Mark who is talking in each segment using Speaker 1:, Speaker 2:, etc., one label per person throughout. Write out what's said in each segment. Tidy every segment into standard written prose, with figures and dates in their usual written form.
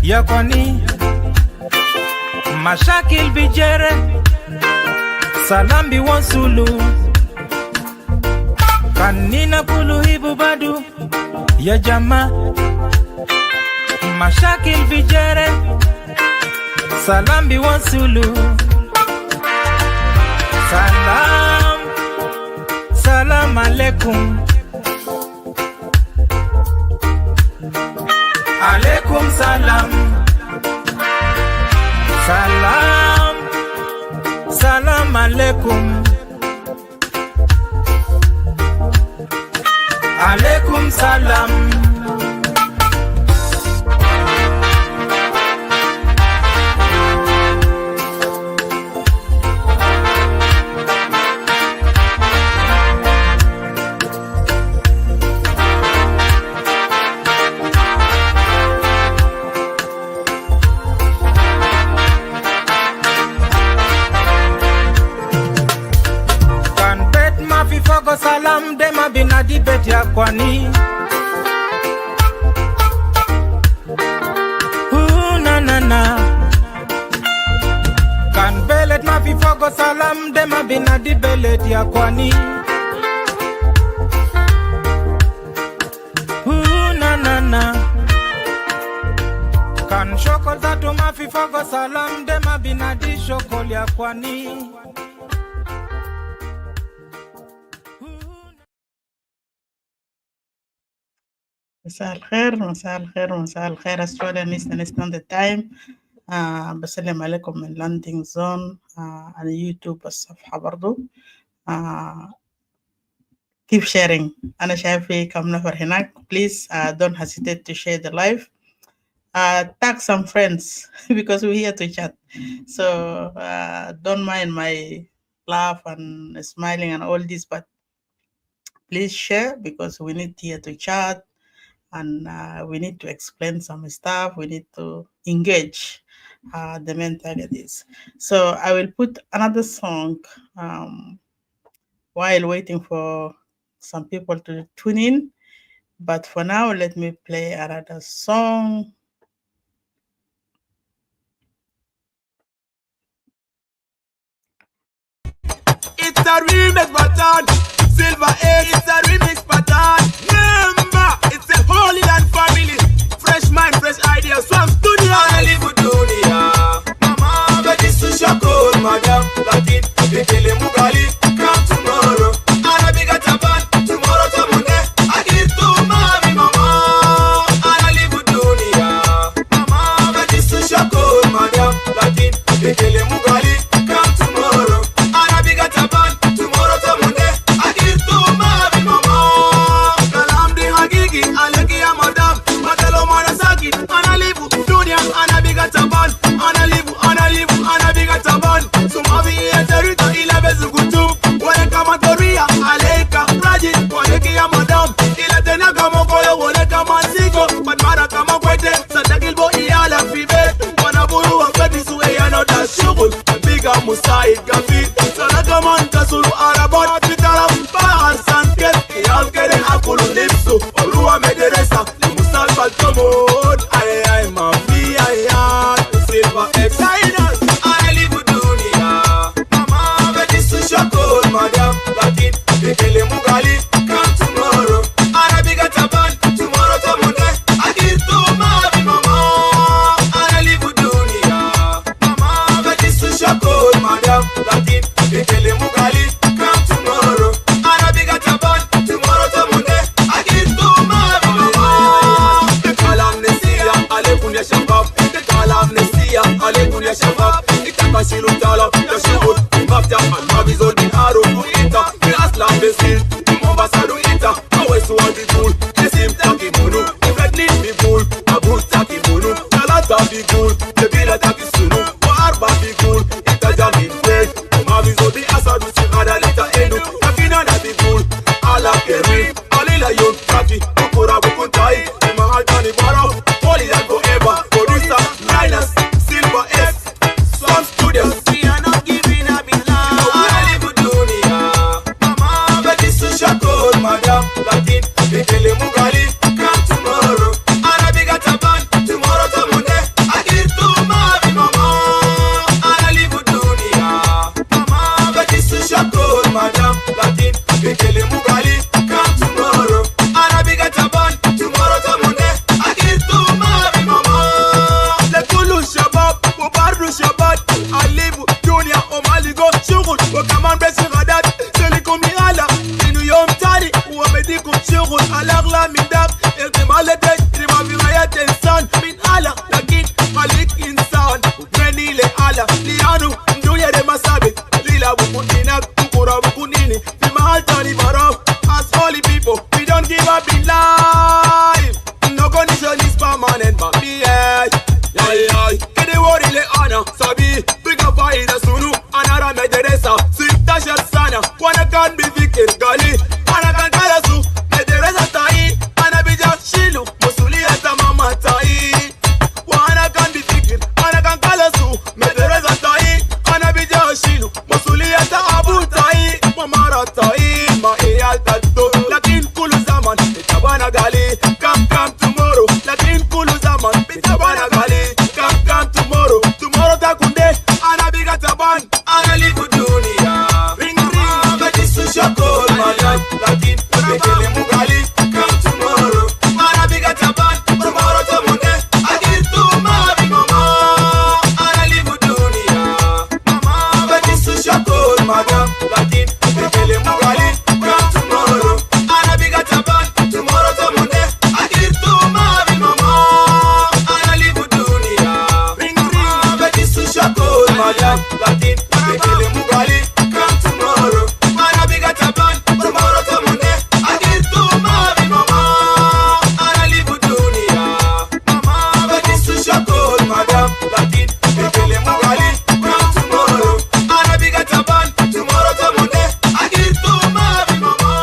Speaker 1: ya kwani mashakil bijere salambi wansulu kanina kulu hibu badu ya jama mashakil bijere salambi wansulu salam alaikum alaikum salam salam alaikum alaikum salam salam dema bina di bet ya kwani na kan belet ma fi fogo salam dema bina di belet ya kwani na kan shokol tatu ma fi fogo salam dema bina di shokol ya kwani.
Speaker 2: مساء الخير Australians understand the time. بسلم عليكم من landing zone على يوتيوب الصفحة برضو. keep sharing. أنا شايفة كم نفر هناك. Please don't hesitate to share the live. Tag some friends because we're here to chat. So don't mind my laugh and smiling and all this, but please share because we need here to chat. And we need to explain some stuff. We need to engage the main target is. So I will put another song while waiting for some people to tune in. But for now, let me play another song.
Speaker 3: It's a remix pattern. Silver egg, it's a remix pattern. Remember, it's a holy land family. Fresh mind, fresh ideas from studio. I live with dunia. Mama, but this is your call, madam. Latin, Bekele Mugali, come tomorrow. Ana biga taban, tomorrow to Monday. I give to mommy, mama. I live with dunia. Mama, but this is your call, madam. Latin, Bekele Mugali, come tomorrow. Ana biga taban, tomorrow to Monday. Musaid Gafit, Salakaman Kasulu Arabat, Titaram, Bahar Sanket, Yalkere Akulu Lipsu, Olua Mederesa, Musal Baltomod, I Mafi, I Silver Excited, I live with Dunia, Mama, Betis Shako, Madam, Latin, Bekele Mugali, come tomorrow, Arabiga Taban, tomorrow to Monday, I give to Mavi, Mama, I live with Dunia, Mama, Betis Shako, Madam, Latin, Bekele Mugali, come tomorrow. Arabiga Taban, tomorrow to Monday. I give to my mama. The call amnesia, Alekunya Shabab. The call amnesia, Alekunya Shabab. Itaka Shilutala, the Shibut, Mafia, and Mabizol, the Aro, Ita, the Aslan, the Sil, Mombasa, the Ita, always to want the fool. The Sim Taki Munu, the Red Leaf, the Fool, Abu Taki Munu, the Lata, the Fool, the Bila Taki Sunu, Warba, the Fool. Jamin Fred, Mavizo the Asad, Adalita Enu, Takina the Fool, Ala Keri, Alila Yon Taki, Okura Bukuntai, Mahatani Baro, Poli and Forever, Producer, Linus, Silver S, Sun Studios. We are not giving up in love. I live with Dunia, Mama, but this is your call, Madam, Latin, Bekele Mugali, come tomorrow. Arabiga Taban, tomorrow to sana sabi piga faida sunu anara mederesa sita shar sana wana kan bifikir gali ana kan kala su mederesa tai ana bija shilu musuliyata mama tai wana kan bifikir ana kan kala su mederesa tai ana bija shilu musuliyata abu tai mamara tai ma iyal tatto lakin kulu zaman itabana gali come tomorrow lakin kulu zaman itabana gali come tomorrow takunde ana biga taban ana live dunia ring bati su shako madan lakin bekele mugali come tomorrow ana biga taban tomorrow tamunde agir tu ma bi mama ana live dunia mama bati su shako madan lakin bekele mugali come tomorrow ana biga taban tomorrow tamunde agir tu ma bi mama ana live dunia ring bati su shako madan lakin bekele mugali come tomorrow ana biga taban tomorrow tamunde agir tu ma bi mama ana live dunia mama bati su shako madan lakin bekele mugali come tomorrow ana biga taban tomorrow tamunde agir tu ma bi mama.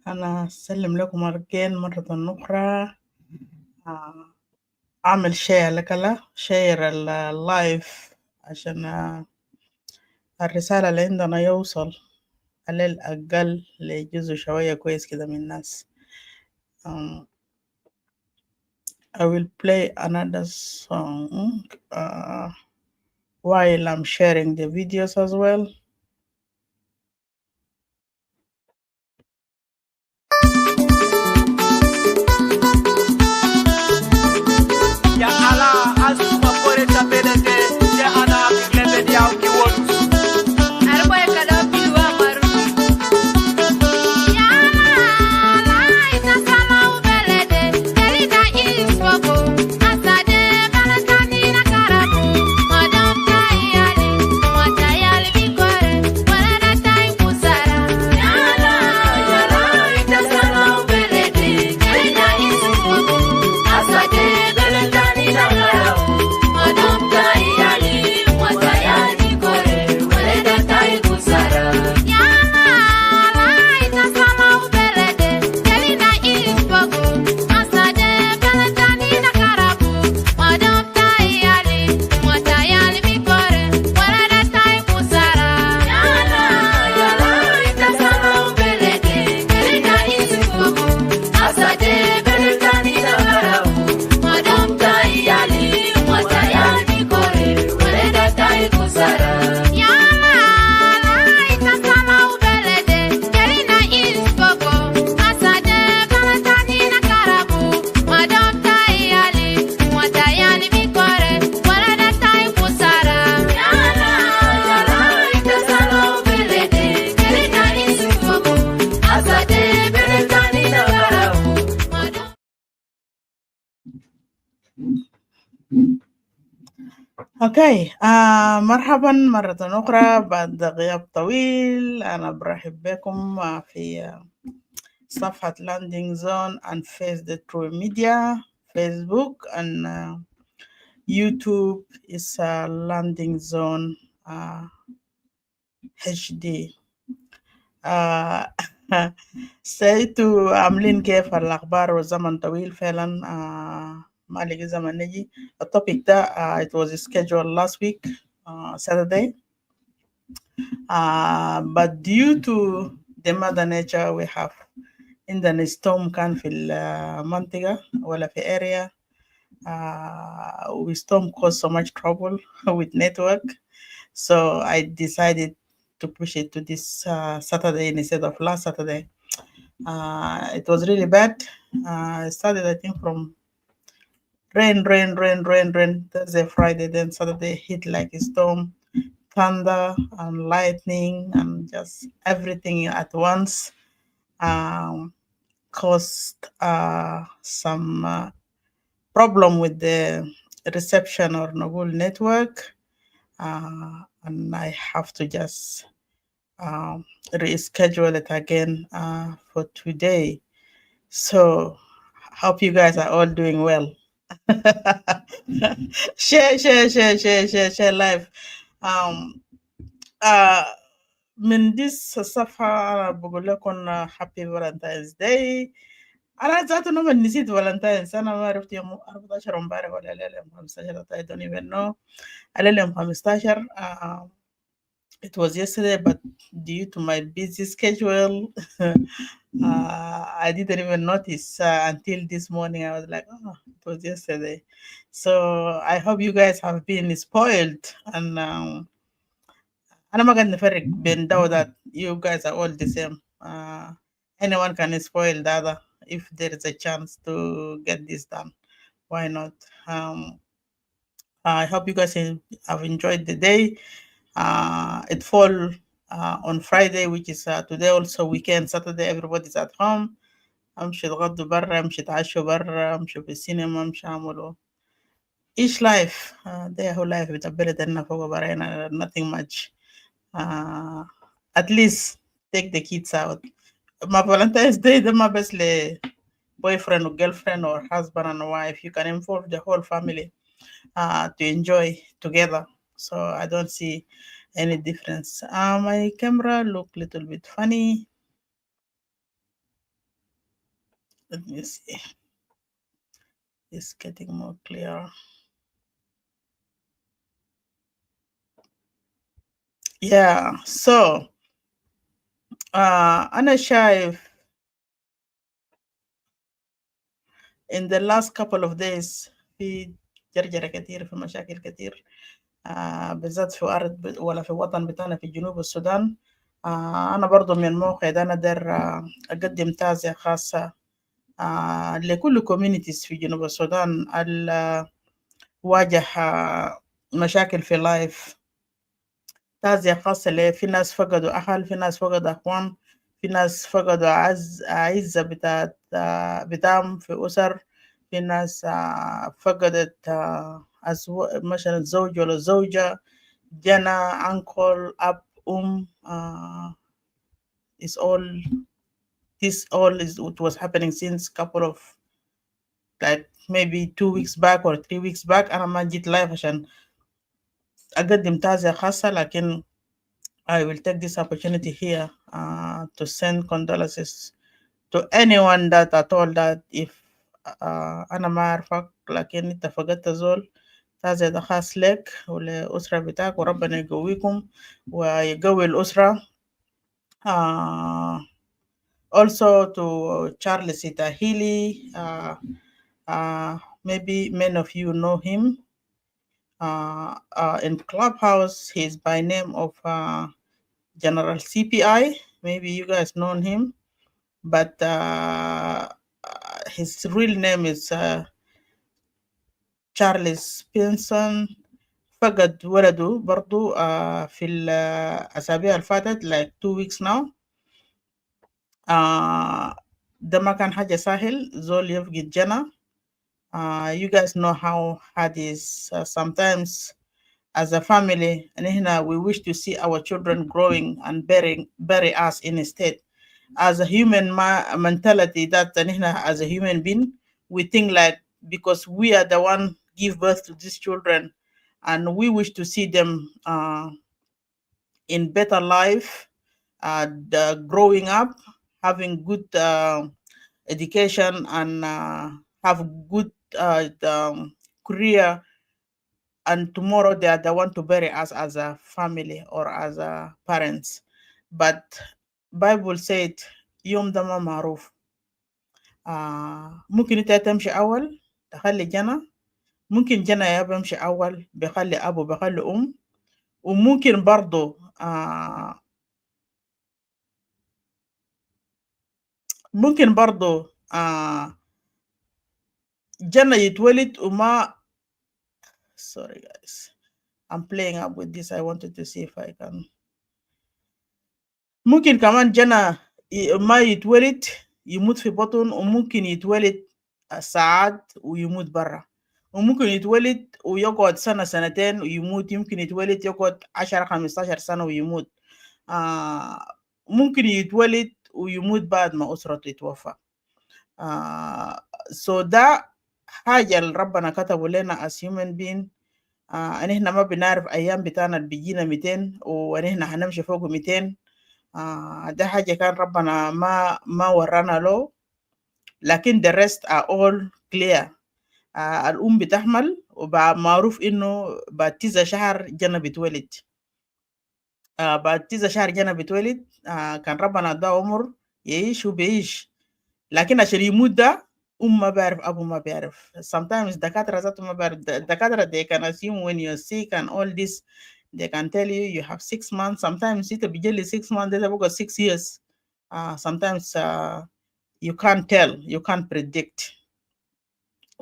Speaker 2: أنا أسلم لكم مرة أخرى. أعمل شير لك شير اللايف عشان الرسالة اللي عندنا يوصل على الأقل لجزء شوية كويس كده من الناس. I will play another song while I'm sharing the videos as well.
Speaker 4: Ya ala asuma pore tapelete ya ana kiglebe dia ukiwon arbo e kada piwa maru ya ala ita sala ubelede kelida iswako asade balantani na karabu madam tayali matayali bikore wala tai kusara ya ala ita sala ubelede kelida iswako asade
Speaker 2: اوكي مرحبا مرة أخرى بعد غياب طويل. أنا برحب بكم في صفحة Landing Zone and Face the True Media. Facebook and YouTube is Landing Zone HD. سيتو عاملين كيف الأخبار والزمن طويل فعلا. ما لقي زمن نجي التوبيك ده it was scheduled last week Saturday, but due to the mother nature we have عندنا storm كان في المنطقة ولا في area, we storm caused so much trouble with network, so I decided to push it to this Saturday instead of last Saturday. It was really bad. It started I think from rain, Thursday, Friday, then Saturday hit like a storm, thunder and lightning and just everything at once. Caused some problem with the reception or Nogul network, and I have to just reschedule it again for today. So hope you guys are all doing well. Share live. Um, uh, من this الصفحة أنا بقول لكم happy Valentine's Day. أنا ذاته لما نسيت فالنتاينز أنا ما عرفت يوم 14 امبارح ولا لا يوم 15 I don't even know. على يوم 15 it was yesterday but due to my busy schedule I didn't even notice until this morning. I was like, oh, it was yesterday. So I hope you guys have been spoiled and أنا ما قاعد نفرق بين ده وده. You guys are all the same. Anyone can spoil the other if there is a chance to get this done. Why not? Um, I hope you guys have enjoyed the day. It fall on Friday, which is today also weekend. Saturday, everybody's at home. أمشي اتغدوا برا، أمشي اتعشوا برا، أمشوا في السينما، أمشي أعملوا each life. ده هو life بتاع بلدنا فوق برا. Nothing much. uh, at least take the kids out. My Valentine's Day ده ما بس ل boyfriend or girlfriend or husband and wife. You can involve the whole family to enjoy together. So I don't see any difference. My camera look little bit funny. Let me see. It's getting more clear. Yeah. So أنا شايف in the last couple of days في جرجرة كتير، في مشاكل كتير بالذات في أرض ولا في وطن بتاعنا في جنوب السودان. أنا برضو من الموقع ده أنا داير أقدم تعزية خاصة لكل communities في جنوب السودان اللي واجه مشاكل في لايف. تعزية خاصة في ناس فقدوا أهل، في ناس فقدوا أخوان، في ناس فقدوا أعزة بتاعهم في أسر، في ناس فقدت مثلا زوج ولا زوجة، جنا، uncle، أب، is all this all is what was happening since couple of like maybe 2 weeks back or 3 weeks back. أنا ما جيت لايف عشان أقدم تعزية خاصة، لكن I will take this opportunity here to send condolences to anyone that are told that if أنا ما أعرفك لكن أنت فقدت زول، تعزية ده خاص لك ولأسرة بتاعك، وربنا يقويكم ويقوي الأسرة. Also to Charles Itahili, maybe many of you know him. In Clubhouse, he's by name of General CPI. Maybe you guys know him, but his real name is Charles Pinson. فقد ولده برضو في الأسابيع الفاتت like 2 weeks now. ده ما كان حاجة سهل زول يفقد جنى. You guys know how hard it is sometimes as a family, and we wish to see our children growing and bury us in a state. As a human mentality, that as a human being, we think like because we are the one give birth to these children, and we wish to see them in better life, growing up, having good education, and have good career, and tomorrow they are the one to bury us as a family or as a parents. But Bible said يوم ده ما معروف. ممكن انت تمشي اول تخلي جنى، ممكن جنى يا بمشي اول بخلي ابو بخلي وممكن برضو ممكن برضو جنى يتولد وما. Sorry guys, I'm playing up with this. I wanted to see if I can. ممكن كمان جنى ما يتولد يموت في بطن، وممكن يتولد ساعات ويموت برا، وممكن يتولد ويقعد سنة سنتين ويموت، يمكن يتولد يقعد 10 15 سنة ويموت. ممكن يتولد ويموت بعد ما أسرته يتوفى. so ده حاجة اللي ربنا كتبه لنا as human being. ان احنا ما بنعرف ايام بتاعنا اللي بيجينا 200 وان احنا هنمشي فوق 200. ده حاجة كان ربنا ما ورانا له، لكن the rest are all clear. الأم بتحمل وبقى معروف إنه بعد 9 شهر جنة بتولد. بعد 9 شهر جنة بتولد. كان ربنا اداه عمر يعيش وبيعيش، لكن عشان يموت ده ما بيعرف، أبو ما بيعرف. sometimes دكاترة ذاته ما بيعرف. دكاترة they can assume when you're sick and all this, they can tell you have 6 months. sometimes it بيجي 6 months ده بقى 6 years. sometimes you can't tell, you can't predict.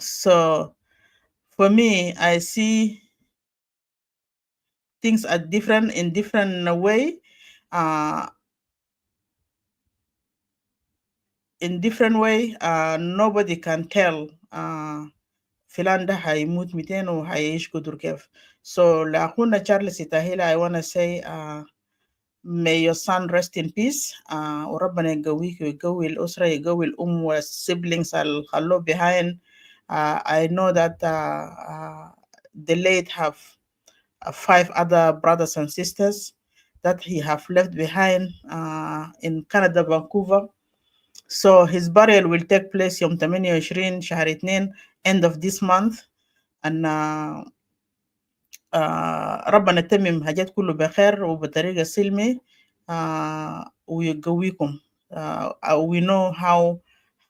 Speaker 2: So for me, I see things are different in different way. In different way, nobody can tell فلان ده هيموت 200 وهيعيش قدر كيف. So لأخونا تشارلز تاهيلا I wanna say may your son rest in peace. وربنا يقويك ويقوي الأسرة، يقوي الأم والsiblings اللي خلوه behind. I know that the late have 5 other brothers and sisters that he have left behind in Canada, Vancouver. So his burial will take place يوم 28 شهر 2 end of this month. and ربنا يتمم حاجات كله بخير وبطريقة سلمي ويقويكم. We know how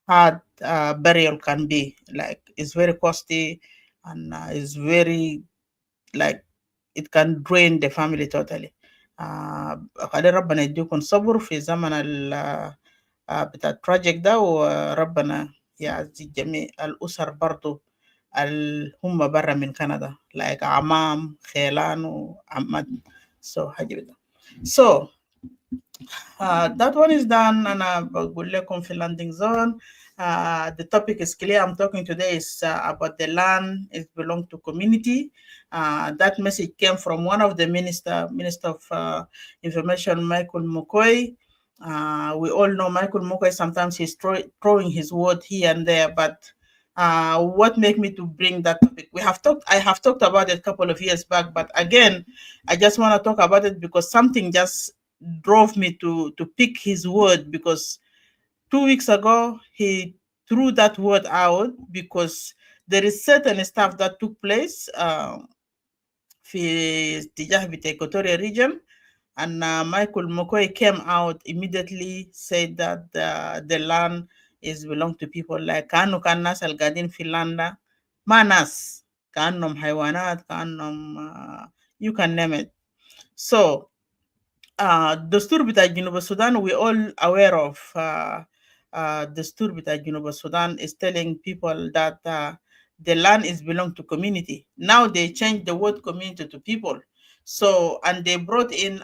Speaker 2: hard burial can be. Like it's very costly and it's very like it can drain the family totally. خلي ربنا يديكم صبر في زمن بتاع البروجكت ده، وربنا يعزي جميع الأسر برضو هم برا من كندا like عمام خيلان وعمد. so حاجة بده. So that one is done. أنا بقول لكم في landing zone. The topic is clear. I'm talking today is about the land. It belongs to community. That message came from one of the minister of information, Michael McCoy. We all know Michael McCoy. Sometimes he's throwing his word here and there, but what made me to bring that topic? I have talked about it a couple of years back, but again, I just want to talk about it because something just drove me to pick his word, because 2 weeks ago he threw that word out because there is certain stuff that took place في اتجاه بتاع Equatorial region, and Michael McCoy came out immediately, said that the land is belong to people. Like كأنه كان الناس اللي قاعدين في land ده ما ناس، كأنهم حيوانات، كأنهم you can name it. So دستور بتاع جنوب السودان, we all aware of دستور بتاع جنوب السودان is telling people that the land is belong to community. Now they changed the word community to people. So, and they brought in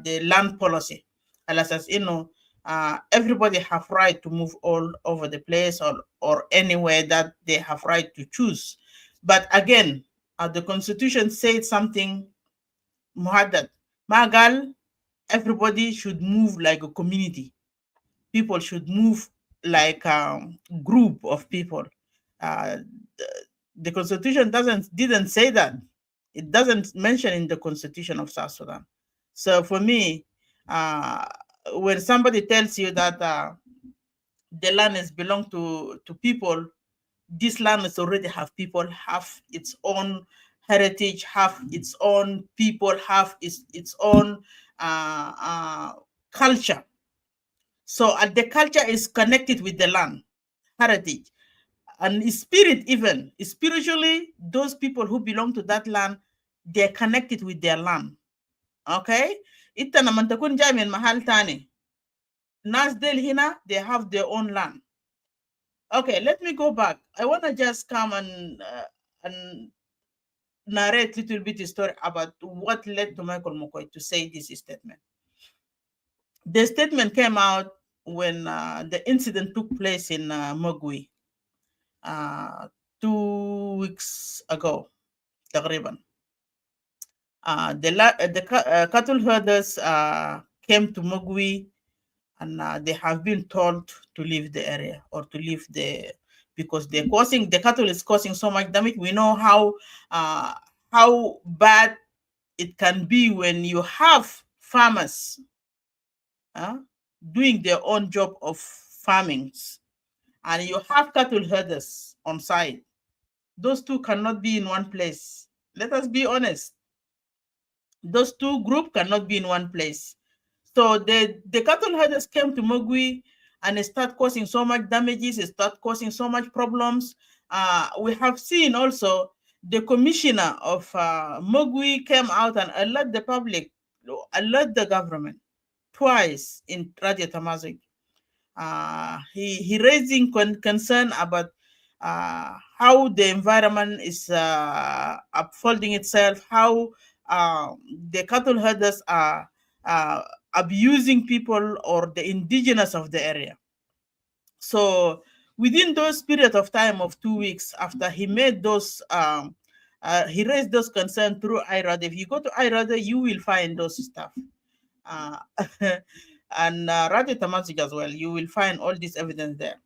Speaker 2: the land policy. As you know, everybody have right to move all over the place or anywhere that they have right to choose. But again, the constitution said something muhaddad. Magal, everybody should move like a community. People should move like a group of people. The constitution didn't say that. It doesn't mention in the constitution of South Sudan. So for me, when somebody tells you that the land is belong to people, this land is already have people, have its own heritage, have its own people, have its own culture. So the culture is connected with the land, heritage, and spirit. Even spiritually, those people who belong to that land, they're connected with their land. Okay? Itta naman takun jay min mahal tani. Nas del hina, they have their own land. Okay, let me go back. I want to just come and narrate a little bit the story about what led to Michael McCoy to say this statement. The statement came out when the incident took place in Mogui 2 weeks ago, تقريبا. The cattle herders came to Mogui, and they have been told to leave the area or to leave because the cattle is causing so much damage. We know how bad it can be when you have farmers doing their own job of farming, and you have cattle herders on site. Those two cannot be in one place. Let us be honest. Those two groups cannot be in one place. So the cattle herders came to Mogui and they start causing so much damages, they start causing so much problems. We have seen also the commissioner of Mogui came out and alert the public, alert the government twice in Radio Tamazik. He raising concern about how the environment is upfolding itself, how the cattle herders are abusing people or the indigenous of the area. So within those period of time of 2 weeks after he made those he raised those concerns through IRAD. If you go to IRAD, you will find those stuff. Uh, and Radio Tamazik as well, you will find all this evidence there.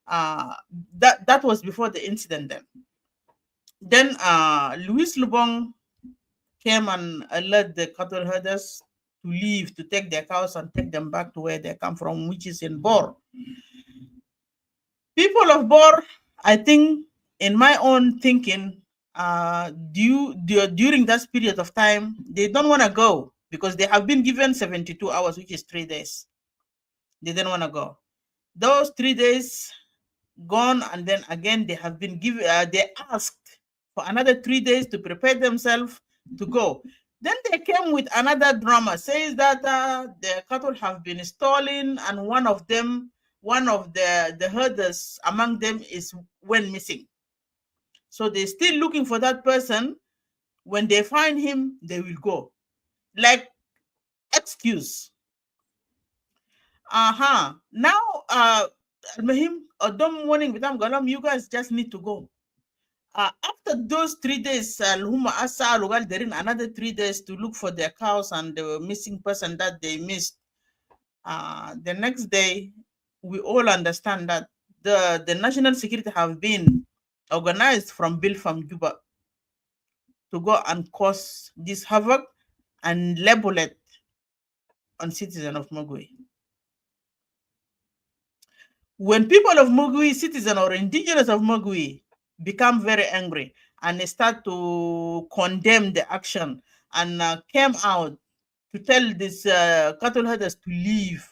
Speaker 2: That was before the incident then. Louis Lubong came and alert the cattle herders to leave, to take their cows and take them back to where they come from, which is in Bor. People of Bor, I think, in my own thinking, during that period of time, they don't want to go because they have been given 72 hours, which is 3 days. They didn't want to go. Those 3 days gone, and then again they have been given. They asked for another 3 days to prepare themselves to go. Then they came with another drama, says that the cattle have been stolen, and one of the herders among them went missing. So they're still looking for that person. When they find him, they will go. Like excuse. Now, warning with them, you guys just need to go. After those 3 days, there in another 3 days to look for their cows and the missing person that they missed. The next day, we all understand that the national security have been organized from Bill from Juba to go and cause this havoc and label it on citizens of Mogui. When people of Mogui, citizens or indigenous of Mogui, become very angry and they start to condemn the action and came out to tell these cattle herders to leave,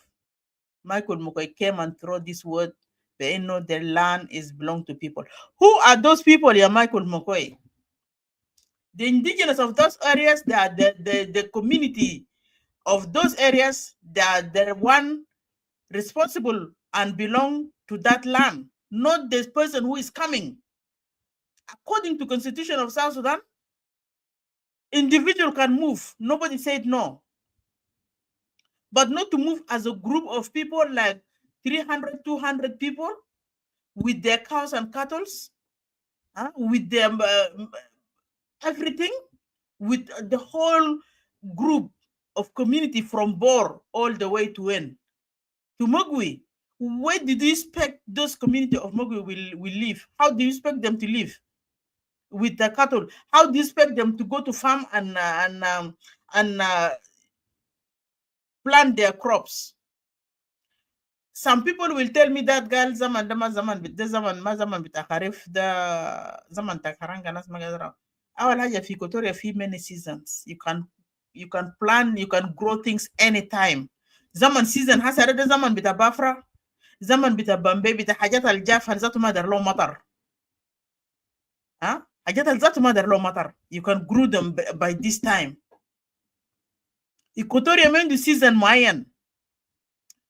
Speaker 2: Michael Mukai came and throw this word. They know the land is belong to people. Who are those people, yeah, Michael Mukai? The indigenous of those areas, they are the community of those areas, they are the one responsible and belong to that land, not this person who is coming. According to Constitution of South Sudan, individual can move. Nobody said no. But not to move as a group of people like 300, 200 people with their cows and cattle, with their everything, with the whole group of community from Bor all the way to Mogui. Where did you expect those community of Mogui will live? How do you expect them to live with the cattle? How do you expect them to go to farm and plant their crops? Some people will tell me that girl zaman bitakarif da zaman takaranga nas magadra. Awal haja fi Equatoria fi many seasons. You can plan, you can grow things anytime. Zaman season hasa reda zaman bita bafra, zaman bita bambe bita hajat al jafan zatu madar lo matar. Hajat al zatu madar lo matar. You can grow them by this time. Equatoria mendu season mayan.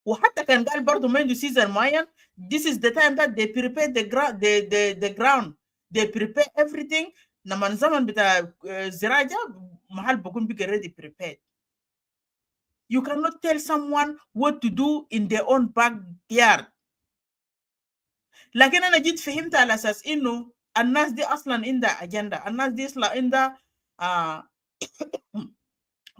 Speaker 2: وحتى كان قال برضه ما عنده season معين. This is the time that they prepare the ground, they prepare everything. لما الزمن بتاع زراعة محل بكون بقى ready prepared. You cannot tell someone what to do in their own backyard. لكن أنا جيت فهمت على أساس إنه الناس دي أصلا عندها أجندة، الناس دي أصلا عندها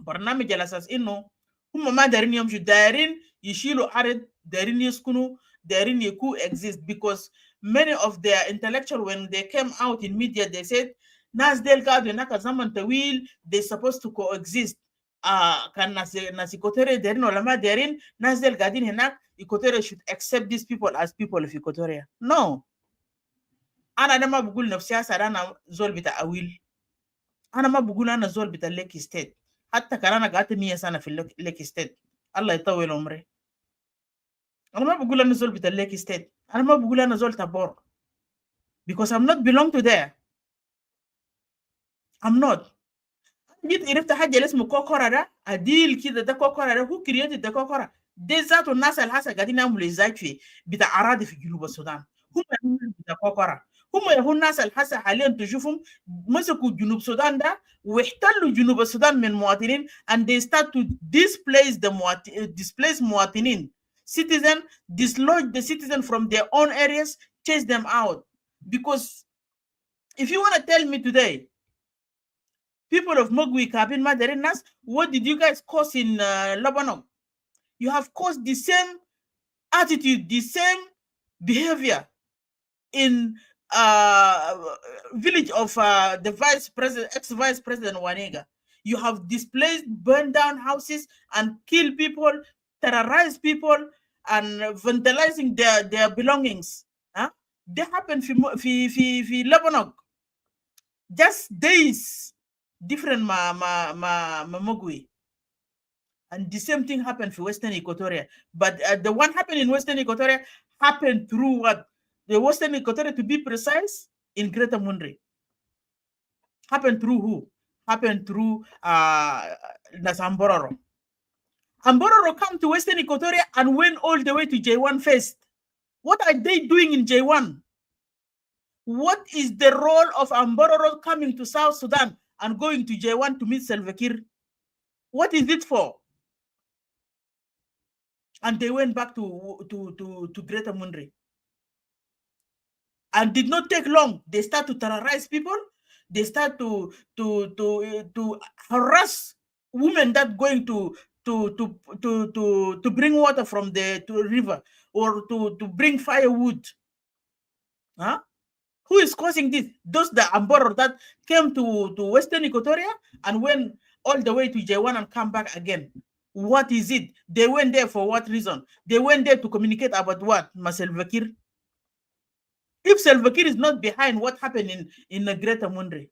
Speaker 2: برنامج على اساس انه هم ما دايرين يمشوا، دايرين يشيلوا عرض، دايرين يسكنوا، دايرين يكو exist because many of their intellectual when they came out in media they said ناس ديل قاعدوا هناك زمن طويل they supposed to coexist. كان ناس إيكوتوريا دايرين ولا ما دايرين، ناس ديل قاعدين هناك إيكوتوريا should accept these people as people of إيكوتوريا. No. أنا ما بقول نفسي هسه أنا زول بتاع أويل، أنا ما بقول أنا زول بتاع ليكي ستيت، حتى كان أنا قعدت 100 سنة في ليكي ستيت، الله يطول عمري. أنا ما بقول أنا زول بتاع ليكي ستيت، أنا ما بقول أنا زول تبور because I'm not belong to there. I'm not. جيت عرفت حاجة اللي اسمه كوكورا ده، أديل كده، ده كوكورا ده هو كرييتد ده كوكورا ده ذاته. الناس اللي هسه قاعدين يعملوا إزاي في بتاع أراضي في جنوب السودان هم بتاع كوكورا، هم يهون الناس اللي هسه حاليا تشوفهم مسكوا جنوب السودان ده واحتلوا جنوب السودان من مواطنين and they start to displace مواطنين citizen, dislodge the citizen from their own areas, chase them out. Because if you want to tell me today people of Mogwi, Kabin, Madarinas, what did you guys cause in Lebanon? You have caused the same attitude, the same behavior in village of the ex-vice president Wanega. You have displaced, burned down houses and killed people, terrorized people, and vandalizing their belongings. Huh? That happened in Lebanon. Just days different Mogwi. And the same thing happened for Western Equatoria. But the one happened in Western Equatoria happened through what? The Western Equatoria, to be precise, in Greater Mundri. Happened through who? Happened through Nasambororo. Ambororo come to Western Equatoria and went all the way to J1 first. What are they doing in J1? What is the role of Ambororo coming to South Sudan and going to J1 to meet Salva Kiir? What is it for? And they went back to Greater Mundri. And did not take long. They start to terrorize people. They start to harass women that going to bring water from the river or to bring firewood. Huh? Who is causing this? Those the Amboro that came to Western Equatoria and went all the way to J1 and come back again. What is it? They went there for what reason? They went there to communicate about what? Salva Kiir. If Salva Kiir is not behind what happened in the Greater Mundri,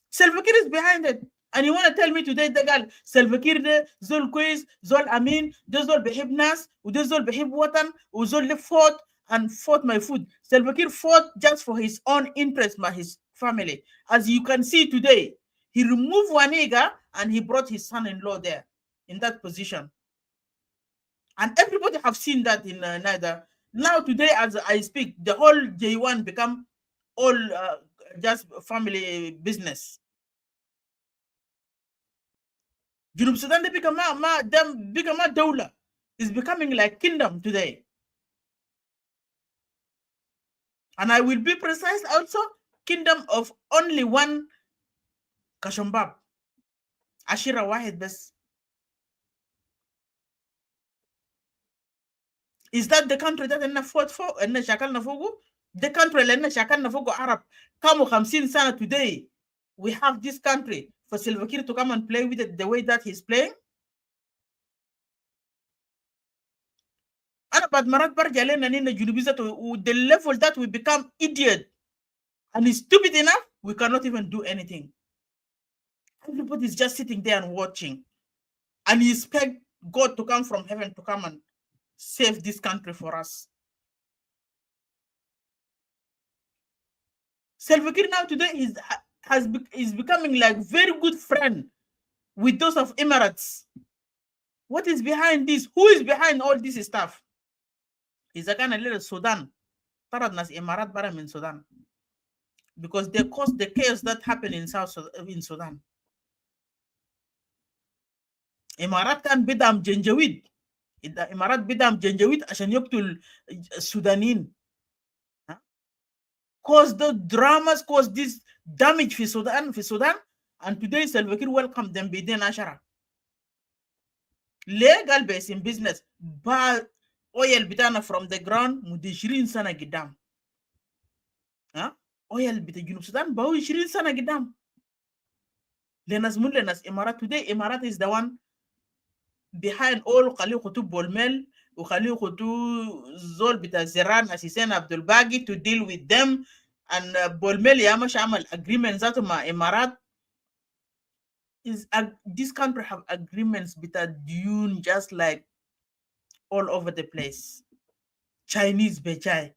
Speaker 2: Salva Kiir is behind it. And you want to tell me today, the girl, Salva Kiir de, Zol Quiz, Zol Amin, Zol Behib Nas, Zol Behib Watan, Zol fought and fought my food. Salva Kiir fought just for his own interest, by his family. As you can see today, he removed Wanega and he brought his son-in-law there in that position. And everybody have seen that in Nida. Now today, as I speak, the whole J1 become all just family business. Junub Sudan they become a dawla. It's becoming like kingdom today. And I will be precise also, kingdom of only one Kashombab. Ashira Wahid bes. Is that the country that enna fought for? Enna shakal nafogo? The country enna shakal nafogo Arab. Kamu 50 sana today. We have this country for Salva Kiir to come and play with it the way that he's playing. And but Marat Barjalen and in the Junubiza to the level that we become idiot and is stupid enough, we cannot even do anything. Everybody's just sitting there and watching. And you expect God to come from heaven to come and save this country for us. Salva Kiir now today is becoming like very good friend with those of Emirates. What is behind this? Who is behind all this stuff? Is a kind of little Sudan. Taradnas Emirat Baram in Sudan. Because they caused the chaos that happened in Sudan. Emirat can bidam Janjaweed. Emirat bidam Janjaweed عشان يقتل السودانيين. Cause the dramas, cause this damage for Sudan. And today Salva Kiir welcomed them bidin ashara. Legal base in business. Ba oil bitana from the ground mudi 20 sana gidam. Huh? Oil bita Junub Sudan ba 20 sana gidam. Lenas Emirat today. Emirat is the one behind all Khali Khutu Bolmel Khali Khutu Zol bita Zeran Asisen Abdul Bagi to deal with them. And Bolmel Yamash Amal agreements that ma Emirat is this country have agreements with a dune just like all over the place. Chinese bejai,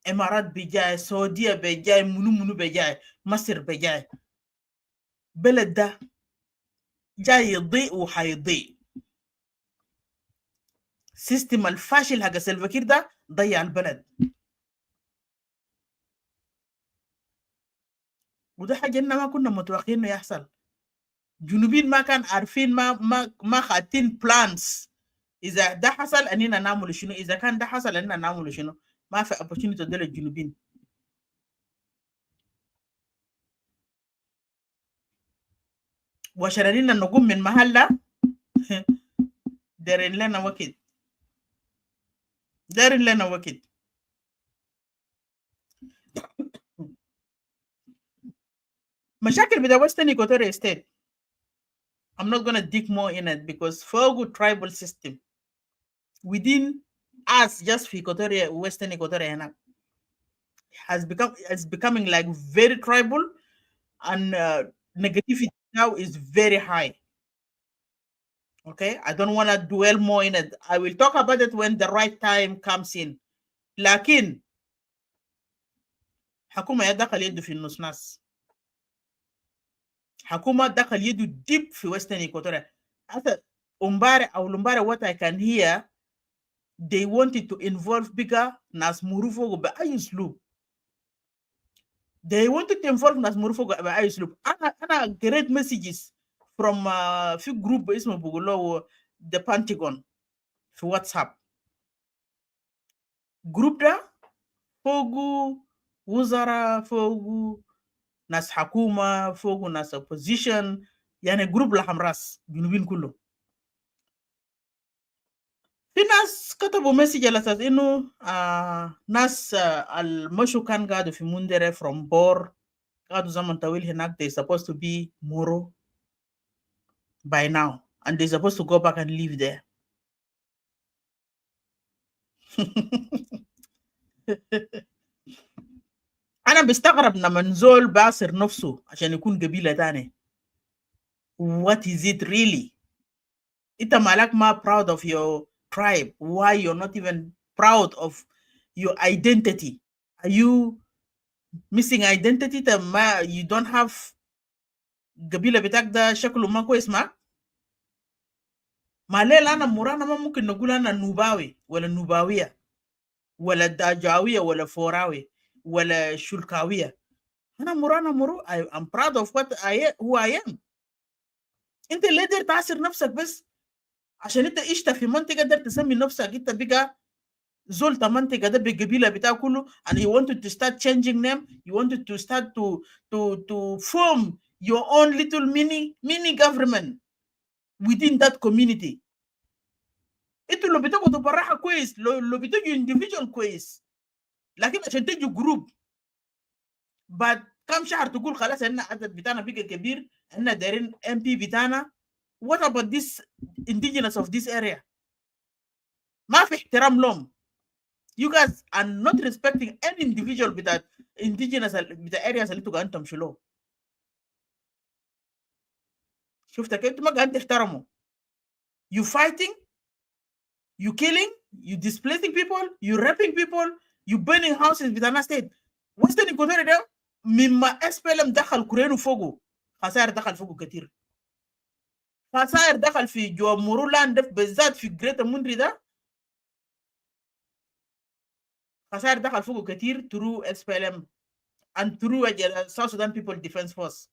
Speaker 2: Emirat bejai, Saudi bejai, Munu bejai, Masir bejai. بلد ده جاي يضيء وحيضيء. سيستم الفاشل حق سلفاكير ده ضيع البلد. وده حاجة إننا ما كنا متوقعين إنه يحصل. جنوبين ما كان عارفين ما خاتين plans. إذا ده حصل أننا نعمل شنو، إذا كان ده حصل أننا نعمل شنو. ما في opportunity دول الجنوبين. وشرانينا نقوم من محل دارين لنا وقت. دارين لنا وقت. مشاكل بتاع Western Equatorial State. I'm not going to dig more in it because for tribal system within us, just for Equatoria, Western Equatoria, is becoming like very tribal, and negativity now is very high. Okay, I don't want to dwell more in it. I will talk about it when the right time comes in. لكن حكومة يدخل يده في النص ناس. حكومة دخل يده deep في Western Equatoria. After Umbare, what I can hear, they wanted to involve bigger Nas Murufo بأي أسلوب. They wanted to involve Nas Murufo بأي أسلوب. أنا great messages from few group اسمه بقوله the Pentagon في WhatsApp. Group ده فوقو وزراء فوقو ناس حكومة فوقو ناس opposition يعني جروب لحم راس جنوبين كله. في ناس كتبوا مسج على اساس انه ناس المشوا كان قاعدوا في مندرة from بور قاعدوا زمن طويل هناك. they supposed to be Moro by now and they supposed to go back and live there. انا بستغرب لما نزول باصر نفسه عشان يكون قبيلة تاني. what is it really? انت مالك ما proud of your tribe? Why you're not even proud of your identity? Are you missing identity? You don't have قبيلة بتاعك ده شكله ما كويس معك. ما ليه أنا مورانا ما ممكن نقول أنا نوباوي ولا نوباوية ولا داجاوية ولا فوراوي ولا شلكاوية. أنا مورانا مرو. I'm proud of who I am. أنت اللي قدرت تعاصر نفسك بس عشان أنت عشت في منطقة قدرت تسمي نفسك أنت بقى زولت منطقة ده بالقبيلة بتاعه كله. and you wanted to start changing them. You wanted to start to form your own little mini government within that community. انتوا لو بتاخدوا براحة كويس، لو بتجوا individual كويس، لكن عشان تجوا جروب بعد كم شهر تقول خلاص احنا عدد بتاعنا بقى كبير، احنا دايرين MP بتاعنا. what about this indigenous of this area؟ ما في احترام لهم. You guys are not respecting any individual بتاع indigenous بتاع areas اللي انتوا قاعدين تمشوا له. شفتوا كيف انتوا ما قاعدين تحترموا. You fighting, you killing, you displacing people, you raping people, you burning houses بتاعنا state. Western Equatoria ده مما SPLM دخل كورينو فوقه، خسائر دخل فوقه كتير. خسائر دخل في جوا مورولاند بالذات في جريتر موندري ده، خسائر دخل فوقه كتير through SPLM and through South Sudan People Defense Force.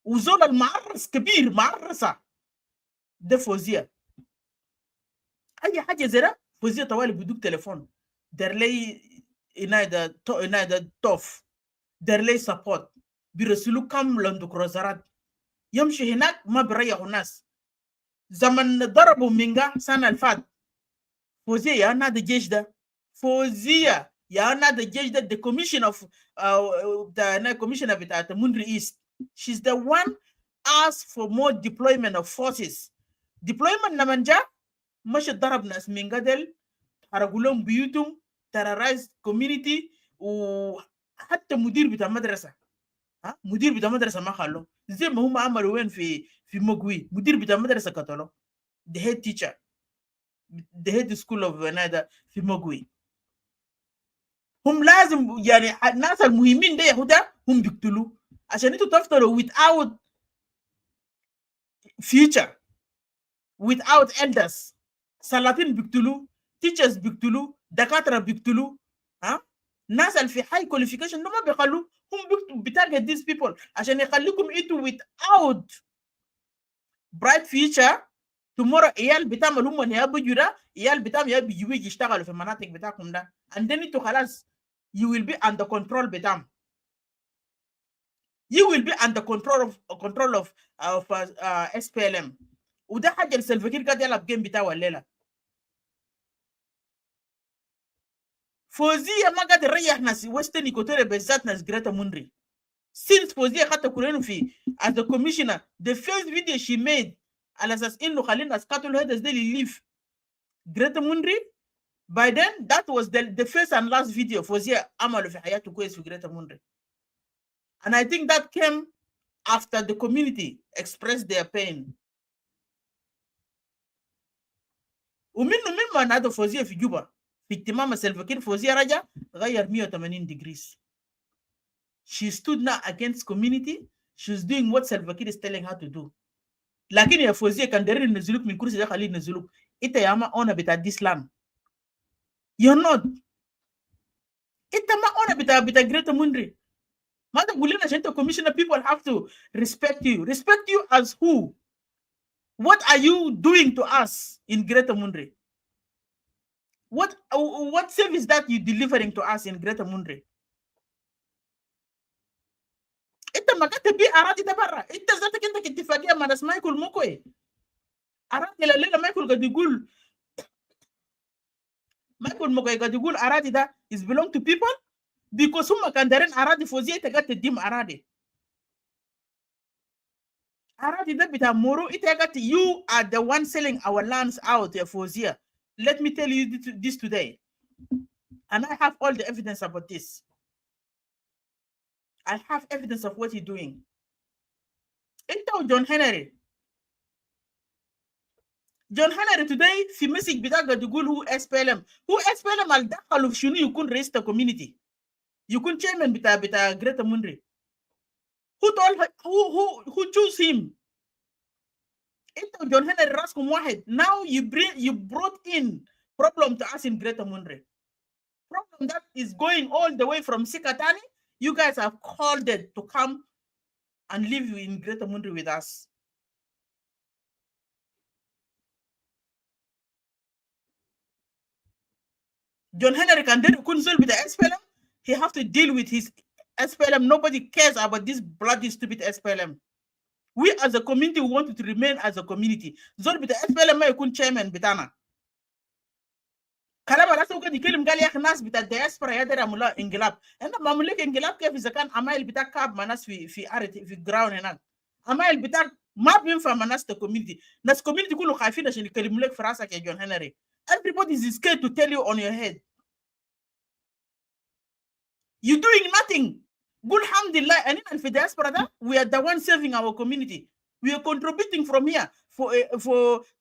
Speaker 2: وزول المعرس كبير معرسة ده فوزية. أي حاجة زي ده فوزية طوالي بدوك تليفون در لي إنايدا توف در لي سبورت بيرسلوا كم لاند كروزرات يمشي هناك ما بيريحوا الناس. زمن ضربوا مينجا سنة الفات فوزية يا نادي الجيش ده، فوزية يا نادي الجيش ده the commission of the commissioner بتاعت Mundri East, she's the one asked for more deployment of forces. deployment لما جاء مش ضرب ناس مينجا ديل، حرقوا لهم بيوتهم، terrorized community، وحتى مدير بتاع مدرسة مدير بتاع مدرسة ما خلوه، زي ما هم عملوا وين في مقوي، مدير بتاع مدرسة قتلوه، the head teacher the head school of نادا في مقوي. هم لازم يعني الناس المهمين ده يهودا هم بيقتلوا عشان انتوا تفضلوا without future without elders. سلاطين بيقتلوا، teachers بيقتلوا، دكاترة بيقتلوا، الناس اللي في high qualification ما بيخلوا، هم بتارجت these people عشان يخليكم انتوا without bright future. tomorrow عيال بتعمل هم نياب بجرا، عيال بتعمل يا بيجوا يشتغلوا في المناطق بتاعكم ده، and then انتوا خلاص you will be under control بتاعهم. you will be under control of SPLM. وده حاجه السلفكير قاعد يلعب جيم بتاعه الليله. فوزيه ما قاعد يريح ناس ويسترن ايكوتوريا بالذات ناس جريتا مونري. since فوزيه خدت كلنا في as a commissioner the first video she made على اساس انه خلينا اسقاطوا الهدس ده اللي يليف جريتا مونري. by then that was the first and last video فوزيه عملوا في حياته كويس في جريتا مونري. and I think that came after the community expressed their pain. ومنه مما هذا فوزيه في جوبا في اجتماع سلفا فوزيه رجع غير 180 degrees. she stood now against community. she's doing what Salva Kiir is telling her to do. لكن يا فوزيه كان دايرين ينزلوك من كرسي ده خليه ينزلوك. انت يا ما انا بتاع this land. you're not. انت ما انا بتاع جريتا مونري. ما تقول لنا عشان انت commissioner people have to respect you. respect you as who? what are you doing to us in Greater Mundri? What service that you delivering to us in Greater Mundri? انت ما قلت بي اراضي ده برا، انت ذاتك عندك اتفاقيه مع ناس مايكل موكوي. اراضي الليله مايكل قاعد يقول قاعد يقول اراضي ده is belong to people because هم كان دارين اراضي فوزيه انت قاعد تديم اراضي. اراضي ده بتاع مورو انت قاعد you are the one selling our lands out يا فوزيه. let me tell you this today and I have all the evidence about this. I have evidence of what you're doing. انت وجون هنري. جون هنري today في مسج بتاعك تقول هو SPLM. هو SPLM اللي دخلوا في شنو يكون رئيس الكوميونتي، يكون chairman بتاع جريتا مونري. who told who chose him? انت وجون هنري راسكم واحد. now you brought in problem to us in Greater Mundri. problem that is going all the way from Sikatani. You guys have called it to come and live in Greater Mundri with us. John Henry can then consult with the SPLM. He have to deal with his SPLM. Nobody cares about this bloody stupid SPLM. We as a community want to remain as a community. Zol with the SPLM ما يكون chairman بتاعنا. كلام الناس ممكن يكلم قال يا أخي الناس بتاع الدياسبرا يقدر يعملوا انقلاب. أنا ما أقول لك انقلاب كيف إذا كان عمايل بتاع كاب مع ناس في جراوند هناك. عمايل بتاع ما بينفع مع ناس الكوميونتي. ناس الكوميونتي كله خايفين عشان يكلموا لك في راسك يا جون هنري. Everybody is scared to tell you on your head. You're doing nothing. Good alhamdulillah, and in the diaspora, we are the ones serving our community. We are contributing from here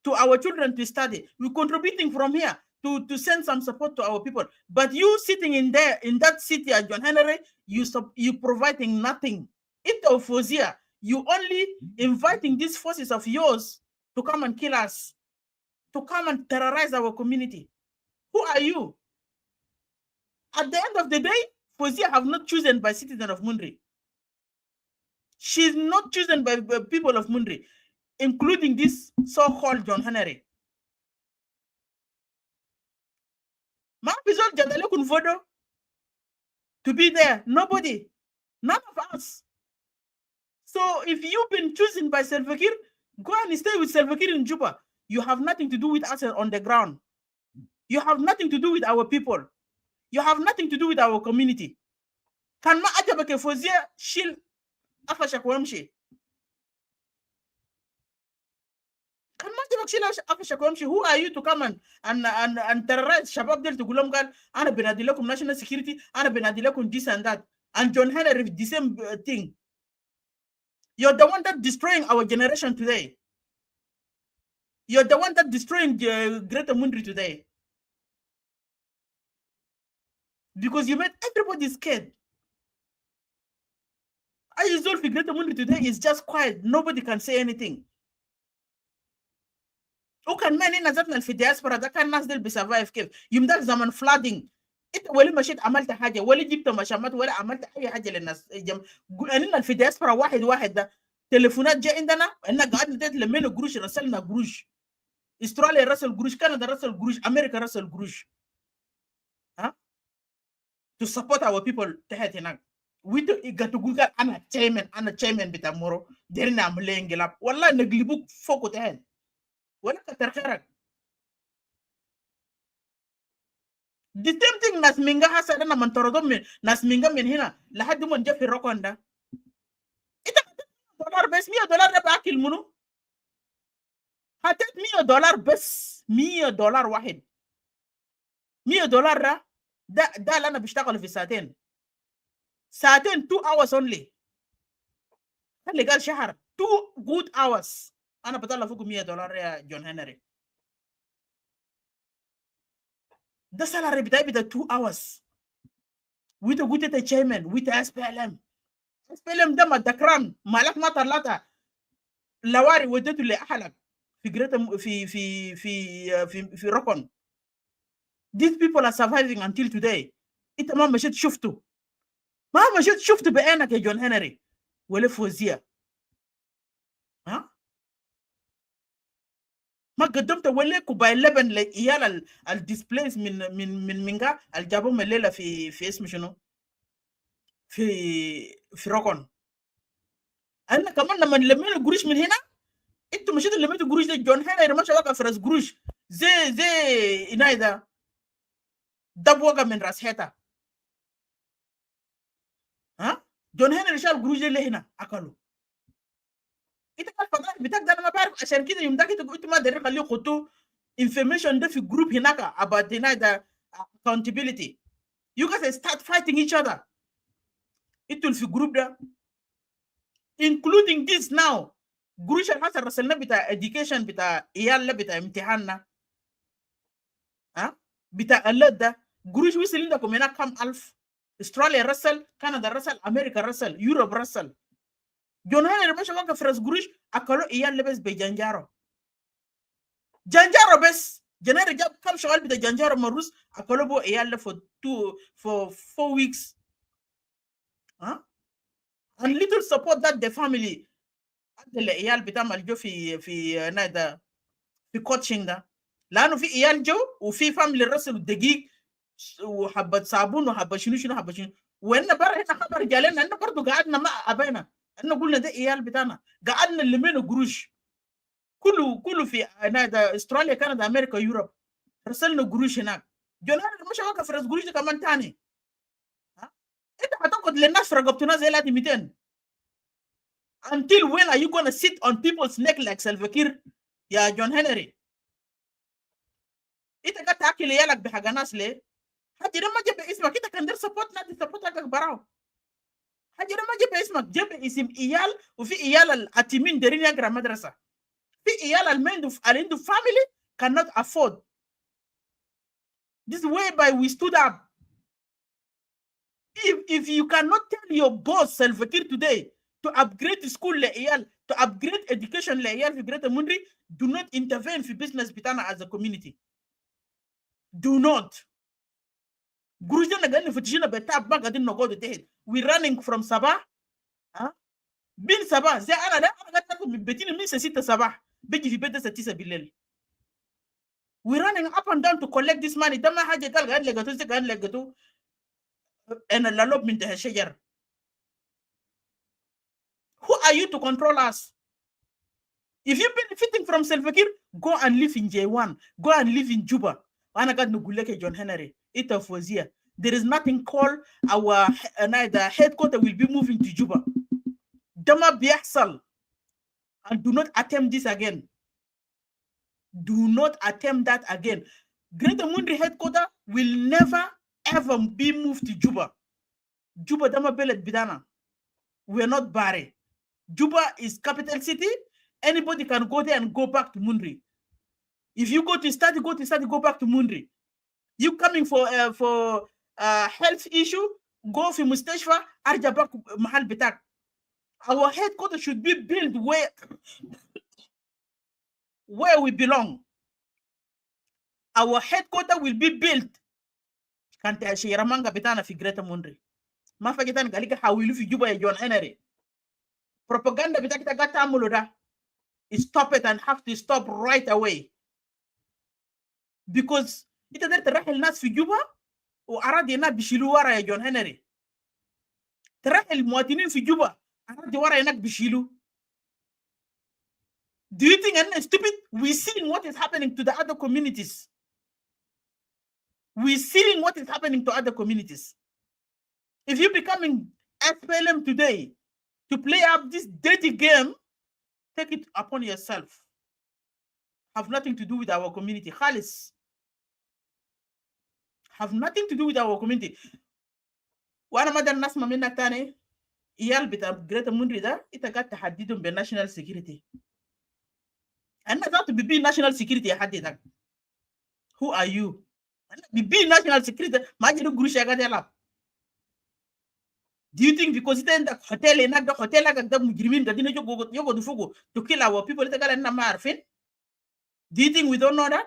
Speaker 2: to our children to study. We're contributing from here to send some support to our people. But you sitting in there in that city at John Henry, you providing nothing. It of Fozia, you only inviting these forces of yours to come and kill us, to come and terrorize our community. Who are you? At the end of the day, Fozia have not chosen by citizens of Mundri. She's not chosen by people of Mundri, including this so-called John Henry. Ma bizol jadale kun vodo to be there. Nobody. None of us. So if you've been chosen by Salva Kiir, go and stay with Salva Kiir in Juba. You have nothing to do with us on the ground. You have nothing to do with our people. You have nothing to do with our community. Kan ma ajabake fozia shil afashak wamshi. Who are you to come and terrorize Shabab del to Gulomgal? Ana benadilakum national security, ana benadilakum this and that. And John Henry, the same thing. You're the one that destroying our generation today. You're the one that destroying the Greater Mundri today. Because you made everybody scared. I usually Greater Mundri today is just quiet. Nobody can say anything. وكان ما نينا ذاتنا في الدياسبرا ده كان الناس دي بيسرفايف كيف يوم ده زمن فلادنج انت ولا مشيت عملت حاجه ولا جبت مشامات ولا عملت اي حاجه للناس اننا في الدياسبرا واحد ده تليفونات جاء عندنا ان قعدنا لمينا قروش رسلنا قروش استراليا رسل قروش كندا رسل قروش امريكا رسل قروش ها to support our people تحت هناك تقول انا تشيرمان بتاع مورو ديرنا نعمل انقلاب والله نقلبوك فوق تحت ولا كتر خيرك. The same thing ناس مينغا هسه انا من طردهم من ناس مينغا من هنا لحد ما نجي في الرقم ده. انت $100 بس $100 ده باكل منو؟ حطيت $100 بس $100 واحد. $100 ده اللي انا بشتغل في ساعتين 2 hours only. اللي قال شهر 2 good hours. أنا بطلع فوق $100 يا جون هنري. ده سالري بتاعي بتاع 2 hours. ويتا قلت انت chairman ويتا SPLM. SPLM ده ما دكران مالك ما طلعتها لواري وديته لأحلك في جريتا في رقم. These people are surviving until today. انت ما مشيت شفته. ما مشيت شفته بعينك يا جون هنري ولا فوزية. ها؟ ما قدمت ولا كوبايل لبن لعيال الديسبليس من منغا الجابهم الليله في اسم شنو في رقم. انا كمان لما لمينا القروش من هنا انتوا مشيتوا لميتوا القروش ده جون هنري مشى وقع في راس قروش زي اناي ده دب وقع من راس حيطه. ها جون هنري شال القروش دي اللي هنا اكلوا. انت الفضائح بتاعك ده انا ما بعرف عشان كده يوم ده انت ما داري خليه يحطوا information ده في جروب هناك about هنا accountability. You guys start fighting each other. انتوا في الجروب ده including this now. قروش الناس رسلنا بتاع education بتاع عيال بتاع امتحاننا ها بتاع اللد ده قروش وصل عندكم هناك كم ألف. استراليا رسل، كندا رسل، امريكا رسل، يوروب رسل. جون هنري ماشي وقف في راس قروش اكلوا عيال لبس بجنجارو. جنجارو بس جنري جاب كم شغال بتاع جنجارو مروس اكلوا بو عيال for 4 weeks. ها and little support that the family العيال بتاعهم جو في نادا في كوتشنج ده لانه في عيال جو وفي فاميلي رسل دقيق وحبه صابون وحبه شنو وإن برا هنا خبر جالنا انه برضه قعدنا مع ابينا انه قلنا ده عيال بتاعنا قعدنا نلمينه قروش كله في نادا استراليا كندا امريكا يوروب رسلنا قروش هناك. جون هنري مش واقف في راس قروش ده كمان تاني. ها انت هتقعد للناس في رقبتنا زي 200 until when are you gonna sit on people's neck like Salva Kiir يا جون هنري؟ انت قاعد تاكل عيالك بحق ناس ليه؟ حتى لما جاب اسمك انت كان دير سبورت نادي سبورتك براو. حتى لما جاب اسمك جاب اسم عيال وفي عيال الاتيمين دارين يقرا مدرسه. في عيال اللي عنده family cannot afford. This whereby we stood up. If you cannot tell your boss Salva Kiir today to upgrade school لعيال, to upgrade education لعيال في Greater Mundri, do not intervene في business بتاعنا as a community. Do not. قروش ده قاعدين فتشينا بتاعب ما قاعدين نقعد تحت. We running from صباح بين صباح زي انا ده انا قاعد اخذ من بيتي من 6 صباح بيجي في بيت 9 بالليل. We running up and down to collect this money. ده ما حاجه قال قاعد لقيته قاعد لقيته انا اللوب من تحت الشجر. Who are you to control us? If you're benefiting from Salva Kiir, go and live in J1. Go and live in Juba. John Henry. There is nothing called our headquarters will be moving to Juba. Dama biaxal. And do not attempt this again. Do not attempt that again. Greater Mundri headquarters will never ever be moved to Juba. Juba Dama Belet Bidana. We are not Bari. Juba is capital city. Anybody can go there and go back to Mundri. If you go to study, go back to Mundri. You coming for health issue, go for Mustashfa, arja back Mahal Bitak. Our headquarters should be built where we belong. Our headquarters will be built. Kante Shiramanga Bitana fi Greater Mundri. Mafagitan Galika, how will you Juba John Henry? Propaganda Bitakita Gata Muluda. Stop it and have to stop right away. Because ita der terahel nas fi Juba o aradi na bishilu wara ya John Henry. Terahel muatinin fi Juba aradi wara ya nak bishilu. Do you think I'm stupid? We're seeing what is happening to the other communities. We're seeing what is happening to other communities. If you're becoming SPLM today to play up this dirty game, take it upon yourself. Have nothing to do with our community. Khalis. Have nothing to do with our community. Wana madan nas mamina tane iyal bita Greater Mundri da ita gat tahaddidum be national security. And not to be national security hadida. Who are you? Be national security. Majidu gurusha gadela. Do you think because it's in the hotel and the hotel like the mujrimin that you go to Fugo to kill our people? Do you think we don't know that?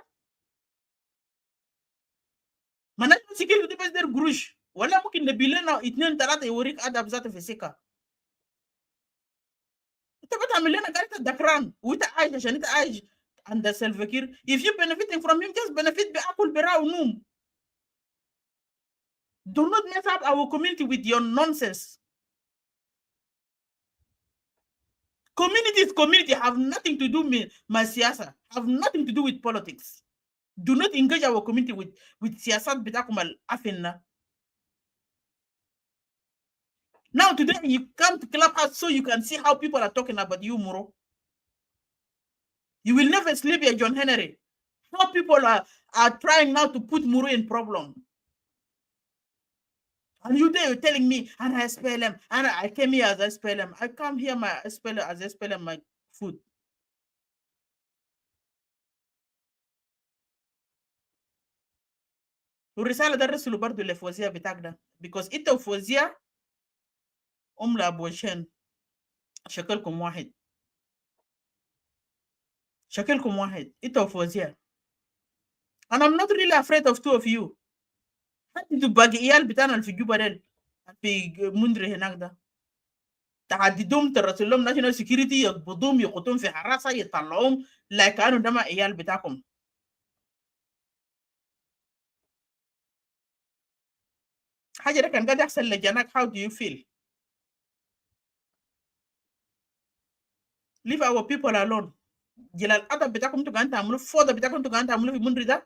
Speaker 2: Management security depends their gurush. Wala mungkin nabilena itnen tarata iworik adab zata fisika. Tabata milena garita dakran. Uita aisha shanita aish and the Salva Kiir. If you're benefiting from him, just benefit be akul bera unum. Do not mess up our community with your nonsense. Community have nothing to do with my siyasa, have nothing to do with politics. Do not engage our community with siyasat bitakumal afinna. Now today you come to Clubhouse so you can see how people are talking about you, Muro. You will never sleep here, John Henry. How people are trying now to put Muro in problem. And you there, you're telling me, and I SPLM, and I came here as SPLM. I come here my SPLM as SPLM my food. Urisala da resulu bardu le fozia bitagda because ita fozia la boshen shakalkum wahid. Shakalkum wahid. Ita fozia. And I'm not really afraid of two of you. To bagi iyal bitana fi Juba del fi Mundri henak da tahaddidum tarasulum national security yakbudum yaqutum fi harasa yatallahum like anu dama iyal bitakum. Haja da kan gadi ahsan lejanak. How do you feel? Leave our people alone. Jilal ada bitakum to ganta amulu for the bitakum to ganta amulu fi Mundri da.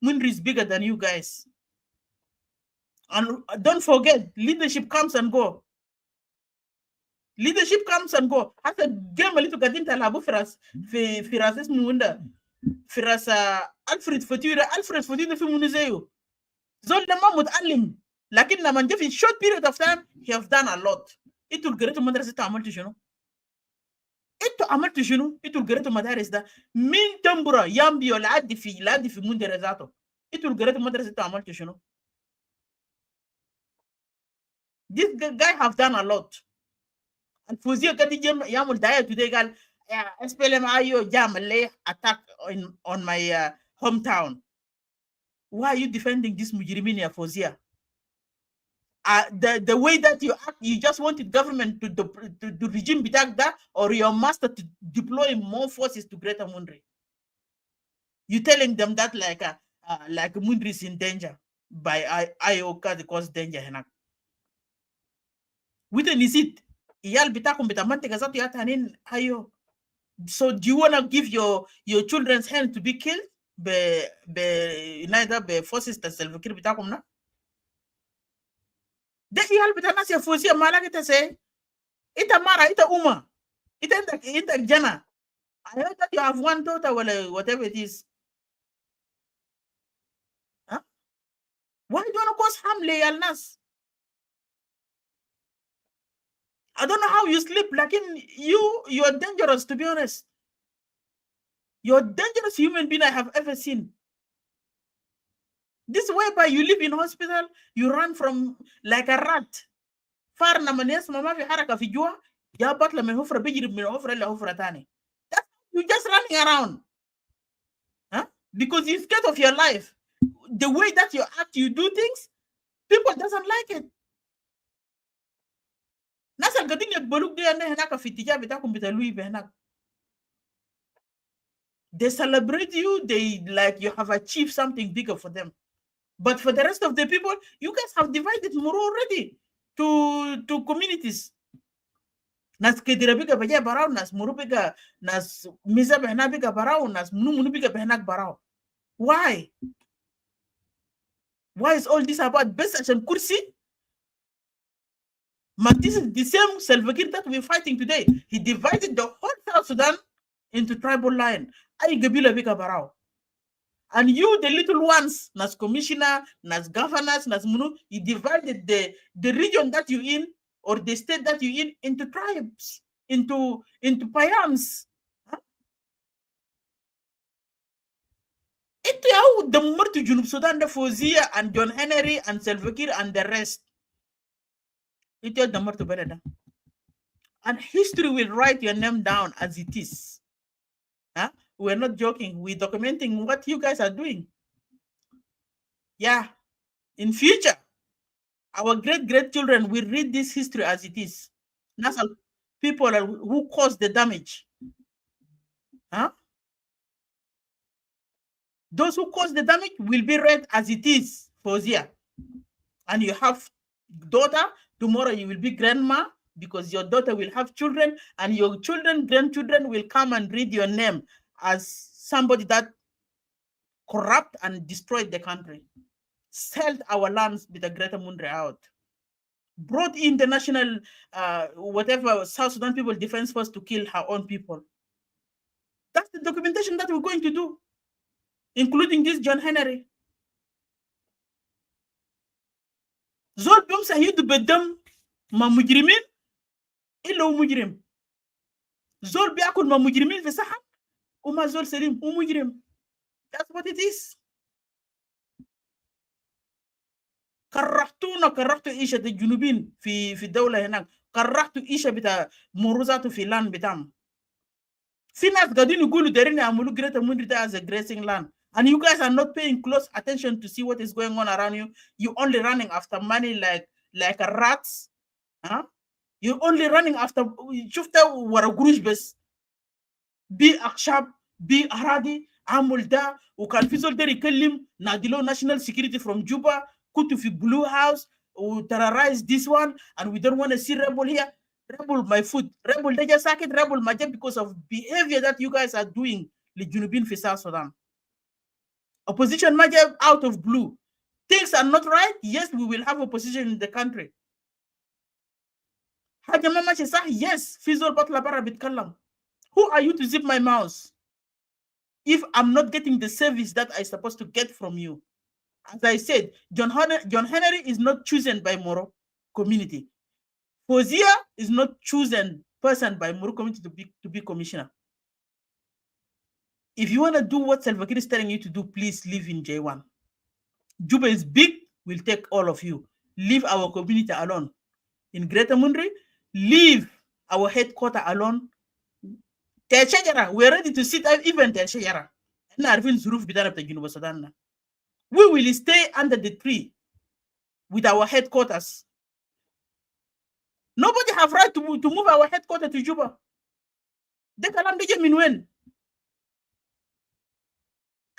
Speaker 2: Mundri is bigger than you guys. And don't forget, leadership comes and go. Leadership comes and go. After game a little gadinta labu firas munda firas Alfred Futura fi munizeo. Zol the mamut alim. Lakin na manje in short period of time he have done a lot. It will get to madrasa ta amal tishunu. It will get to madaris da min tambura yambi wala adi fi mundere zato. It will get to madrasa ta amal tishunu. This guy have done a lot. And Fuzia Kati Yamul died today, girl. SPLM ayo Jamale attack on my hometown. Why are you defending this Mujiriminia Fuzia? The way that you act, you just wanted government to regime Bitagda or your master to deploy more forces to Greater Mundri. You telling them that like Mundri is in danger by Ioka cause danger. Which is it? iyal bitakum bitamantika zatu yatanin hayo. So do you want to give your children's hand to be killed? Neither be forces to self-kill bitakum na? De iyal bitanas ya fusia mala kita say, ita mara, ita uma, ita jana. I heard that you have one daughter, well, whatever it is. Huh? Why do you want to cause harm, Lealnas? I don't know how you sleep. Like you're dangerous, to be honest. You're a dangerous human being I have ever seen. This whereby you live in hospital, you run from like a rat. Far namanias mama fi haraka fi jua, ya batla min hufra bijrib min hufra ila hufra tani. You're just running around. Huh? Because you're scared of your life. The way that you act, you do things, people doesn't like it. Nasal gadin yak baluk de ane henaka fi tija bitakum bitalui behenak. They celebrate you, they like you have achieved something bigger for them. But for the rest of the people, you guys have divided Moro already to communities. Nas kedira biga baja barao, nas Moro biga, nas Miza behna biga barao, nas Munu biga behnak barao. Why? Why is all this about Besach and Kursi? But this is the same Salva Kiir that we're fighting today. He divided the whole South Sudan into tribal line. Ay gabila biga barao. And you, the little ones, nas commissioner, nas governors, nas munu, you divided the region that you're in or the state that you're in into tribes, into payams. Huh? Ito how the more to Junub Sudan, the Fozia and John Henry and Salva Kiir and the rest. Ito the more to Beneda. And history will write your name down as it is. Huh? We're not joking. We're documenting what you guys are doing. Yeah. In future, our great-grandchildren will read this history as it is. That's how people who caused the damage. Huh? Those who caused the damage will be read as it is, Fozia. And you have daughter, tomorrow you will be grandma, because your daughter will have children, and your children, grandchildren will come and read your name as somebody that corrupt and destroyed the country, sold our lands with the Greater Mundre out, brought in the national, whatever, South Sudan People Defense Force to kill her own people. That's the documentation that we're going to do, including this John Henry. Zol biom sahidu bedam ma mujrimin illa mujrim. Zol biakul ma mujrimin fi sahan uma zol selim mujrim. That's what it is. كرهتونا كرهتوا إيشة الجنوبين في الدولة هناك، كرهتوا إيشة بتاع مروزاتو في لان بتاعهم. في ناس قاعدين يقولوا دارين يعملوا Greater Mundre as a grazing land, and you guys are not paying close attention to see what is going on around you. You're only running after money like a rats. Huh? You're only running after شفت ورا قروش بس. بي أخشاب بي أراضي عمل ده، وكان في زول داري يكلم نادلو national security from Juba. Kutu fi Blue House, who terrorize this one, and we don't want to see rebel here. Rebel my food. Rebel they just it. Rebel my job because of behavior that you guys are doing. The Junubin fi South Sudan. Opposition my job out of blue. Things are not right. Yes, we will have opposition in the country. Haja mama she say yes. Fizol batla bara bitkallam. Who are you to zip my mouth? If I'm not getting the service that I'm supposed to get from you. As I said, John Henry is not chosen by Moro community. Fozia is not chosen person by Moro community to be commissioner. If you want to do what Salva Kiir is telling you to do, please live in J1. Juba is big, we'll take all of you. Leave our community alone. In Greater Mundre, leave our headquarters alone. We're ready to sit even Tershayara. We will stay under the tree with our headquarters. Nobody have right to move our headquarters to Juba. The kalam deja minwen.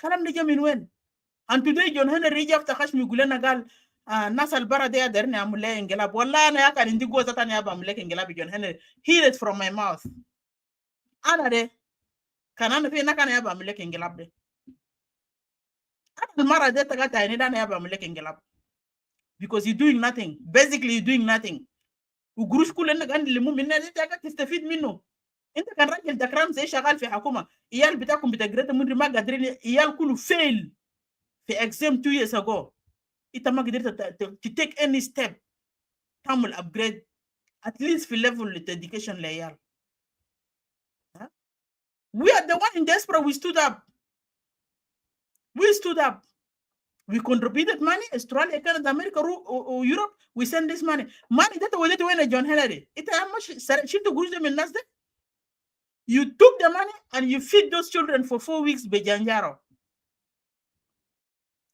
Speaker 2: Kalam deja minwen. And today John Henry after Kashmi Gulena Gal nasal bara de aderni amule ingelab walla na yaka indi goza tani aba amule ingelab John Henry. Hear it from my mouth. Ana de kanana fi nakana yaba amule ingelab de. Ana mara de tagata ini dana yaba amule ingelab. Because you're doing nothing. Basically, you're doing nothing. وقروش كلنا قاعد نلمو منها انت قاعد تستفيد منه. انت كان راجل دكران زي شغال في حكومه، ايال بتاعكم بتاع من ما قادرين، ايال كله fail في exam 2 years ago. انت ما قدرت to take any step تعمل upgrade at least في level education لعيال. We are the one in diaspora. We stood up. We stood up. We contributed money. Australia, Canada, America, or Europe. We send this money. Money that we did when John Henry. It how much shit to group them in Nasdaq. You took the money and you feed those children for 4 weeks. Bejanjaro.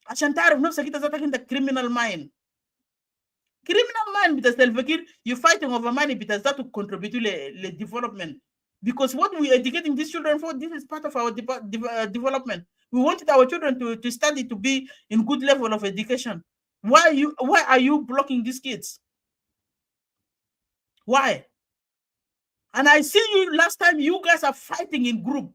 Speaker 2: عشان تعرف نفسك انت ذاتك انت criminal mind. Criminal mind because you're fighting over money because that to contribute to the development. Because what we are educating these children for, this is part of our development. We wanted our children to study, to be in good level of education. Why are you blocking these kids? Why? And I see you last time, you guys are fighting in group.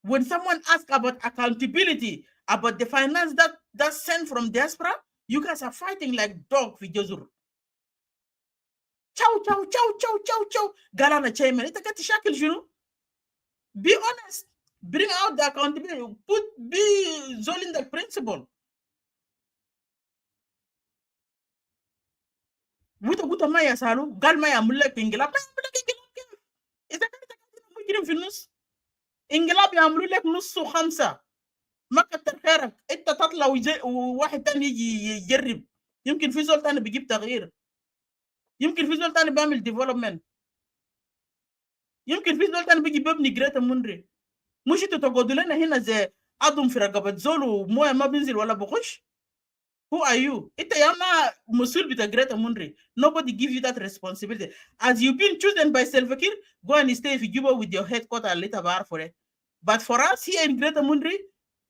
Speaker 2: When someone asks about accountability, about the finance that's sent from diaspora, you guys are fighting like dog for Josur. Chow, chow, chow, chow, chow, chow. Galana chairman, it's a shackle, you know. Be honest. Bring out the accountability. Be zolling the principle. Wuta maya salu, gal maya mulek ingilab. Is that kind of finus? Ingilab ya mulek nusu khamsa. ما كتر خيرك انت تطلع وواحد تاني يجي يجرب. يمكن في زول تاني بيجيب تغيير. يمكن في زول تاني بيعمل ديفلوبمنت. يمكن في زول تاني بيجي بيبني جريتا مونري. مش انتوا تقعدوا لنا هنا زي عضم في رقبة زول ومويه ما بينزل ولا بخش. Who are you? انت يا ما مسؤول بتاع جريتا مونري. Nobody give you that responsibility. As you've been chosen by Salva Kiir, go and stay in Juba with your headquarters later bar for it. But for us here in Greater Mundri,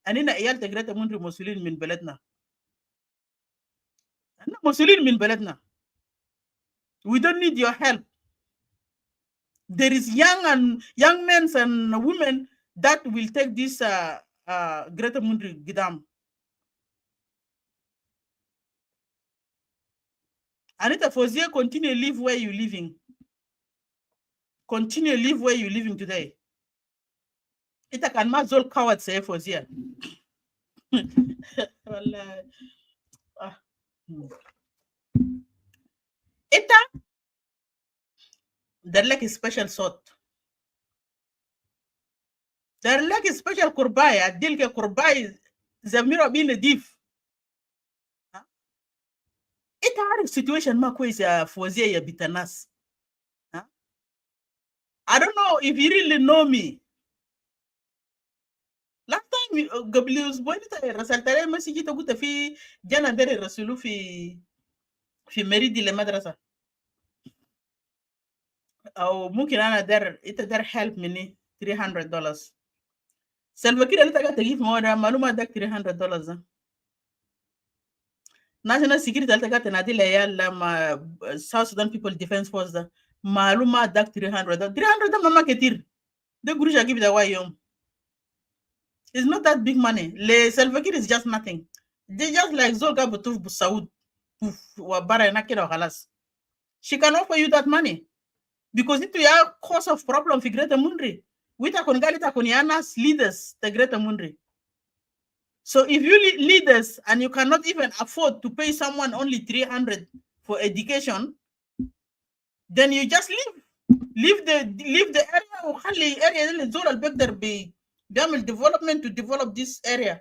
Speaker 2: أننا عيال تجريتا مونري مسؤولين من بلدنا. أنا مسؤولين من بلدنا. We don't need your help. There is young men and women that will take this Greater Mundri Gidam. Anita Fozia, continue live where you're living. Continue live where you're living today. Ita can mazol coward say Fozia. Ita, they're like a special sort. They're like a special kurbai. Adil ke kurbai zamiro bin diff. Ita har situation ma kwezi ya Fozia ya bitanas. I don't know if you really know me. Last time Gablius boy rasaltare masiji to guta fi jana dere rasulu fi meri di le madrasa. أو ممكن أنا در help مني $300. Salva Kiir اللي تقدر تجيب مواد معلومة داك $300. National Security اللي تقدر تنادي لعيال لما South Sudan People Defense Force ده معلومة داك $300. $300 ده ما كتير. ده قروش أجيب ده واي يوم. It's not that big money. Le Salva Kiir is just nothing. They just like Zolga Butuf Busaud وبارا نكير وخلاص. She can offer you that money. Because it is a cause of problem for Greater Mundri. We ta kongalita konianas leaders the Greater Mundri. So if you leaders and you cannot even afford to pay someone only $300 for education, then you just leave the area or khali area اللي زول البقدر بيعمل development to develop this area.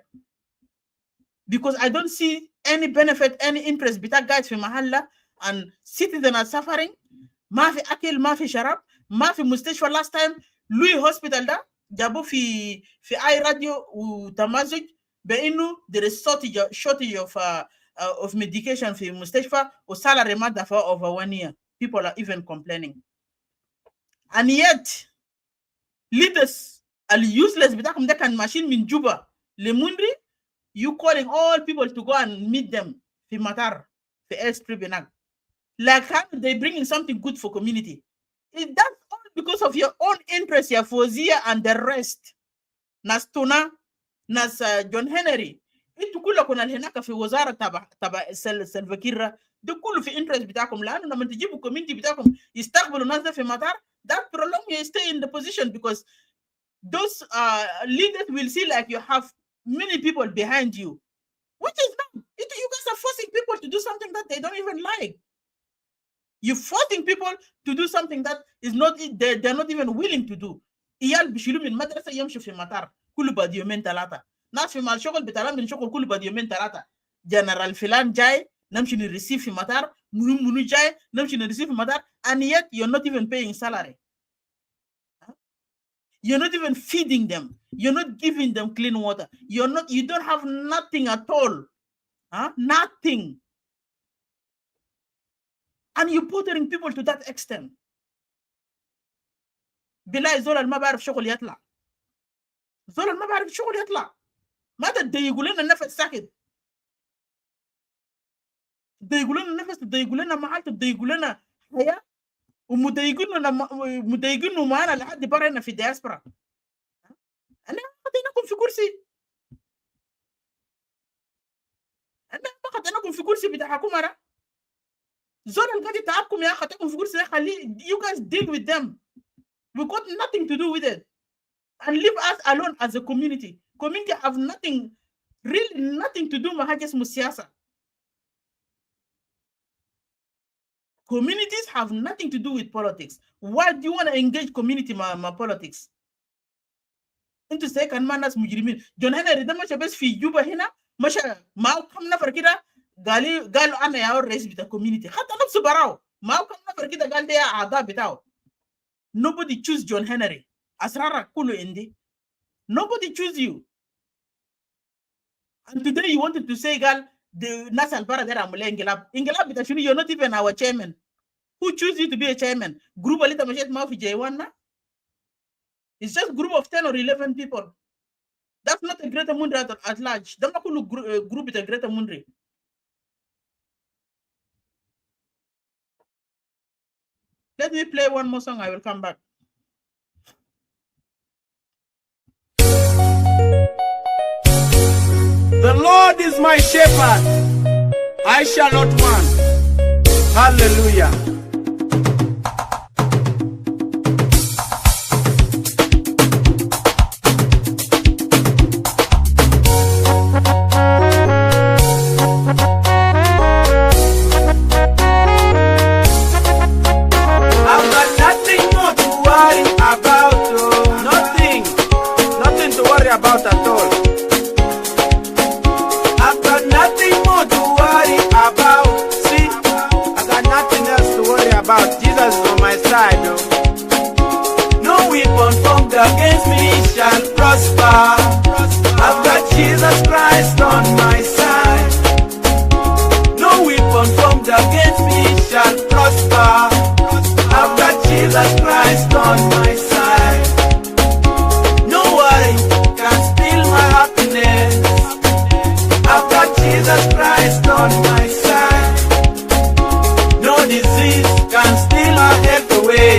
Speaker 2: Because I don't see any benefit, any interest بتاع guys في محلة and citizens are suffering. ما في اكل ما في شراب ما في مستشفى. last time لوي هوسبيتال ده جابوه في اي راديو وتمازج بانه there is shortage of medication في المستشفى وسالري ما دفعوا over 1 year. People are even complaining. And yet leaders are useless بتاعكم ده كان ماشيين من جوبا لمندري. You calling all people to go and meet them في مطار في airstrip هناك. Like how they bring in something good for community. That's all because of your own interest, يا فوزية and the rest. ناس تونا ناس جون هنري انتوا كلكم اللي هناك في وزاره تبع سلفاكير ده كله في انترست بتاعكم، لانه لما تجيبوا الكوميونتي بتاعكم يستقبلوا الناس ده في مطار that prolong you stay in the position because those leaders will see like you have many people behind you, which is not. You guys are forcing people to do something that they don't even like. You're forcing people to do something that is not they're not even willing to do. إيال بيشيلوا من المدرسة يمشوا في المطار كل بعد يومين ثلاثة. ناس في مال شغل بتلام من شغل كل بعد يومين ثلاثة. جنرال فلان جاي نمشي نريسيف في مطار، منو جاي نمشي نريسيف في مطار, and yet you're not even paying salary. You're not even feeding them. You're not giving them clean water. You don't have nothing at all. Nothing. And you're bothering people to that extent. بالله زول ما بعرف شغل يطلع. زول ما بعرف شغل يطلع. ما تضايقوا لنا النفس ساكت. تضايقوا لنا النفس، تضايقوا لنا محل، تضايقوا لنا حياة، ومضايقينه معانا لحد برا في الدياسبرا. أنا خديناكم في كرسي. أنا ما خديناكم في كرسي بتاع حكومة. زول القاعد يتعبكم يا خديناكم في كرسي خليه. You guys deal with them. We got nothing to do with it. And leave us alone as a community. Community have nothing, really nothing to do with حاجة اسمه سياسة. Communities have nothing to do with politics. Why do you want to engage community ma politics? انتوا ساي كان ما ناس مجرمين. جون هنري ده ماشي بس في جوبا هنا، ماشي معه كم نفر كده قالوا انا يا الرئيس بتاع community. حتى نفسه براو معه كم نفر كده قال ده يا اعضاء بتاعه. Nobody choose John Henry. Asrara kulu indi. Nobody choose you. And today you wanted to say, girl, the Nasal Baradera Mule Ingilab. Ingilab, you're not even our chairman. Who choose you to be a chairman? Group a little machet mouth J1. It's just a group of 10 or 11 people. That's not a greater Mundri at large. Don't group with a greater Mundri. Let me play one more song. I will come back.
Speaker 3: The Lord is my shepherd, I shall not want. Hallelujah. I've got nothing more to worry about. Nothing to worry about at all. I've got nothing more to worry about. See, I got nothing else to worry about. Jesus is on my side. No weapon formed against me shall prosper. I've got Jesus Christ on my side. No weapon formed against me shall prosper. I've got Jesus Christ on my side. No worry can steal my happiness. I've got Jesus Christ on my side. No disease can steal my health away.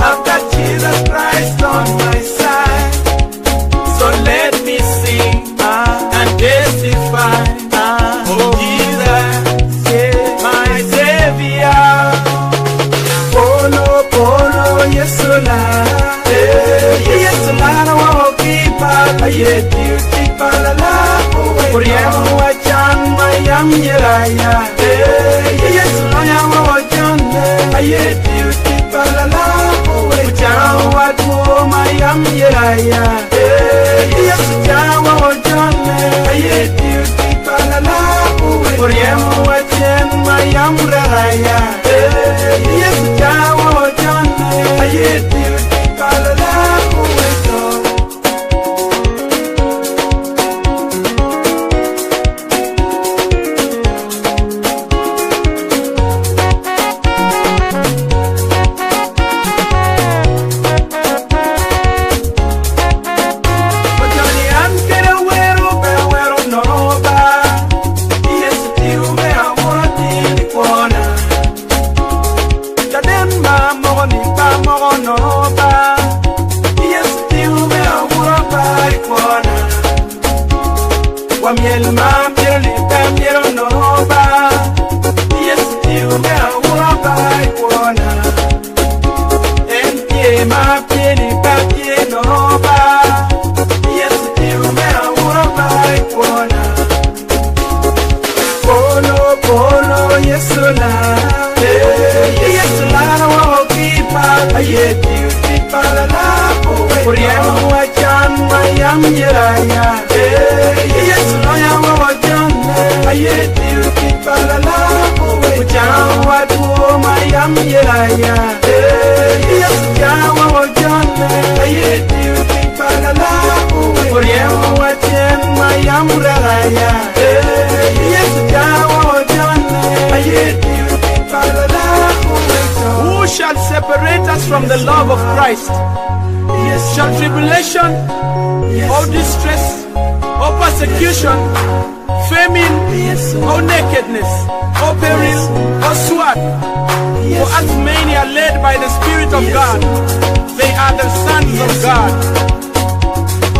Speaker 3: I've got Jesus Christ on my side. So let me sing and testify. Oh Jesus, my Savior. Polo, polo, yes, yes, Kuriyamu wajan mayam yeraya. Yes, mayam wajan ayeti uti palala. Wajan watu mayam yeraya. Yes, jawa wajan ayeti uti palala. Kuriyamu wajan mayam yeraya. Yes, jawa wajan ayeti uti palala. Quiero miel ma piero li ta piero no ba. Yes, you me awura ba ikuona. En pie ma pieri pa pie no ba. Yes, you me awura ba ikuona. Polo, polo, yes, la. Yes, la wa kipa. Ayet you kipa la la. Kuriemu wajan mayam yeraya. Yes, no ya wajan. Ayet you kipa la la. Kujan wadu mayam yeraya. Yes, ya wajan. Ayet you kipa la la. Kuriemu wajan mayam yeraya. Yes, ya wajan. Ayet you kipa la la. Who shall separate us from the love of Christ? Shall tribulation, or distress, or persecution, famine, or nakedness, or peril, or sword? For as many are led by the Spirit of God, they are the sons of God.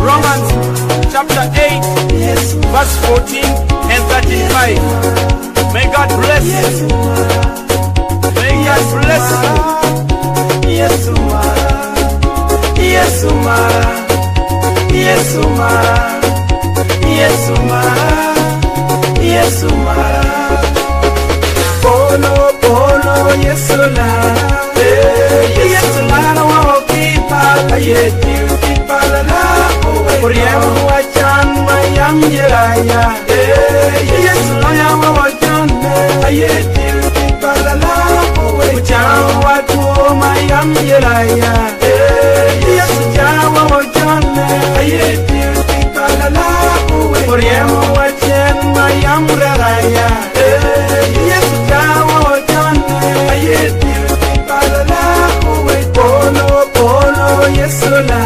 Speaker 3: Romans chapter 8, verse 14 and 35. May God bless you. May God bless you. Yes, Yesuma, Yesuma, Yesuma, Yesuma. Polo, polo, Yesula. Yesula, no wa kipa. Ayeti kipa la la. Kuriemu wajan mayam yeraya. Yesula ya wajan. Ayeti kipa la la. Kujan wadu mayam yeraya. Yes, Jawa wajan, ayet you kipa la la. Kuriemu wajan mayam raya. Yes, Jawa wajan, ayet you kipa la la. Polo, polo, yes la.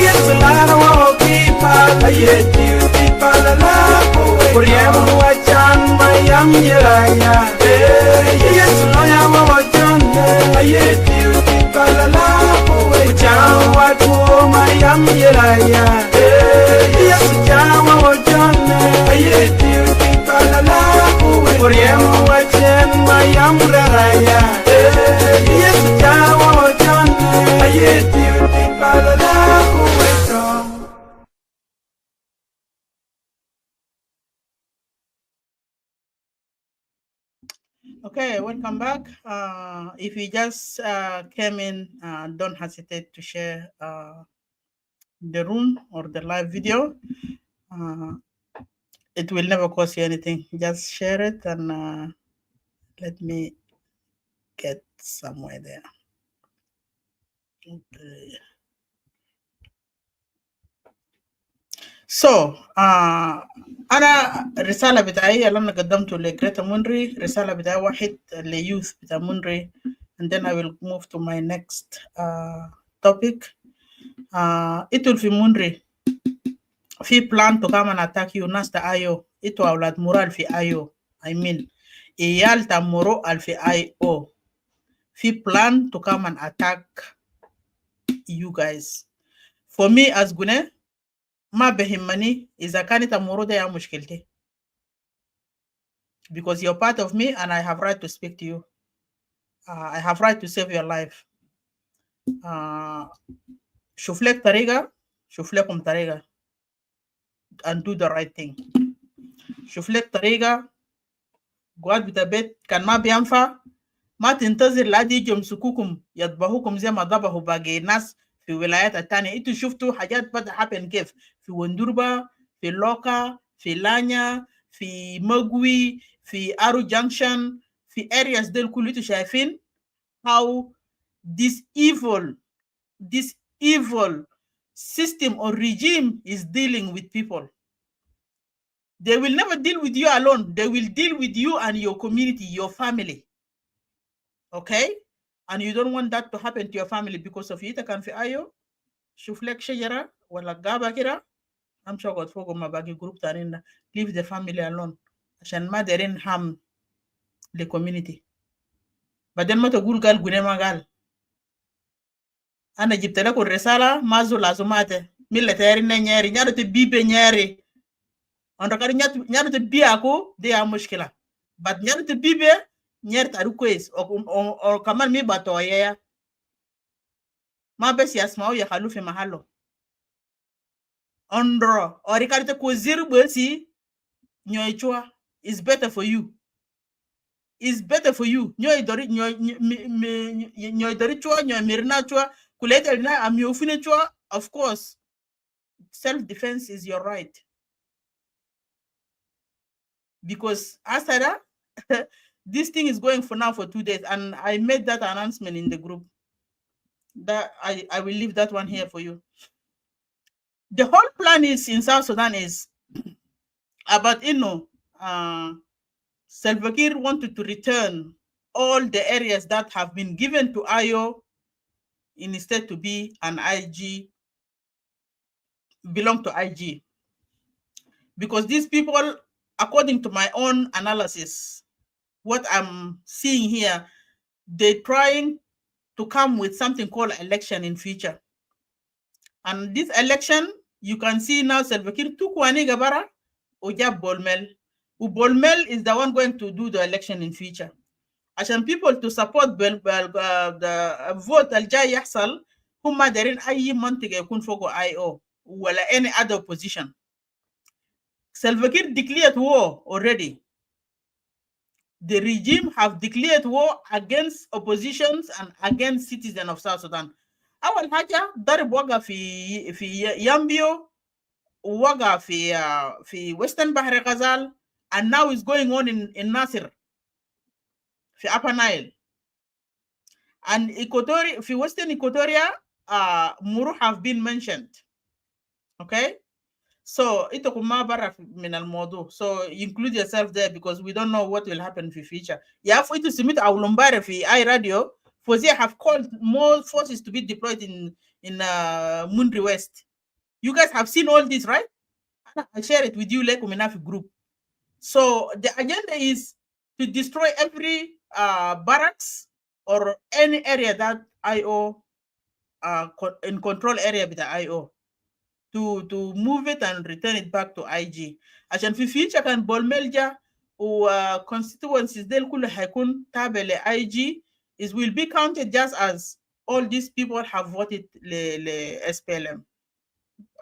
Speaker 3: Yes la wa kipa, ayet you kipa la la. Kuriemu wajan mayam raya. Yes, ya wajan, ayet you kipa la la. Jawa tu mayam yeraya. Yes, Jawa wajan. Ayet you kipa la la. Kuriemu wajan mayam raya. Yes, Jawa wajan. Ayet you kipa la la.
Speaker 2: Okay, welcome back. If you just came in, don't hesitate to share the room or the live video. It will never cost you anything. Just share it and let me get somewhere there. Okay. So أنا رسالة بتاعي اللي أنا قدمته لجريتا مونري رسالة بتاعي واحد ليوث بتاع مونري and then I will move to my next topic. إتول في مونري في plan to come and attack you ناس تا آيو إتو أولاد مورال في آيو I mean إيال تا مورو في آيو في plan to come and attack you guys. For me as Gune ما بهمني إذا كانت أمورو ده يا مشكلتي because you're part of me and I have right to speak to you. I have right to save your life. شوف لك طريقة شوف لكم طريقة and do the right thing. شوف لك طريقة قعد بتبيت كان ما بينفع ما تنتظر لأدي يجوا يمسكوكم يذبحوكم زي ما ذبحوا باقي ناس في ولايات التانية. انتوا شفتوا حاجات بدأ happen كيف في وندربا في اللوكا في لانيا في مقوي في ارو جانكشن في areas ديل كله انتوا شايفين how this evil system or regime is dealing with people. They will never deal with you alone. They will deal with you and your community, your family. Okay? And you don't want that to happen to your family because of it. كان في أيو شوف لك شجرة ولا غابة كده أمشي أقعد فوق ما باقي جروب تانيين leave the family alone عشان ما دارين harm the community. بعدين ما تقول قال قني ما قال أنا جبت لك الرسالة ما زول لازماته ملة تيارين نياري نيارو تبيبي نياري on rakari nyar te biya ko de ya mushkila but nyar te bibe nyar ta request o kaman mi bato ya ma bes yasmao ya halu fi mahalo ondro o rikari te ko ziru besi nyoy chua is better for you. Is better for you. Nyoy dori nyoy dori chua nyoy mirna chua kulete na amiofine chua. Of course, self-defense is your right. Because Asada, this thing is going for now for 2 days, and I made that announcement in the group. That I will leave that one here for you. The whole plan is in South Sudan is about Salva Kiir wanted to return all the areas that have been given to IO instead to be an IG, belong to IG. Because these people, according to my own analysis, what I'm seeing here, they're trying to come with something called election in future. And this election, you can see now Salva Kiir took Wani Gabara, Ojab Bolmel. Bolmel is the one going to do the election in future. عشان people to support the vote الجاي يحصل هم دارين أي منطقة يكون فوقه IO ولا any other opposition. Salva Kiir declared war already. The regime have declared war against oppositions and against citizens of South Sudan. أول حاجة ضرب وقع في يامبيو ووقع في Western بحر غزال and now is going on in Nasir في Upper Nile. And Equatoria, في Western Equatoria, Muru have been mentioned. Okay? So, ito kuma bara min al-modu. So, include yourself there because we don't know what will happen in the future. Yeah, for it to submit our Lumbare fi iRadio, Fozia have called more forces to be deployed in Mundri West. You guys have seen all this, right? I share it with you, like Uminafi group. So, the agenda is to destroy every barracks or any area that IO in control area with the IO to move it and return it back to IG. عشان في future كان بولميلجا و constituencies ديل كله هيكون تابع ل IG is will be counted just as all these people have voted ل SPLM.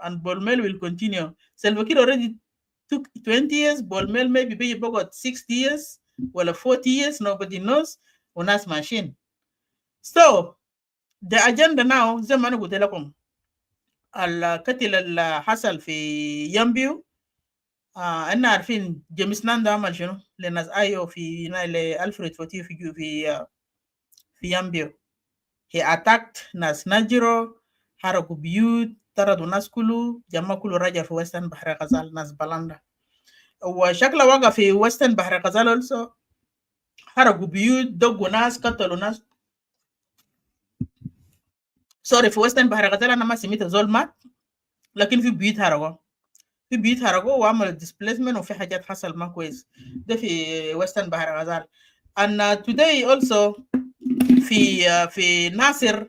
Speaker 2: And Bolmel will continue. Salva Kiir already took 20 years. Bolmel maybe be about 60 years. Well, 40 years, nobody knows. Unas machine. So, the agenda now, زي ما أنا قلت لكم القتل اللي حصل في يامبيو أنا عارفين جيمس ناندا عمل شنو لناس آيو في ألفريد فوتيو في يامبيو. He attacked ناس ناجرو حرقوا بيوت طردوا ناس كله جمع كله رجع في وستن بحر غزال ناس بلاندا وشكله وقع في وستن بحر غزال also حرقوا بيوت دقوا ناس قتلوا ناس سوري في وستن بحر غزال أنا ما سميت زول مات لكن في بيوت حرقوا وعملوا displacement وفي حاجات حصل ما كويس ده في وستن بحر غزال. And today also في ناصر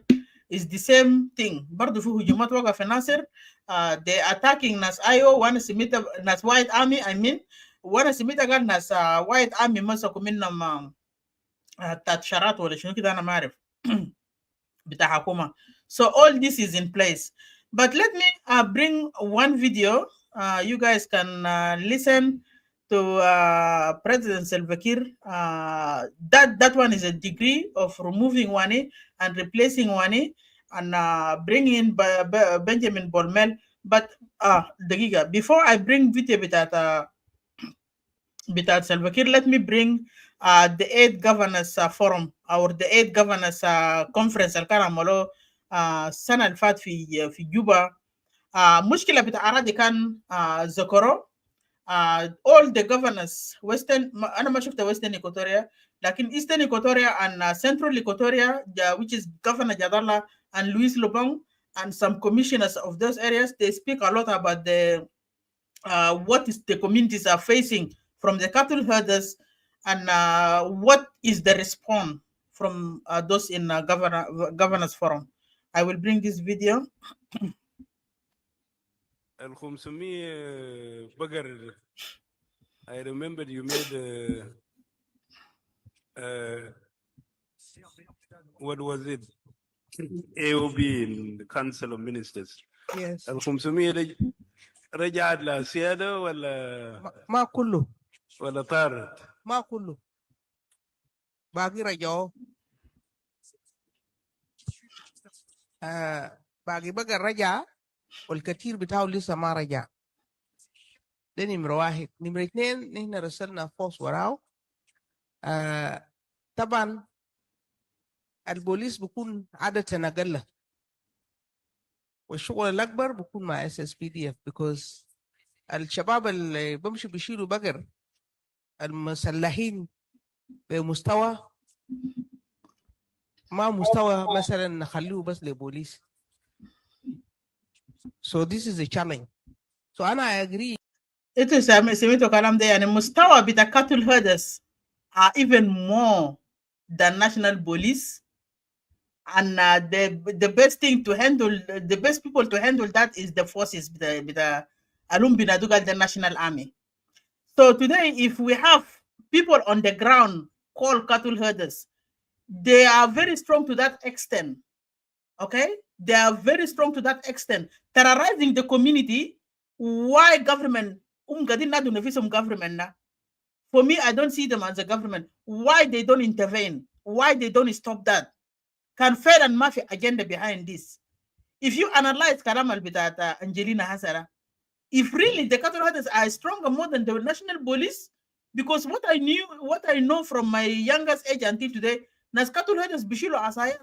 Speaker 2: is the same thing. برضو في هجومات وقع في ناصر. They attacking ناس ايو وانا سميت ناس white army I mean وانا سميت قال ناس white army مسكوا منهم تاتشارات ولا شنو كده انا ما اعرف بتاع حكومة. So all this is in place. But let me bring one video. You guys can listen to President Salva Kiir. That one is a degree of removing Wani and replacing Wani and bringing in Benjamin Bolmel. But before I bring video بتاعت Salva Kiir, let me bring the 8 governors forum or the 8 governors conference اللي كان عملوه السنة اللي فات في جوبا. مشكلة بتاع أراضي كان ذكروا all the governors western أنا ما شفت western Equatoria لكن eastern Equatoria and central Equatoria which is Governor Jadala and Luis Lobong and some commissioners of those areas, they speak a lot about the what is the communities are facing from the cattle herders and what is the response from those in governors forum. I will bring this video.
Speaker 5: ال 500 بقر. I remember you made what was it? AOB in the Council of Ministers.
Speaker 6: Yes.
Speaker 5: ال 500 دي رجعت لسيادة
Speaker 6: ما كله
Speaker 5: ولا طارت؟
Speaker 6: ما كله باقي رجعوا. باقي بقى رجع والكثير بتاعه لسه ما رجع. ده نمرة واحد. نمرة اثنين نحن رسلنا فوس وراه. طبعا البوليس بيكون عادة أقل والشغل الأكبر بيكون مع SSPDF because الشباب اللي بمشي بيشيلوا بقر المسلحين بمستوى ما مستوى مثلا نخليه بس لبوليس. So this is a challenge. So أنا agree.
Speaker 2: Itu سمعتوا كلام ده يعني مستوى بتاع cattle herders are even more than national police, and the best thing to handle, the best people to handle that is the forces بتاع alum binadugal the national army. So today if we have people on the ground called cattle herders, they are very strong to that extent. Okay, they are very strong to that extent, terrorizing the community. Why government government now? For me, I don't see them as a government. Why they don't intervene? Why they don't stop that? Can fair and mafia agenda behind this? If you analyze Karamal Bidata, Angelina Hazara, if really the cattle herders are stronger more than the national police, because what I know from my youngest age until today, Nas cattle herders Bishilo Asaya,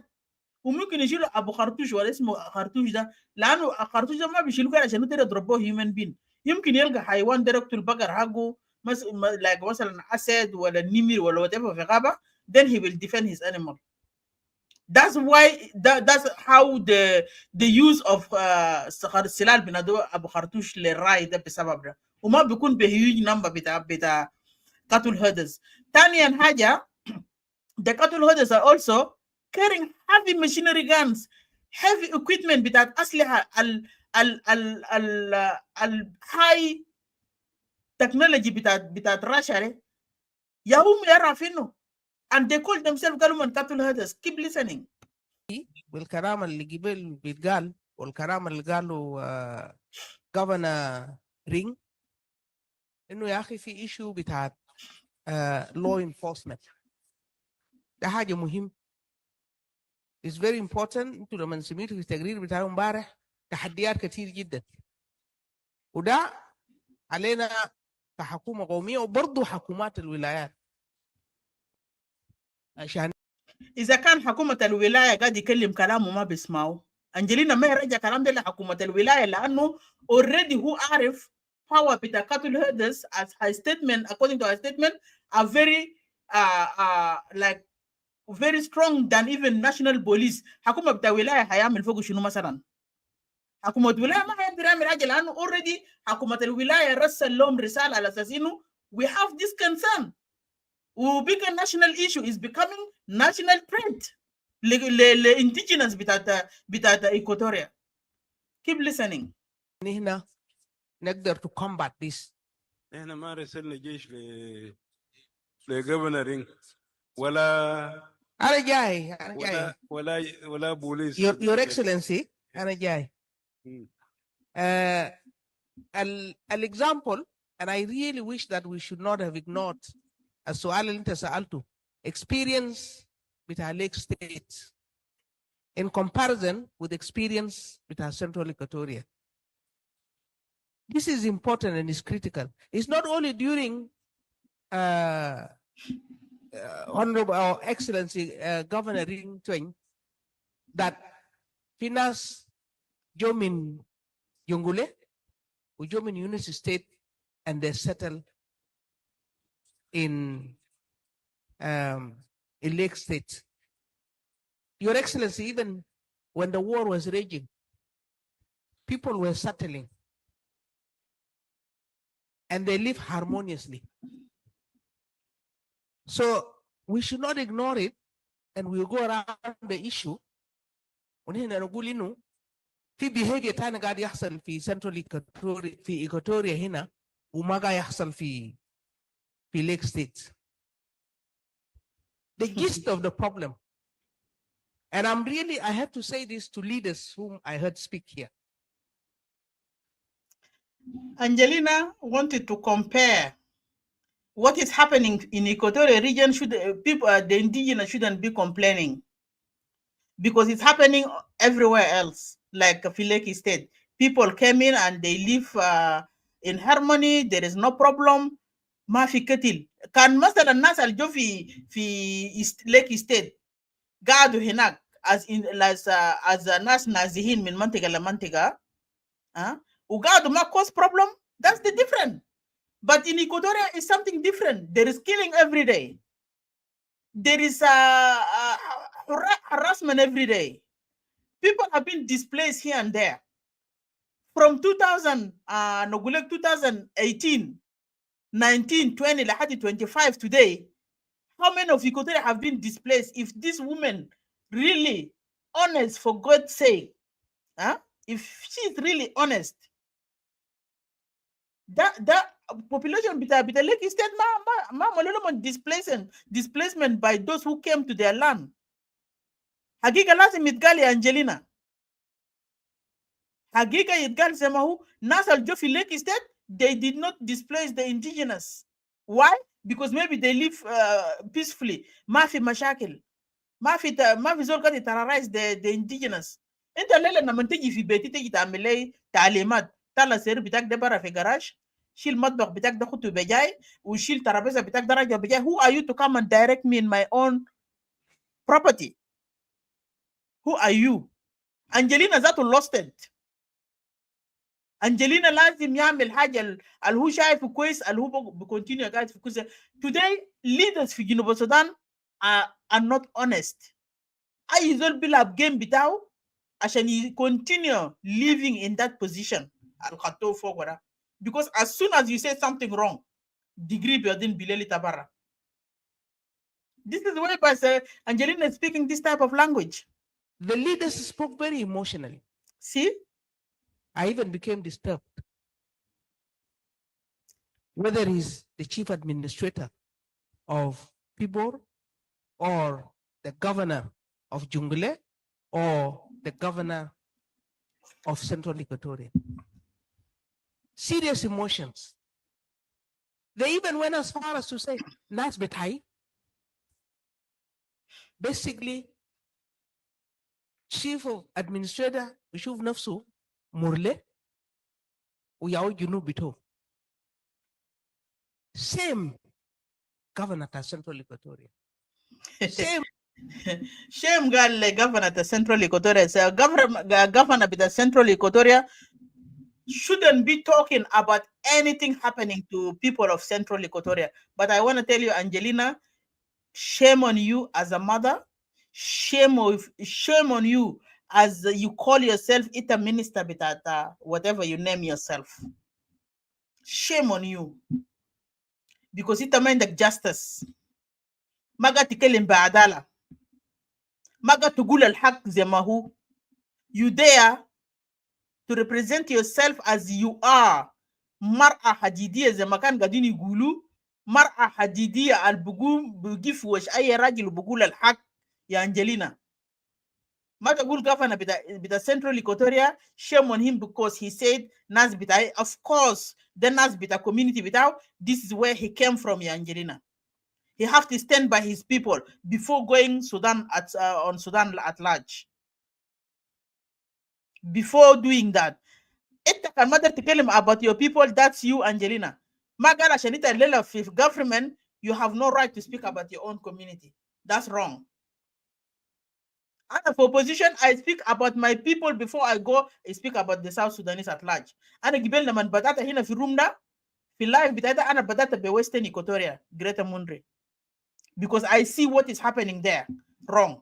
Speaker 2: وممكن يشيلوا ابو خرطوش ولا اسمه خرطوش ده، لانه خرطوش ده ما بيشيلوه كده عشان تقدر تضربوه هيومن بين. يمكن يلقى حيوان ده يقتل البقر حقه مثلا اسد ولا نمر ولا whatever في غابه، then he will defend his animal. That's why that's how the use of السلاح بينادوا ابو خرطوش للراي ده بسبب ده، وما بيكون بهيوج نمبر بتاع cattle herders. ثانيا حاجه the cattle herders are also carrying heavy machinery guns, heavy equipment بتاعت أسلحة ال high technology بتاعت راشا يا هم يعرفينه, and they call themselves government cattle herders. Keep listening.
Speaker 6: والكلام اللي قبل بيتقال والكلام اللي قاله governor رينج انه يا اخي في issue بتاعت law enforcement. ده حاجة مهم. It's very important. انتوا لما سمعتوا في التقرير بتاعهم امبارح تحديات كتير جدا، وده علينا كحكومة قومية وبرضه حكومات الولايات عشان
Speaker 2: إذا كان حكومة الولاية قاعد يكلم كلامه ما بيسمعوا، أنجلينا ما يرجع كلام ده لحكومة الولاية، لأنه already هو عارف power بتاع cattle herders as her statement, according to her statement, are very like very strong than even national police. حكومة بتاع ولاية هيعمل فوق شنو مثلا؟ حكومة ولاية ما هيقدر يعمل حاجة، لأنه already حكومة الولاية رسل لهم رسالة على أساس إنه we have this concern. وبيجا national issue is becoming national threat للindigenous بتاعت إيكواتوريا. Keep listening.
Speaker 6: هنا نقدر to combat this.
Speaker 5: احنا ما رسلنا جيش لجبنرين ولا
Speaker 6: أنا جاي
Speaker 5: ولا بوليس.
Speaker 6: Your Excellency أنا جاي. An example, and I really wish that we should not have ignored السؤال اللي انت سألته experience بتاع Lake State in comparison with experience بتاع Central Equatoria. This is important and is critical. It's not only during Honorable Our Excellency Governor Ring Twing that Finas Jomin Yungule or Jomin Unity State and they settle in Lake State. Your Excellency, even when the war was raging, people were settling and they live harmoniously. So we should not ignore it, and we'll go around the issue. في behavior تاني قاعد يحصل في سنترال في إيكواتوريا هنا وما قاعد يحصل في ليك ستيت. The gist of the problem, and I have to say this to leaders whom I heard speak here.
Speaker 2: Angelina wanted to compare what is happening in Equatorial region. Should people, the indigenous shouldn't be complaining because it's happening everywhere else, like Fileki State. People came in and they live in harmony. There is no problem. ما في كتل. كان مثلا الناس اللي جو في ليك ستيت قعدوا هناك as ناس نازحين من منطقة لمنطقة وقعدوا ما cause problem. That's the difference. But in Equatoria, it's something different. There is killing every day. There is harassment every day. People have been displaced here and there. From 2018, 19, 20, 25 today, how many of Equatoria have been displaced? If this woman really honest, for God's sake, if she's really honest, that population bita Lake State ma displacement by those who came to their land. Hakika lazim itgali Angelina. Hakika itgali sema hu nasal jofi Lake State, they did not displace the indigenous. Why? Because maybe they live peacefully. Mafi mashakil. Mafi zol kati terrorize the indigenous. Inta lele na mantiji fi beti tiji ta'amilei ta'alimat. Tala seru bitak de bara fi garage. Shil matbakh bitak da khutu bejay. Ushil tarabeza bitak daraja bejay. Who are you to come and direct me in my own property? Who are you? Angelina zatu lost it. Angelina lazim yamil haja al-hu shaifu kwez, al-hu continue guys fi kwez. Today, leaders fi Junuba Sudan are not honest. Ay zol bilab game bitaw ashani continue living in that position. Al-khato fogwara. Because as soon as you say something wrong, degree biyadin bileli tabara. This is why by say Angelina is speaking this type of language.
Speaker 6: The leaders spoke very emotionally.
Speaker 2: See?
Speaker 6: I even became disturbed. Whether he's the chief administrator of Pibor or the governor of Jungle or the governor of Central Equatoria. Serious emotions. They even went as far as to say, Nas Betai. Basically, chief of administrator, Bishuf Nafsu, Murle, Uyao Junu Bito. Same governor at Central Equatoria. Same.
Speaker 2: Shame gal governor at Central Equatoria. So governor at the Central Equatoria shouldn't be talking about anything happening to people of Central Equatoria. But I want to tell you, Angelina, shame on you as a mother. Shame on you as you call yourself ita minister bitata, whatever you name yourself. Shame on you. Because ita mind the justice. Maga tikelim ba'adala. Maga tugul al-haq zemahu. You dare to represent yourself as you are. Mar'a hadidiya zemakan gadini gulu. Mar'a hadidiya al-bugif wash ay rajil bugul al-haq ya Angelina. Maga gul governor bita Central Equatoria, shame on him because he said Nas bita, of course, the Nas bita community bita, this is where he came from, ya Angelina. He have to stand by his people before going Sudan on Sudan at large. Before doing that, ita kan mother to tell him about your people, that's you, Angelina. Magara Shanita Lela of government, you have no right to speak about your own community. That's wrong. And for opposition, I speak about my people before I go. I speak about the South Sudanese at large. Ana gibel naman batata hina fi room na fi live bitata ana batata be Western Equatoria, Greater Mundre. Because I see what is happening there wrong.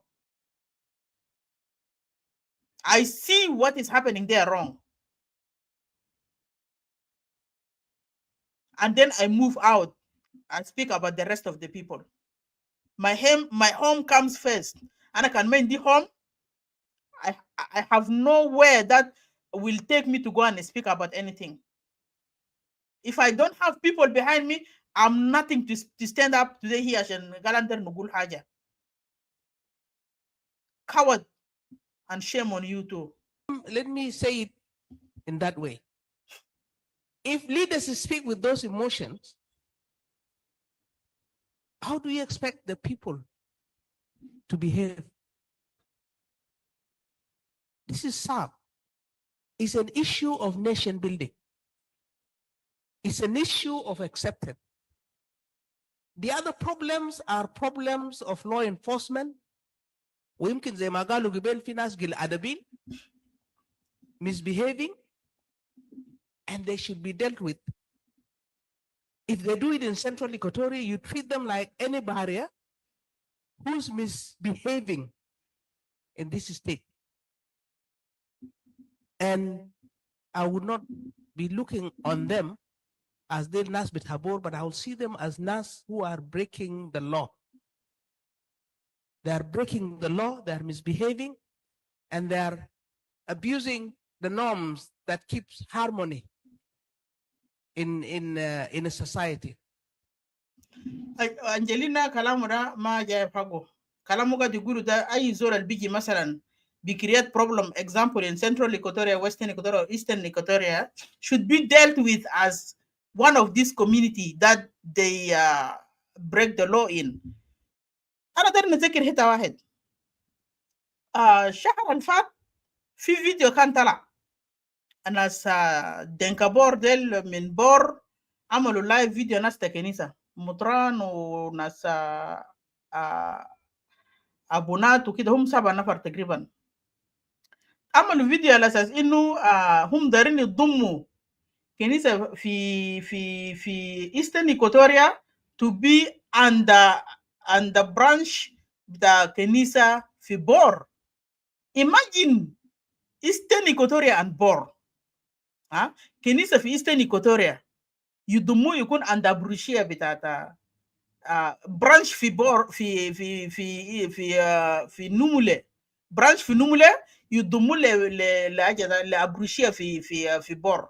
Speaker 2: I see what is happening there wrong. And then I move out. I speak about the rest of the people. My home comes first. And I can make the home. I have nowhere that will take me to go and speak about anything. If I don't have people behind me, I'm nothing to stand up today here and galanter nugul haja. Coward, and shame on you too.
Speaker 6: Let me say it in that way. If leaders speak with those emotions, how do you expect the people to behave? This is sad. It's an issue of nation building. It's an issue of acceptance. The other problems are problems of law enforcement. ويمكن زي ما قالوا قبل في ناس أدبين misbehaving, and they should be dealt with. If they do it in Central Equatoria, you treat them like any barrier who's misbehaving in this state. And I would not be looking on them as they're Nas Bitabor, but I will see them as Nas who are breaking the law. They are breaking the law, they are misbehaving, and they are abusing the norms that keeps harmony in a society.
Speaker 2: Angelina kalamura ma jaya pago. Kalamuga di guru da ay zora bigi masalan be create problem. Example in Central Equatoria, Western Equatoria, Eastern Equatoria should be dealt with as one of this community that they break the law in. أنا داير نذكر حتة واحد. الشهر الفات في فيديو كان طلع ناس دينكا بور ديل من بور عملوا لايف فيديو ناس كنيسة مطران وناس أبونات وكده هم 7 نفر تقريبا عملوا فيديو على أساس إنه هم دارين يضموا كنيسة في Eastern Equatoria to be under branch بتاع كنيسة في بور. Imagine Eastern Equatoria and بور. كنيسة في Eastern Equatoria يضموا يكون under بروشية بتاعت branch في بور في نومولة. branch في نومولة يضموا لأبروشية في بور.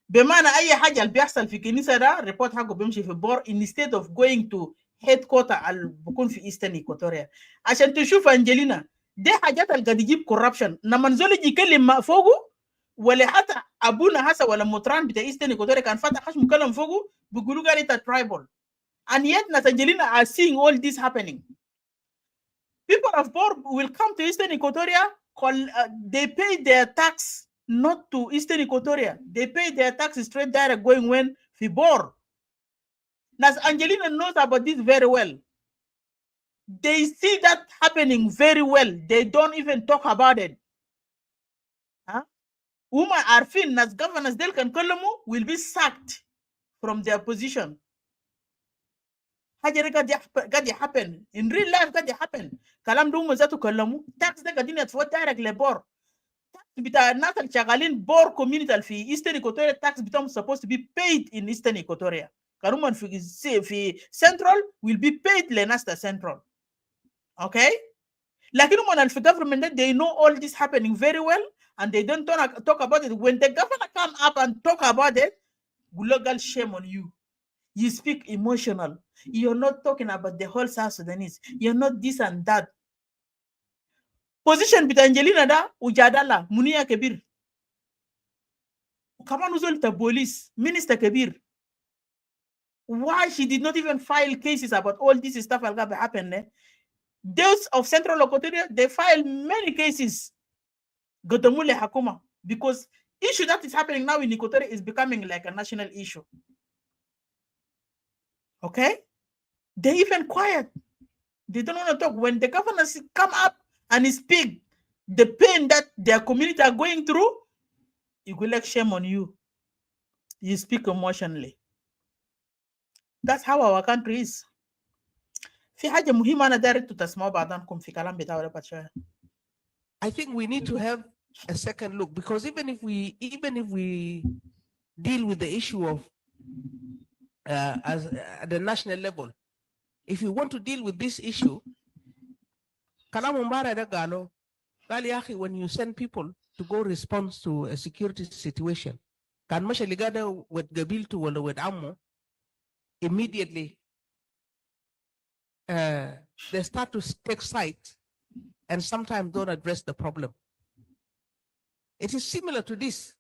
Speaker 2: بمعنى أي حاجة اللي بيحصل في كنيسة ده ريبورت حقه بيمشي في بور instead of going to headquarter اللي بكون في Eastern Equatoria. عشان تشوف أنجلينا دي حاجات اللي قاعد يجيب corruption. لما نزول يجي يكلم فوقه ولا حتى أبونا هسا ولا مطران بتاع Eastern Equatoria كان فاتح خش مكلم فوقه بيقولوا قال إنت tribal. And yet ناس أنجلينا are seeing all this happening. People of Bor will come to Eastern Equatoria, they pay their tax not to Eastern Equatoria. They pay their tax straight direct going when Fibor. Nas Angelina knows about this very well. They see that happening very well. They don't even talk about it. Uma Arfin, Nas governors Del Kankolomu will be sacked from their position. حاجة قاعد happen in real life قاعد happen. كلام دوم ذاته كلامه tax ده قاعدين يدفعوا direct لبور. بتاع الناس اللي شغالين بور كوميونيتي في ايسترن ايكوتوريا التاكس بتاعهم supposed to be paid in eastern equatoria. كانوا في central will be paid لناس central. Okay? لكن هم في government they know all this happening very well and they don't talk about it. When the governor come up and talk about it, global shame on you. You speak emotional. You're not talking about the whole South Sudanese. You're not this and that. Position bita Angelina da ujadala munia kebir. Kama nuzol ta police minister kebir. Why she did not even file cases about all this stuff that happened? Those of Central Equatoria, they filed many cases. Gotomule Hakuma, because issue that is happening now in Equatoria is becoming like a national issue. Okay? They even quiet. They don't want to talk. When the governors come up and speak the pain that their community are going through, it will like shame on you. You speak emotionally. That's how our country is. في حاجة مهمة أنا داير تسمعوا بعضكم في كلام بتاع ولا بتشوي.
Speaker 6: I think we need to have a second look, because even if we deal with the issue of as at the national level, if you want to deal with this issue, when you send people to go respond to a security situation. Kan masha ligada with gabiltu wala with ammo, immediately they start to take sides and sometimes don't address the problem. It is similar to this.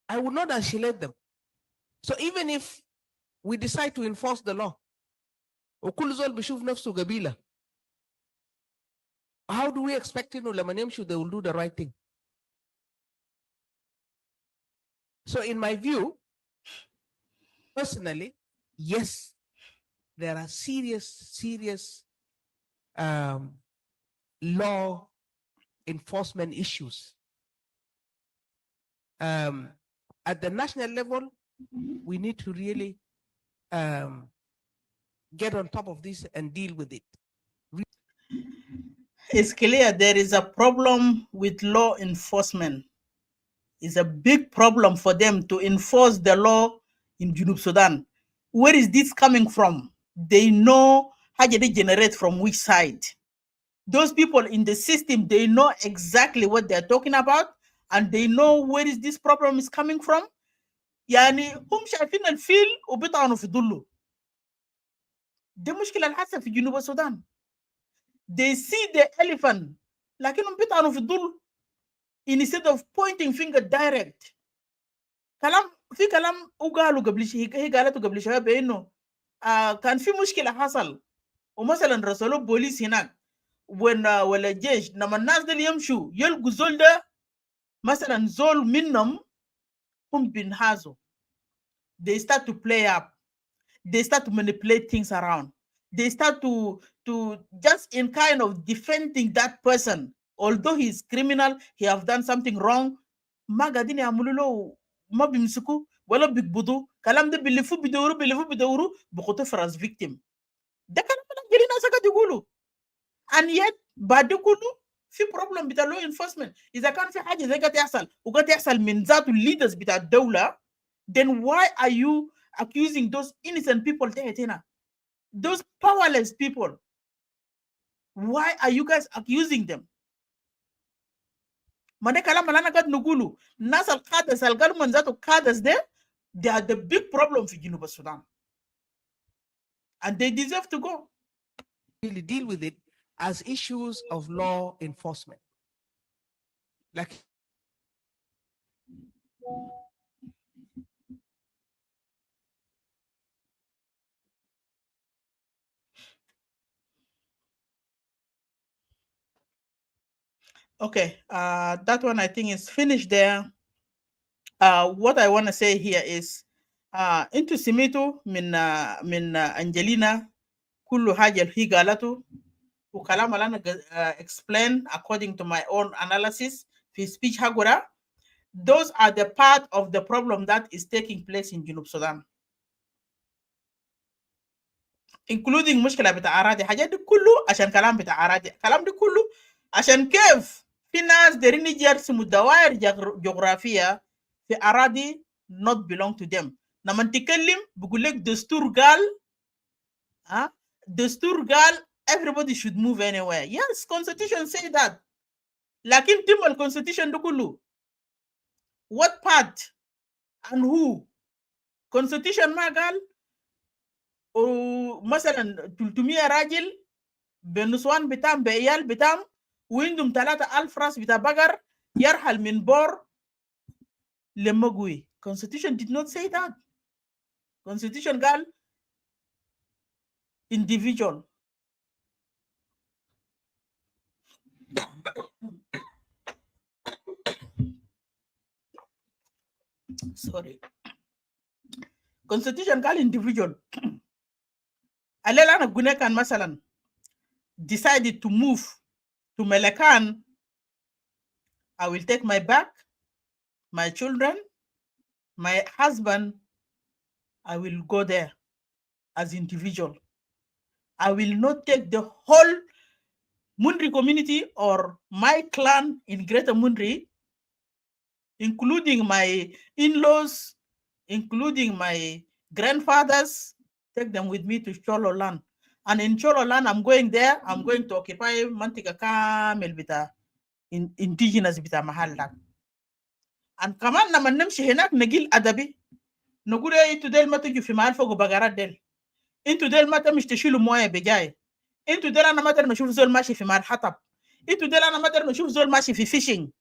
Speaker 6: I would not isolate them. So even if we decide to enforce the law, وكل زول بيشوف نفسه قبيلة, how do we expect إنه لما يمشوا they will do the right thing? So in my view, personally, yes, there are serious law enforcement issues. At the national level, we need to really get on top of this and deal with it.
Speaker 2: It's clear there is a problem with law enforcement. It's a big problem for them to enforce the law in Junub Sudan. Where is this coming from? They know how they generate from which side. Those people in the system, they know exactly what they're talking about, and they know where is this problem is coming from. يعني هم شايفين الفيل وبيطعنوا في ظله. دي مشكلة الحاسة في جنوب السودان. They see the elephant لكنهم بيطعنوا في الظل instead of pointing finger direct. في كلام وقالوا قبل شيء، هي قالته قبل شوية بأنه كان في مشكلة حصل ومثلا رسلوا بوليس هناك ولا الجيش، لما الناس دول يمشوا يلقوا زول ده مثلا زول منهم هم بينهازوا. They start to play up. They start to manipulate things around. They start to just in kind of defending that person. Although he's criminal, he have done something wrong. ما قاعدين يعملوا له، ما بيمسكوا ولا بيقبضوا. كلام ده بيلفوا بيخطوا فراس victim. ده كلام الانجليين ناس قاعد يقولوا. And yet بعد كله في problem بتاع law enforcement. إذا كان في حاجة زي قاعد يحصل وقاعد يحصل من ذات leaders بتاع الدولة, then why are you accusing those innocent people هنا? Those powerless people. Why are you guys accusing them? ما ده كلام اللي انا قاعد نقوله. الناس القادس القالوا من ذاته قادس ده, they are the big problem في جنوب السودان. And they deserve to go.
Speaker 6: Really deal with it as issues of law enforcement. Like
Speaker 2: Okay, that one I think is finished there. What I want to say here is انتوا سميتوا من أنجلينا كل حاجة اللي هي قالته وكلام اللي أنا explain according to my own analysis في speech حقنا. Those are the part of the problem that is taking place in Junub Sudan, including مشكلة بتاع أراضي. حاجات دي كله عشان كلام بتاع أراضي. كلام دي كله عشان كيف في ناس دارين يجي يرسموا دوائر جغرافية في أراضي not belong to them. لما نتكلم بقول لك دستور قال دستور قال everybody should move anywhere. Yes, constitution say that. لكن تم constitution ده كله what part and who? Constitution ما قال مثلا 300 راجل بالنسوان بتاعهم بعيال بتاعهم وعندهم 3000 راس بتاع بقر يرحل من بور لمقوي. Constitution did not say that. Constitution قال individual. Sorry. Constitution قال individual. الليل أنا قلنا كان مثلا decided to move to Melakan, I will take my back, my children, my husband, I will go there as individual. I will not take the whole Mundri community or my clan in Greater Mundri, including my in-laws, including my grandfathers, take them with me to Cholo land. And in Cholo land, I'm going there, I'm going to occupy Mantika Kamel Bita indigenous bita mahal dak. And kaman na man namshi henak nagil adabi nagure itu del mata ju fi mahal fogo bagarat del into del mata mish tashilu moya bejay into del ana matar nashuf zol mashi fi mahal hatab into del ana matar nashuf zol mashi fi fishing.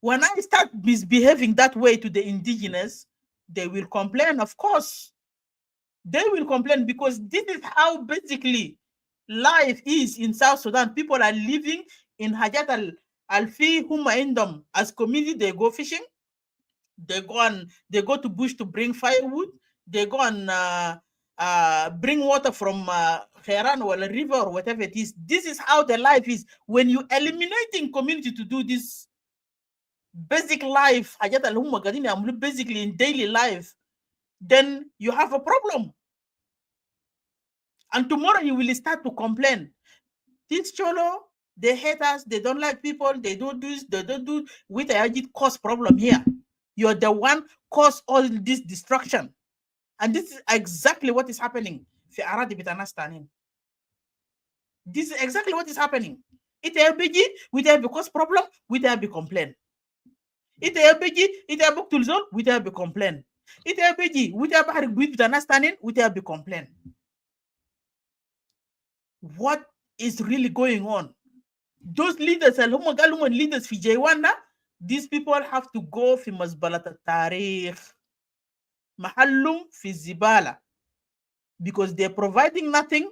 Speaker 2: When I start misbehaving that way to the indigenous, they will complain, of course. They will complain because this is how basically life is in South Sudan. People are living in Hajat al-Fi Huma Indom. As community, they go fishing. They go to bush to bring firewood. They go and bring water from Khairan or a river or whatever it is. This is how the life is. When you eliminating community to do this basic life, basically in daily life, then you have a problem. And tomorrow you will start to complain. This cholo, they hate us, they don't like people, they don't do this, they don't do with it cause problem here. You're the one cause all this destruction. And this is exactly what is happening. This is exactly what is happening. It will be cause problem, will be complain. It will book to zone, will be complain. It will be understanding, will be complain. What is really going on? Those leaders, leaders fi Jaywanda, these people have to go fi mazbalat tarikh. Mahallum fi zibala. Because they're providing nothing,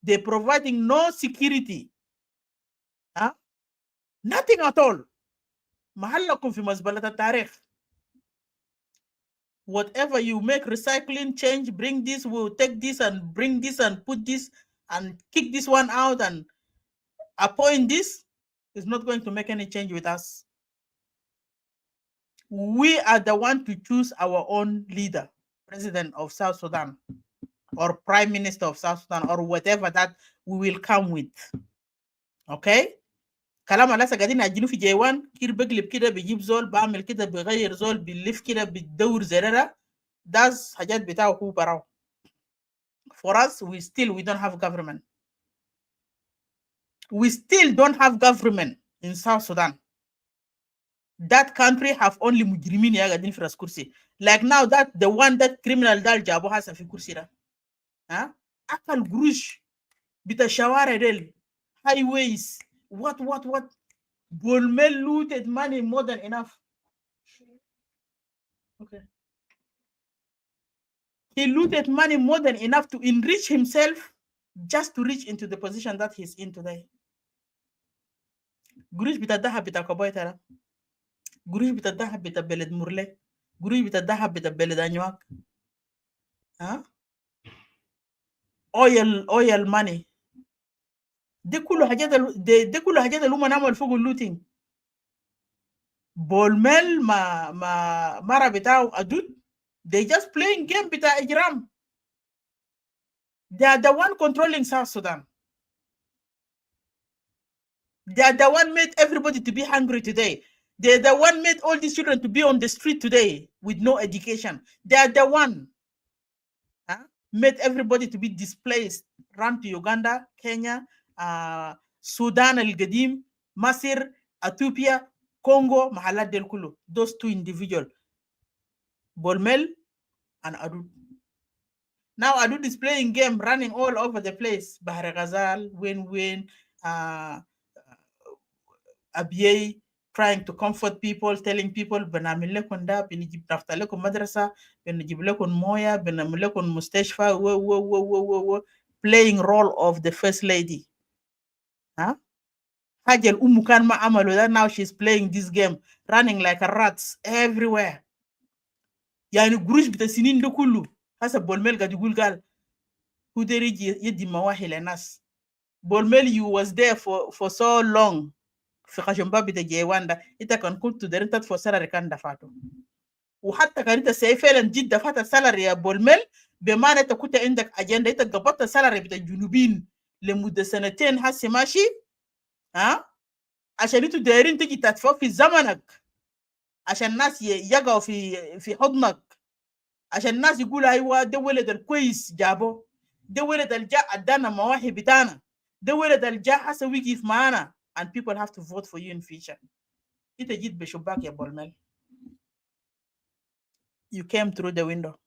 Speaker 2: they're providing no security. Huh? Nothing at all. Mahallakum fi mazbalat tarikh. Whatever you make, recycling, change, bring this, we'll take this and bring this and put this and kick this one out and appoint this, is not going to make any change with us. We are the one to choose our own leader, president of South Sudan, or prime minister of South Sudan, or whatever that we will come with. Okay? كلام الناس قاعدين يعجنوا في جيوان كير بقلب كده بيجيب زول بعمل كده بيغير زول بيلف كده بيدور زرارة. That's حاجات بتاعه هو براو. For us, we don't have government. We still don't have government in South Sudan. That country have only mujrimin ya gadin fi kursi. Like now that the one that criminal dal jabo has fi kursi da. Akal gurush bita shawara del highways. What? Bolmel looted money more than enough. Okay. He looted money more than enough to enrich himself just to reach into the position that he's in today. Gurush bita daha bita kaboy tara. Gurush bita daha bita beled murle. Gurush bita daha bita beled anyuak. Oil money. De kulu hajat luma namal fugu looting. Bolmel mara bita adud. They just playing game bita ijram. They are the one controlling South Sudan. They are the one made everybody to be hungry today. They are the one made all these children to be on the street today with no education. They are the one made everybody to be displaced, run to Uganda, Kenya, Sudan al-Gadim, Masir, Ethiopia, Congo, Mahalat del Kulu. Those two individuals, Bolmel and Adud. Now Adud is playing game, running all over the place. Bahar Ghazal, Win, Abiy, trying to comfort people, telling people, "Benamil lekon da, benijib nafta lekon madrasa, benijib lekon moya, benamil lekon mustashfa." Playing role of the first lady. Hajel umukan ma amalu that now she's playing this game, running like a rats everywhere. Yani gurush bita sinin do kullu. Hasa Bolmel gadi gulgal. Huderi yedi mawahil nas. Bolmel, you was there for so long. Fikashomba bita Jewanda, ita kan kuntu derintat for salary kan dafato. وحتى كان انت فعلا جد دفعت السالري يا بولميل بمعنى انت كنت عندك اجنده انت قبضت السالري بتاع الجنوبيين لمده سنتين هسه ماشي عشان انتوا دايرين تجي تدفعوا في زمنك عشان الناس يقعوا في حضنك عشان الناس يقولوا ايوه ده ولد الكويس جابه ده ولد الجاء ادانا مواهب بتاعنا ده ولد الجاء هسه وقف معانا and people have to vote for you in future. Ita jit beshubak ya Bolmel. You came through the window.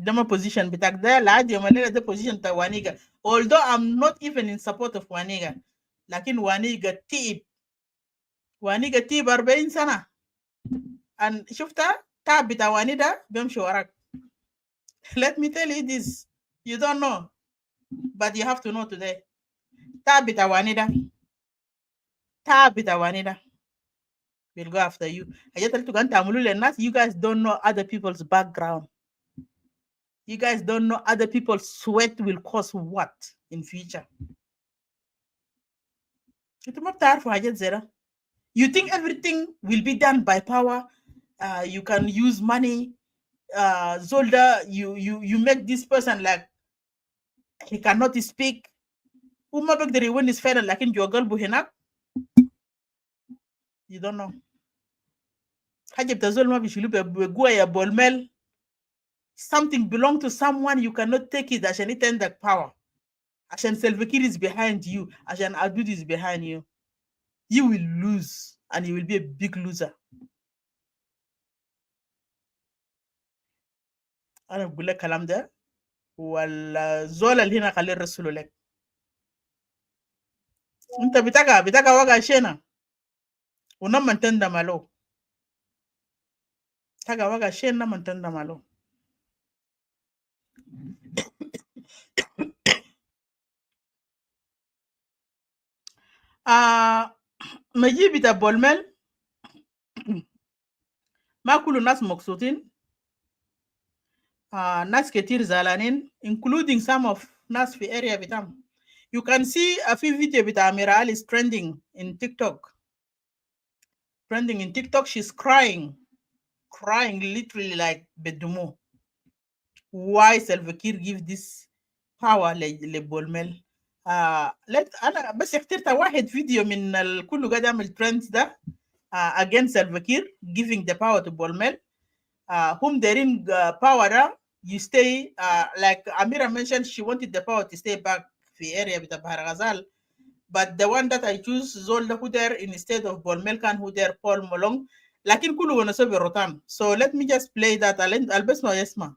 Speaker 2: Dama position bitak there la the position ta Waniga. Although I'm not even in support of Waniga, lakin Waniga tib 40 sana. And shufta ta bita Wanida bemshi warak. Let me tell you this. You don't know, but you have to know today. Ta bita Wanida will go after you. You guys don't know other people's background. You guys don't know other people's sweat will cause what in future. You think everything will be done by power? You can use money. Zolda, you make this person like he cannot speak. When is fair like in your girl buhena. You don't know. Something belong to someone, you cannot take it. Ashan it end the power. Ashan Selvakir is behind you. Ashan Adud is behind you. You will lose, and you will be a big loser. أنا بقول لك كلام ده والزول اللي هنا خليه الرسول لك. أنت بتاعك وقع شينا ونما تندم له. بتاعك وقع شينا نما تندم له. مجيء بتاع بولمل ما كل الناس مقصودين. ناس كتير زعلانين including some of ناس في area بتاعهم. You can see a few video بتاع Miral is trending in TikTok. Trending in TikTok, she's crying literally like bedumo. Why Salva Kiir give this power لبولمل؟ أنا بس اخترت واحد فيديو من كله قاعد يعمل trends ده against Salva Kiir giving the power to Bolmel. Whom they're in power, you stay, like Amira mentioned, she wanted the power to stay back the area with the Bahar Ghazal. But the one that I choose, Zolda Huder instead of Bolmel Khan Huder, Paul Molong, lakin kulu wana sobe rotan. So let me just play that. I'll best no yesma.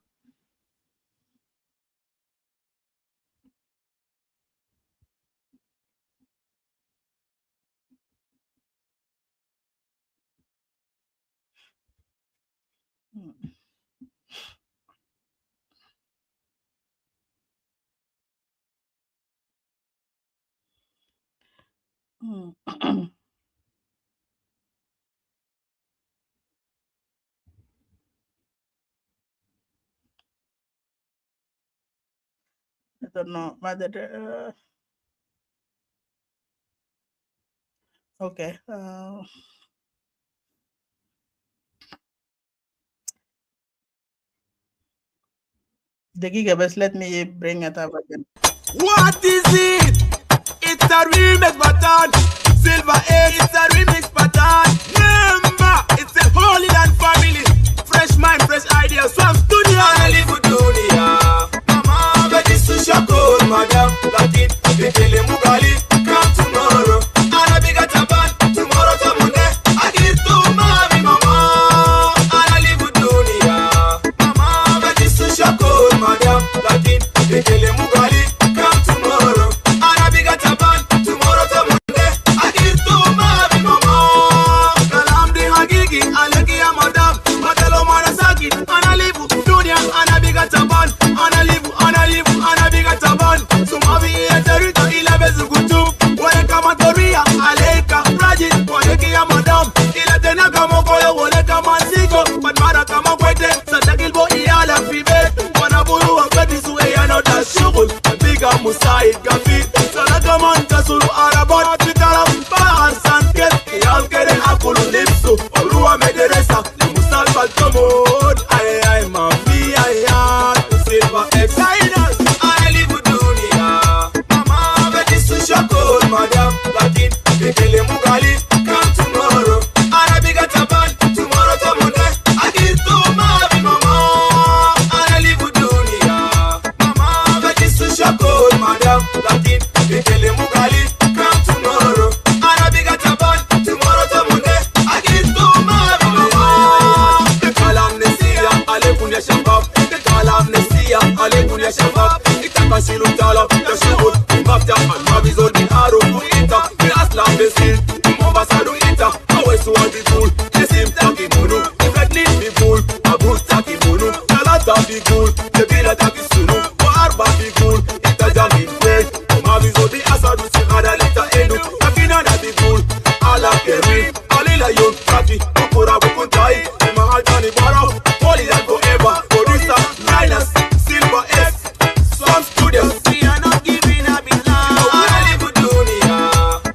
Speaker 2: I don't know. Okay. The gigabits, let me bring it up again.
Speaker 3: What is it? It's a remix pattern. Silver Age, it's a remix pattern. Remember, it's a holy land family. Fresh mind, fresh ideas. Swam studio. I live with dunia. Mama, but this is your call, madam. Latin, Bekele Mugali. Come tomorrow. Ana biga taban. Tomorrow to Monday. I give to mommy, mama. I live with dunia. Mama, but this is your call, madam. Latin, Bekele Mugali. Come tomorrow. Ana biga taban. Tomorrow to Monday. I give to mommy, mama. Kalam di hagigi. Alagi شيلوا طلب يا شغل المفتح المبي زول من ارو وإنتا من اصلا بسيل مومباسا دو إنتا هو سوى بيقول اسم تاكي مونو إفرقني بيقول أبو تاكي مونو ثلاثة بيقول تبيلة تاكي سنو وأربعة بيقول إنتا جامين فيك وما بيزول دي أسد وسيغادا لتا إنو لكن أنا بيقول على كريم علي لا يوم تاكي بكورا بكون تاي لما عالتاني بارو Holy that forever, producer, Linus, Silver S, Sun Studios. We are not giving up in love. I live with dunia.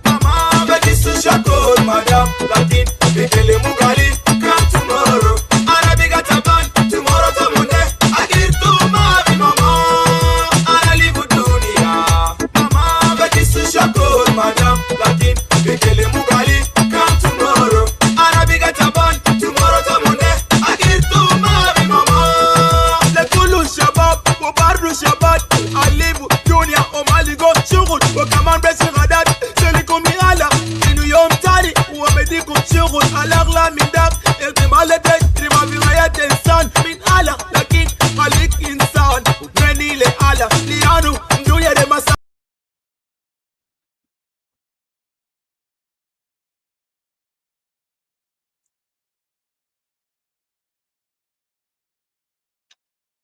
Speaker 3: Mama, but this is your code, madam. Latin, Bekele Mugali, come tomorrow. Arabic at a band, tomorrow to Monday. I give to mommy, mama. I live with dunia. Mama, but this is your code, madam. Latin, Bekele Mugali, come tomorrow. Arabic at a band, tomorrow to Monday. شباب عليبو دنيا وماليغو شغل وكمان بس غداد سلكم يالا انه يوم تاني وبديكم شغل الاغلى من داك احتمال تجربه في حياه انسان من اله لكن خليك انسان وبني لاله ليانو دنيا دي مسا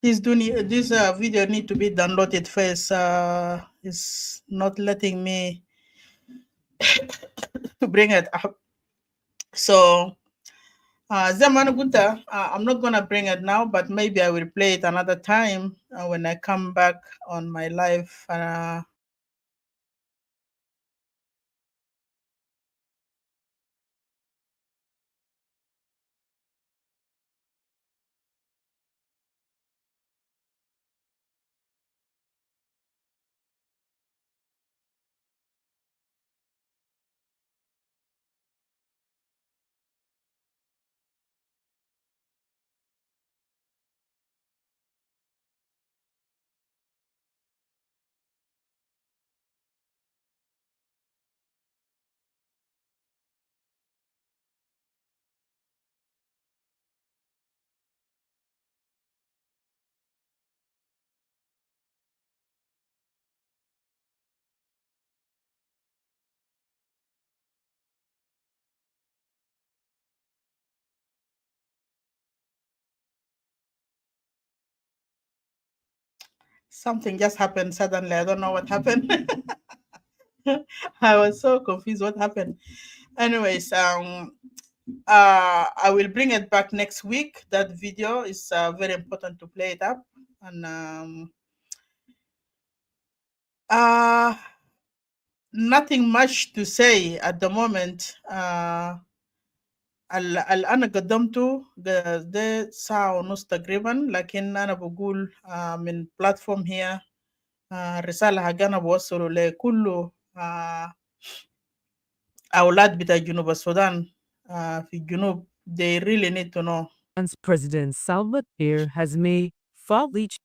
Speaker 2: This video need to be downloaded first. It's not letting me to bring it up. So, Zamana Gunta, I'm not gonna bring it now, but maybe I will play it another time when I come back on my live. Something just happened suddenly. I don't know what happened. I was so confused what happened. Anyways, I will bring it back next week. That video is very important to play it up. And nothing much to say at the moment. اللي أنا قدمته ده ساعة ونص تقريبا، لكن أنا بقول من بلاتفورم هي الرسالة حقي أنا بوصله لكل أولاد بتاع جنوب السودان في الجنوب. They really need to know.
Speaker 7: President Salva Kiir has made false.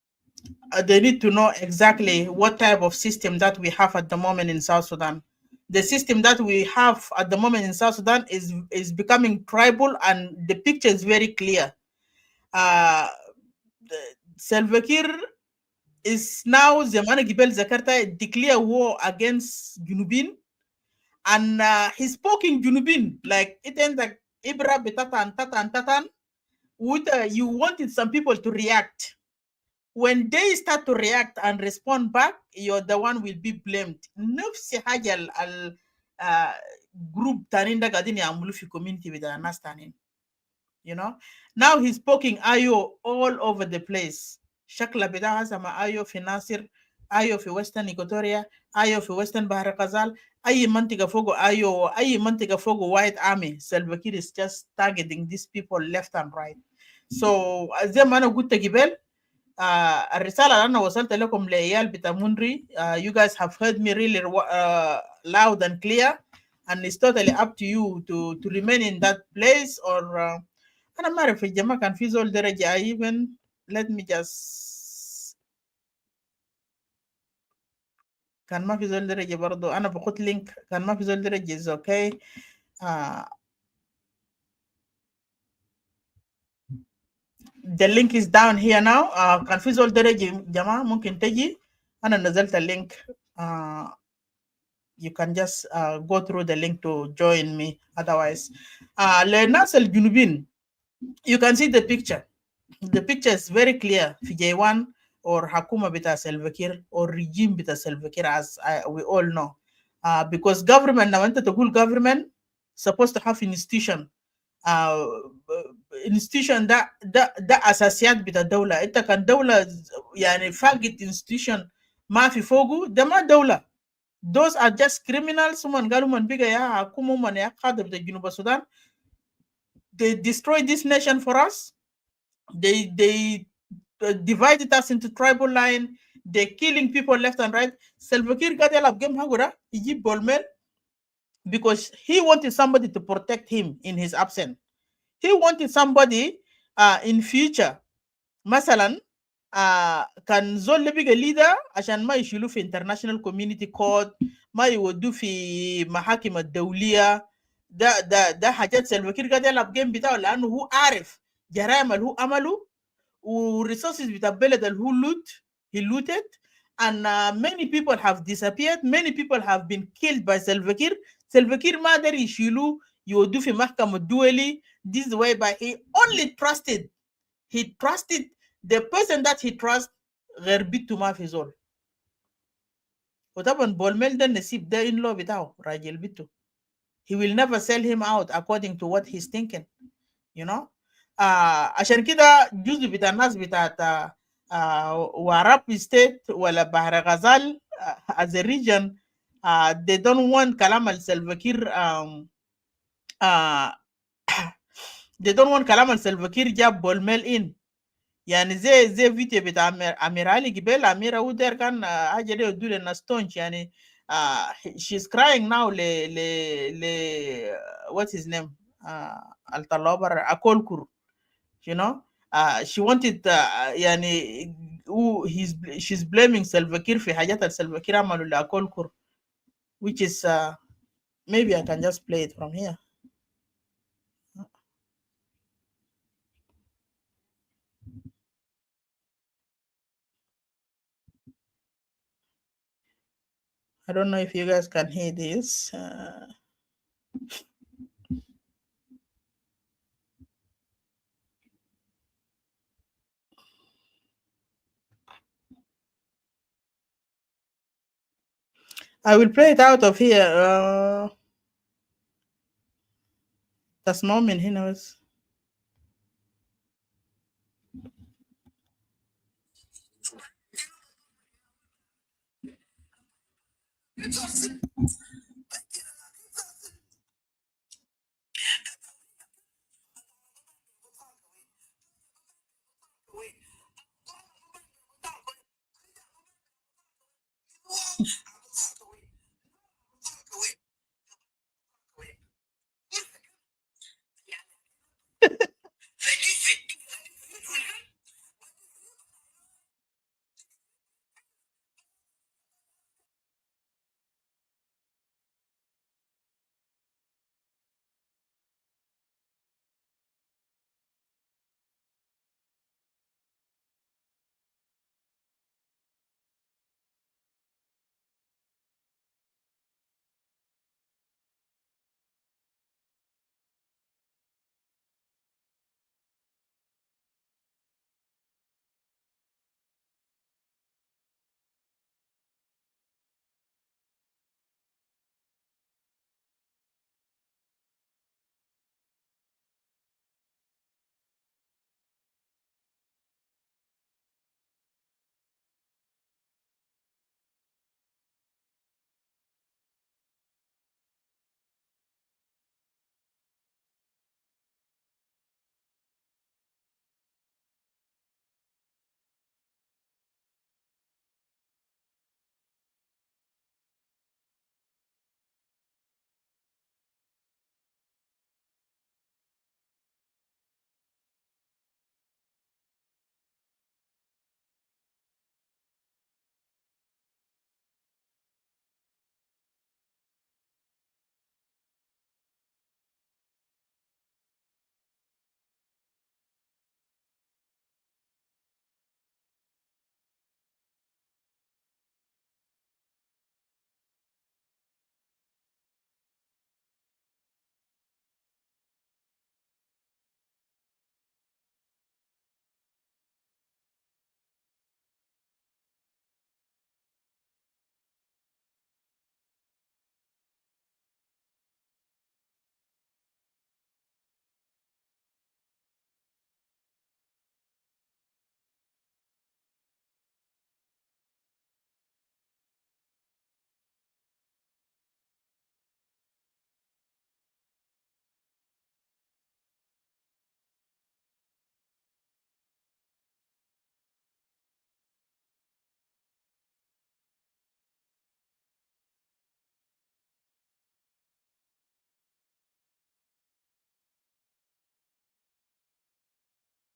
Speaker 2: They need to know exactly what type of system that we have at the moment in South Sudan. The system that we have at the moment in South Sudan is becoming tribal, and the picture is very clear. Salva Kiir is now Zemana Gibel Zakarta declare war against Junubin, and he's poking Junubin like it ends like Ibra betatan tatan tatan. You wanted some people to react. When they start to react and respond back, you're the one will be blamed. Nafsi haja al group taninda gadini amulu fi community with anas tanin. You know, now he's poking Ayo all over the place. Shakla bida sama Ayo fi Nasir, Ayo fi Western Equatoria, Ayo fi Western Bahar Kazal, Ayi mantiga fogo Ayo, Ayi mantiga fogo White Army. Salva Kiir is just targeting these people left and right. So, Zemana Gutta Gibel, الرسالة اللي أنا وصلت لكم لعيال بتاع منري, you guys have heard me really loud and clear, and it's totally up to you to remain in that place or أنا ما أعرف الجماعة كان في زول درجة even let me just كان ما في زول درجة برضو أنا بقول لينك كان ما في زول درجة is okay. The link is down here now. كان في زول درجة جماعة ممكن تجي أنا نزلت اللينك. You can just go through the link to join me. Otherwise, للناس الجنوبين, you can see the picture. The picture is very clear. في J1 or Hakuma bita Salva Kiir or regime bita Salva Kiir, as we all know. Because government, now to good government supposed to have institution. Uh, institution ده أساسيات بتاع الدولة. أنت كان دولة يعني فاقد institution ما في فوقه ده ما دولة. Those are just criminals. Someone قالوا من بيجا يا حكومة من يا قادة بتاع جنوب السودان. They destroyed this nation for us. They divided us into tribal line. They're killing people left and right. Salva Kiir got a game hagura, Egypt Bolmel, because he wanted somebody to protect him in his absence. He wanted somebody in future. Masalan, كان زول اللي بقى leader عشان ما يشيلوه في international community court, ما يودوه في محاكم الدولية. ده حاجات سلفا كير قاعد يلعب جيم بتاعه, لأنه هو عارف جرائم اللي هو عمله والresources بتاع البلد اللي هو he looted, and many people have disappeared. Many people have been killed by Salva Kiir. Salva Kiir ما قدر يشيلوه يودوه في محكمة الدولي. This is whereby he only trusted the person that he trusts غير بيته ما في زول. وطبعا بولميل ده النسيب ده in law بتاعه راجل بيته. He will never sell him out according to what he's thinking, you know. عشان كده جزء بتاع الناس بتاعت واراب state ولا بحر غزال as a region, they don't want كلام السلفا كير. they don't want كلام السلفا كير جاب بولميل in. يعني زي فيديو بتاع امير علي قبل. اميره ودير كان حاجه دي يدوا لنا ستونج يعني. she's crying now ل what's his name, الطلابر اكولكور, you know. She wanted يعني she's blaming Salva Kiir في حاجات Salva Kiir عملوا لأكولكور, which is maybe I can just play it from here. I don't know if you guys can hear this. I will play it out of here. تسمعوا من هنا بس.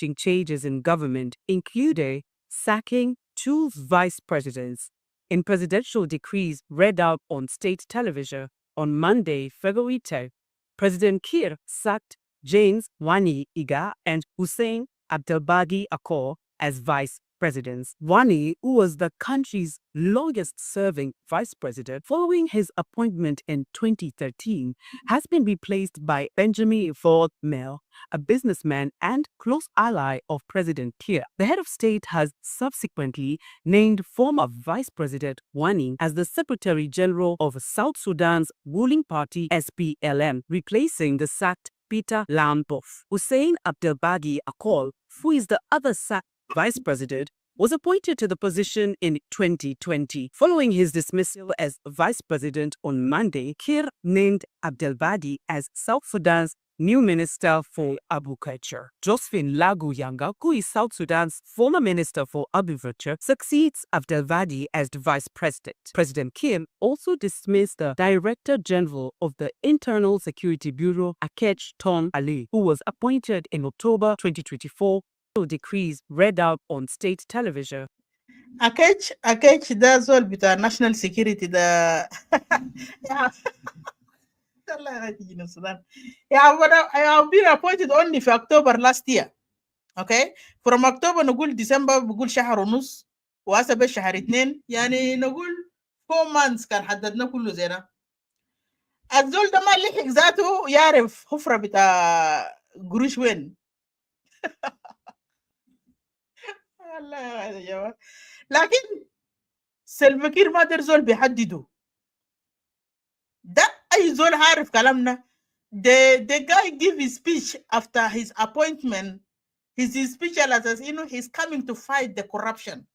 Speaker 7: affecting changes in government included sacking 2 vice presidents. In presidential decrees read out on state television on Monday, February 10, President Kiir sacked James Wani Iga and Hussein Abdelbagi Akor as vice presidents. Wani, who was the country's longest-serving vice president following his appointment in 2013, has been replaced by Benjamin Ford Mel, a businessman and close ally of President Kiir. The head of state has subsequently named former Vice President Wani as the Secretary General of South Sudan's ruling party SPLM, replacing the sacked Peter Lamboff. Hussein Abdelbagi Akol, who is the other sacked vice president, was appointed to the position in 2020. Following his dismissal as vice president on Monday, Kiir named Abdelbadi as South Sudan's new minister for agriculture. Josephine Lagu Yanga, who is South Sudan's former minister for agriculture, succeeds Abdelbadi as the vice president. President Kiir also dismissed the director general of the Internal Security Bureau, Akech Tom Ali, who was appointed in October 2024. Decrees read out on state television.
Speaker 2: Akech ده زول بتاع national security ده يا الله يرحم جنوب السودان. I have been appointed only في October last year. Okay, from October نقول December بقول شهر ونص وهسه بس شهر 2 يعني نقول 4 months كان حددنا كله زينا. الزول ده ما لحق ذاته يعرف حفرة بتاع قروش وين. والله يا جماعة. لكن سلفا كير ما دير زول بيحدده. ده أي زول عارف كلامنا. The guy give his speech after his appointment. His speech as he's coming to fight the corruption.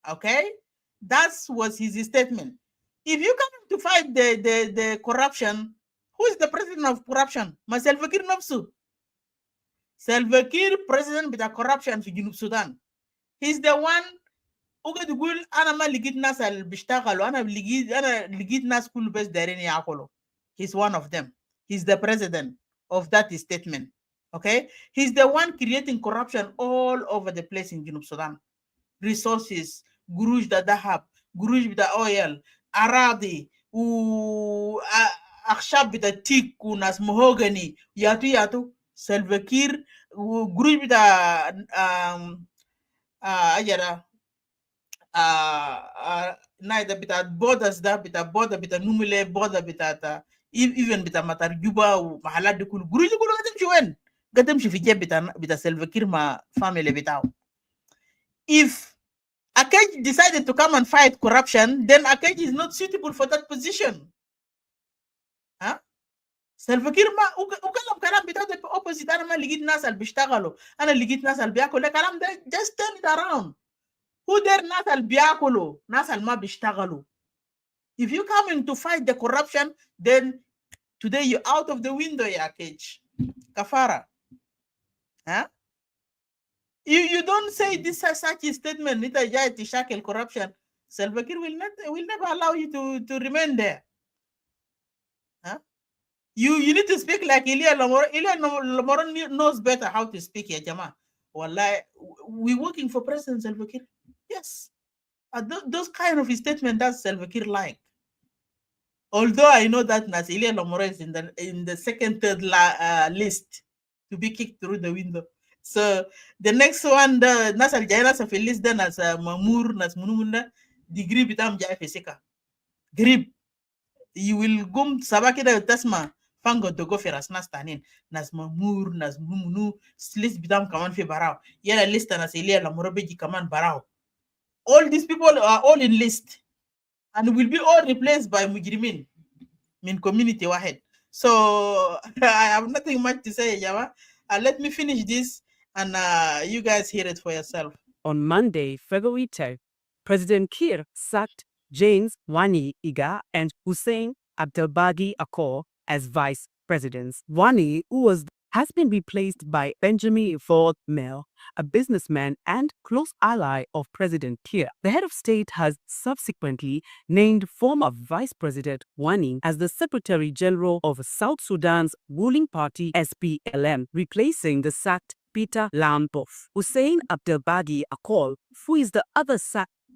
Speaker 2: Okay? That was his statement. If you come to fight the corruption, who is the president of corruption? Ma Salva Kiir nafsu. Salva Kiir president بتاع corruption في جنوب السودان. He's the one وقد يقول انا ما لقيت ناس اللي بيشتغلوا انا لقيت ناس كله بس دايرين ياكلوا. He's one of them. He's the president of that statement. Okay? He's the one creating corruption all over the place in Junub Sudan. Resources, قروش ده ذهب, قروش بتاع oil, أراضي وأخشاب بتاع تيك وناس مهوغني ياتو سلفا كير وقروش بتاع أجرا نايدا بتاع بودرز ده بتاع بودر بتاع نوملي بودر بتاع even بتاع مطار جوبا ومحلات دي كله قروش دي كله قدمشي وين؟ قدمشي في جيب بتاع سلفا كير مع فاميلي بتاعه. If Akej decided to come and fight corruption, then Akej is not suitable for that position. Huh? Salva Kiir ma ukalam kalam bitaw the opposite. Ana ma ligid nas al bishtaghalo. Ana ligid nas al biakolo. Kalam da just turn it around. Who there nas al biakolo? Nas al ma bishtaghalo. If you come in to fight the corruption, then today you're out of the window, ya Akej. Kafara. Huh? You don't say this such a statement. To shackle corruption. Salva Kiir will never allow you to remain there. Huh? You need to speak like Ilya Lomoro. Ilya Lomoro knows better how to speak, ya Jama. Wallahi, we're working for President Salva Kiir. Yes. Those kind of statement that Salva Kiir like. Although I know that Ilya Lomoro is in the second, third list to be kicked through the window. So the next one, the Nasal Jaina Safilis, then as Mamur, Nas Mununda, degree bitam Jai Fesika. Grip. You will go Sabakida Tasma, Fango to go for as Nastanin, Nas Mamur, Nas Mumunu, Slis bitam Kaman Fi Barao, Yella list and as Elia Lamorobeji Kaman Barao. All these people are all in list and will be all replaced by Mujrimin, Min community Wahed. So I have nothing much to say, Java. Let me finish this. And you guys hear it for yourself.
Speaker 7: On Monday, February 10, President Kiir sacked James Wani Iga and Hussein Abdelbagi Akor as vice presidents. Wani, who has been replaced by Benjamin Ford Mel, a businessman and close ally of President Kiir. The head of state has subsequently named former Vice President Wani as the Secretary General of South Sudan's ruling party SPLM, replacing the sacked Peter Lamboff. Hussein Abdelbadi Akol, who is the other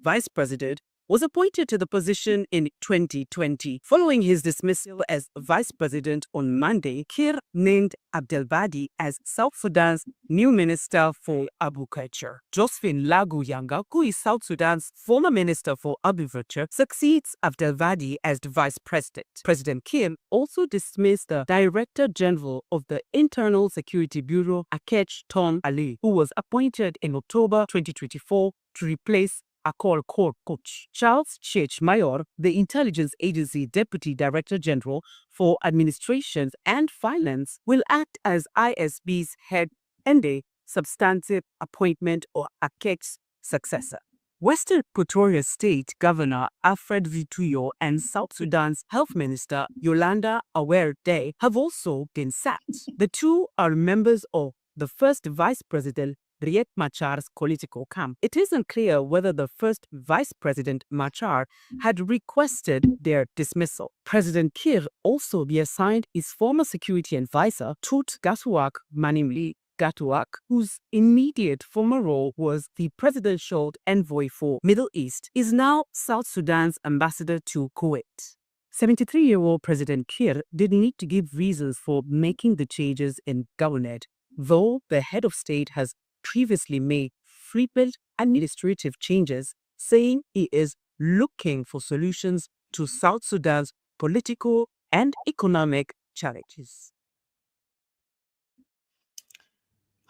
Speaker 7: vice president, was appointed to the position in 2020. Following his dismissal as vice president on Monday, Kir named Abdelbadi as South Sudan's new minister for agriculture. Josephine Lagu Yanga, who is South Sudan's former minister for agriculture, succeeds Abdelbadi as the vice president. President Kir also dismissed the Director General of the Internal Security Bureau, Akech Ton Ali, who was appointed in October 2024 to replace Akol Court Coach. Charles Chech Mayor, the intelligence agency deputy director general for administrations and finance, will act as ISB's head and a substantive appointment or Akech's successor. Western Equatoria State Governor Alfred Vituyo and South Sudan's Health Minister Yolanda Awere-Day have also been sacked. The two are members of the first Vice President Riek Machar's political camp. It isn't clear whether the first Vice President Machar had requested their dismissal. President Kir also reassigned his former security advisor, Tut Gatuak Manimli Gatuak, whose immediate former role was the presidential envoy for Middle East, is now South Sudan's ambassador to Kuwait. 73-year-old President Kir didn't need to give reasons for making the changes in government, though the head of state has previously made frequent administrative changes, saying he is looking for solutions to South Sudan's political and economic challenges.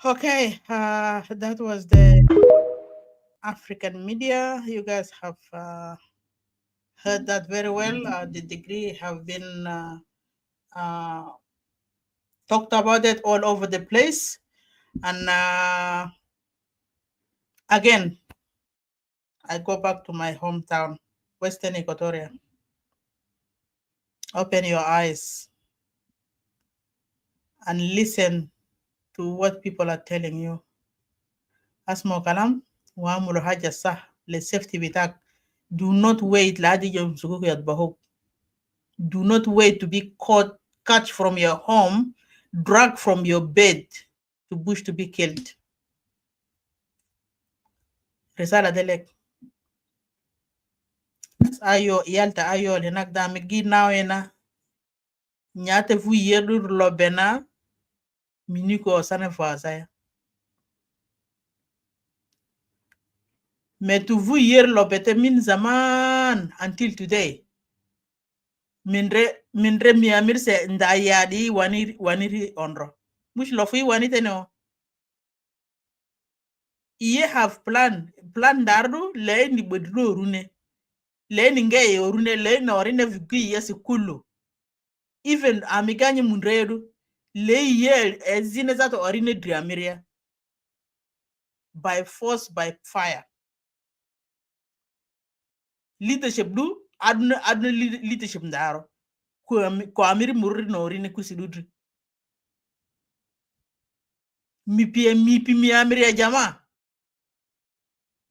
Speaker 2: Okay, that was the African media. You guys have heard that very well. The degree have been talked about it all over the place. And again, I go back to my hometown, Western Equatoria. Open your eyes and listen to what people are telling you. Asma kalam wa amulu haja sah le safety bitak. Do not wait ladi yom sukuku yat bahok. Do not wait to be catch from your home, dragged from your bed to bush to be killed. Risala delek. Ayo yalta ayo lenak da migi nawena. Nyate fu yedu lobena miniko sana fazaya. Metu fu yer lobete min zaman until today. Minre miamir se ndayadi waniri onro. Mush lofi wanite no. Iye have plan dardu le ni bodro rune. Le ni ngeye orune le na orine vigi yesi kulu. Even amiganye munredu le ye ezine zato orine driamiria. By force, by fire. Leadership do adno leadership ndaro. Ko amiri muri no orine kusidudri. Mi amiri jama.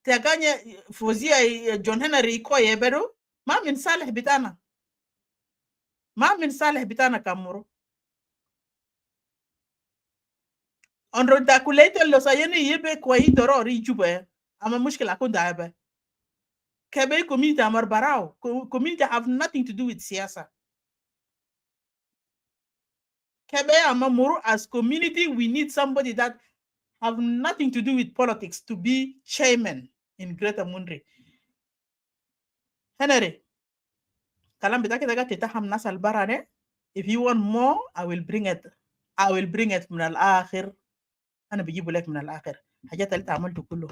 Speaker 2: Teganya fozia John Henry ko yebedo ma min salih bitana. Ma min salih bitana kamuro. Onro da kulete lo sayeni yebe kwa idoro ri jube ama mushkila ko daebe. Kebe community amar barao. Community have nothing to do with siyasa. Kebe amamuru as community we need somebody that have nothing to do with politics to be chairman in Greater Mundri. Henry, kalam bitaki daga titaham nasal barane. If you want more, I will bring it. I will bring it من الآخر. أنا بجيبه لك من الآخر. حاجات اللي تعملته كله.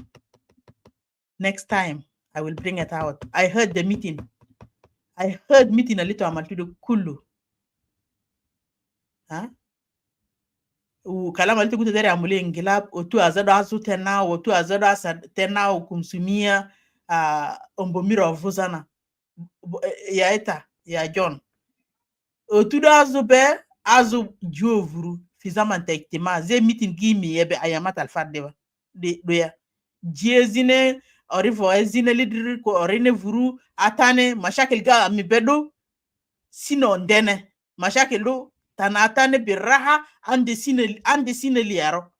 Speaker 2: Next time, I will bring it out. I heard the meeting. I heard meeting اللي تعملته كله. ها? وكلام اللي تقول تدري عمليه انقلاب وتو ازادو اسو تنا وتو ازادو اسد تنا وكمسumia ombomiro vuzana ya eta ya John otudo azu be azu jovuru fizama tektima ze meeting gimi yebe ayamata alfadeva de doya jezine orifo ezine lidiri ko orine vuru atane mashakil ga mi bedo sino ndene mashakil do tanatane biraha ande sine liaro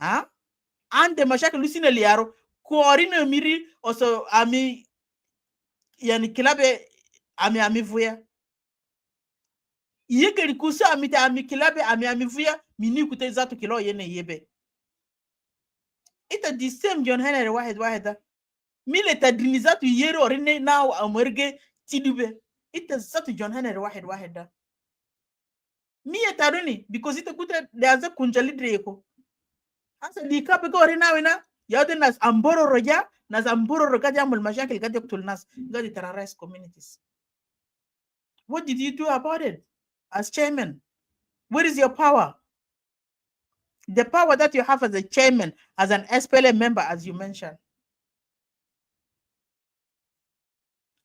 Speaker 2: ha ande mashakil lusina liyaro ko orina miri oso ami yani kilabe ami vuya yeke kusa ami kilabe ami vuya mini kute zatu kilo yene yebe ita the same John Henry wahida mile tadrini zatu yero orine now amerge tidube ita zatu John Henry wahida miye taruni because ita kute daza kunjali dreko asa di kape ko orina wena yade nas amboro roja nas amboro roja jamul mashakil gade kutul nas gade terrorize communities. What did you do about it as chairman? Where is your power? The power that you have as a chairman, as an SPLA member, as you mentioned.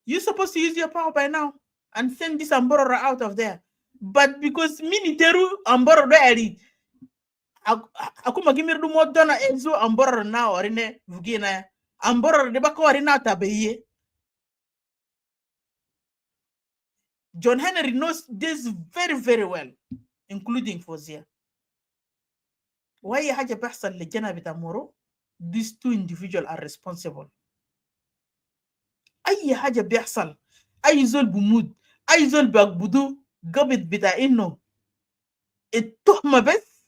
Speaker 2: You're supposed to use your power by now and send this Ambororo out of there. But because Miniteru Ambororo eri, akuma gimiru mo dona enzo Ambororo na orine vugina Ambororo de bako orina tabeye. John Henry knows this very, very well, including Fozia. Why haja bahsal lejana bitamoro? These two individuals are responsible. أي حاجة بيحصل أي زول بمود أي زول بيقبضوا قبض بتاع إنه التهمة بس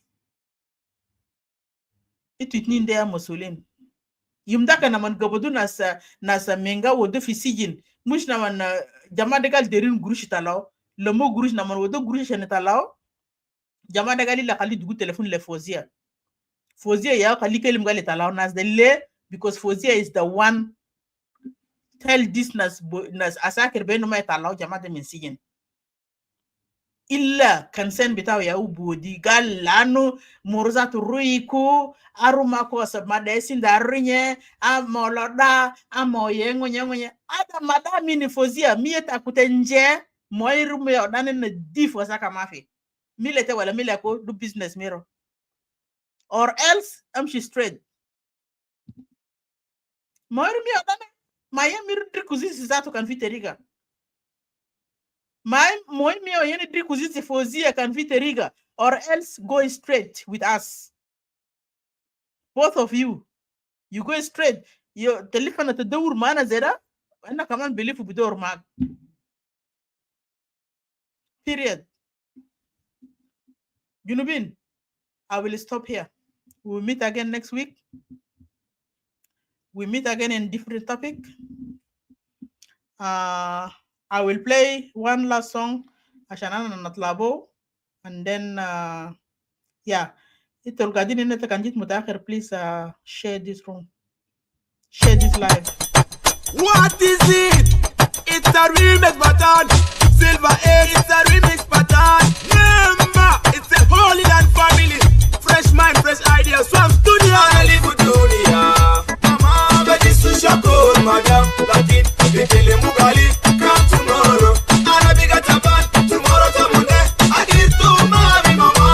Speaker 2: إنتوا اتنين ده مسؤولين يوم ده كان من قبضوا ناس منغا ودو في سجن مش نمن جماعة ده قال ديرين قروش تلاو لما قروش نمن ودو قروش شن تلاو جماعة ده قال لا خلي تقول تلفون لفوزيا فوزيا يا خلي كلم قال تلاو ناس ده ليه because Fozia is the one tell this nas asakir beno ma talaw jamade min sigen illa kansen bitaw ya ubodi galano morzatu ruiku aruma ko sabade sindarinye amoloda amoyengo nyengonye ada madami ni Fozia mieta kutenje moirume odane na difo saka mafi milete wala milako do business miro or else amshi straight moirume odane Maya mirudri kuzisi zatu kan fiteriga. Moi mio yeni dri kuzisi Fozia kan fiteriga or else go straight with us. Both of you go straight. Yo telephone at the door mana zera. Ana kaman believe bidor mag. Period. Junubin, I will stop here. We'll meet again next week. We meet again in different topic. I will play one last song, Ashanana Natlabo, and then yeah. It'll gadin in the kanjit mutakhir. Please share this room, share this live.
Speaker 3: What is it? It's a remix pattern. Silver Age, it's a remix pattern. Remember, it's a holy land family. Fresh mind, fresh ideas. Swam studio. I live with Dunia. Shakor, madam, Latin, Bekele Mugali, come tomorrow. Arabiga Taban, tomorrow Tamune. I give to mommy, mama.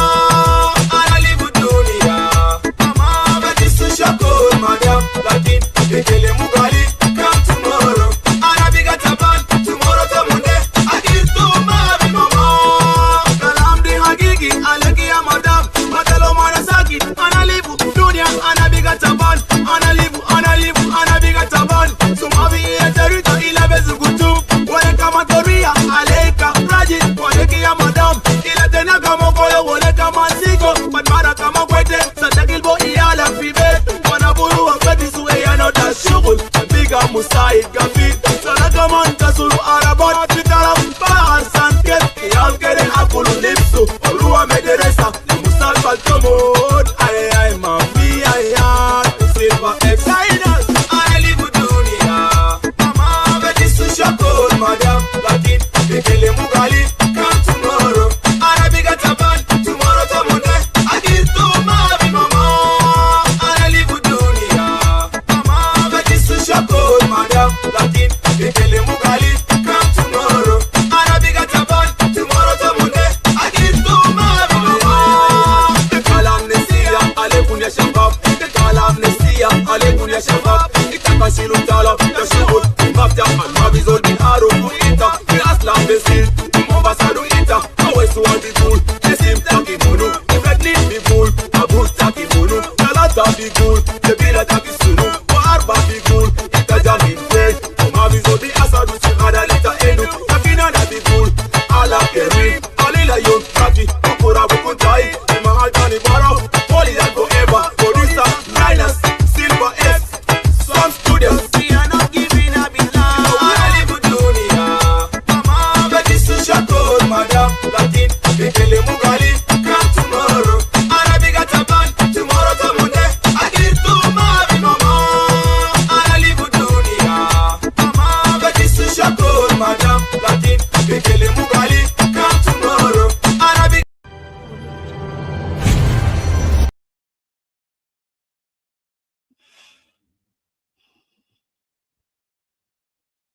Speaker 3: I live with Dunia. Mama, but this is Shakor, madam, Latin, Bekele Mugali, come tomorrow. Arabiga Taban, tomorrow Tamune. I give to mommy, mama. Kalam di Hagigi, Alegia, madam, Matalo Manasaki, I live with Dunia, Arabiga Taban, I live. Sumavi eterito ila bezugutu wale kama Toria aleka Raji wale kia madam ila tena kama koyo wale kama Siko Badmara kama Kwete Sadakilbo iyala fibe Wanaburu wakati suwe ya nota shugul Biga Musaid Gafit Sana kama ntasuru Arabat Bitara Bahar Sanket Yal kere akulu nipsu Olua mederesa Musal Baltomod Ay mafi ayat Silva Excited madam, Latin, Bekele Mugali, come tomorrow. Arabiga Taban, tomorrow Tamune. I give to mommy, mama. I live with Dunia. Mama, but this is your code, madam, Latin, Bekele Mugali, come tomorrow. Arabiga Taban, tomorrow Tamune. I give to mommy, mama. The calamnesia, Alekunya Shabab. The calamnesia, Alekunya Shabab. Itakashilu Tala, the Shibul, Mafia, and Mavizol. Besil, Mombasado ita, always want the fool. The same taki munu, if I need me fool, a boot taki munu. Kalat be good.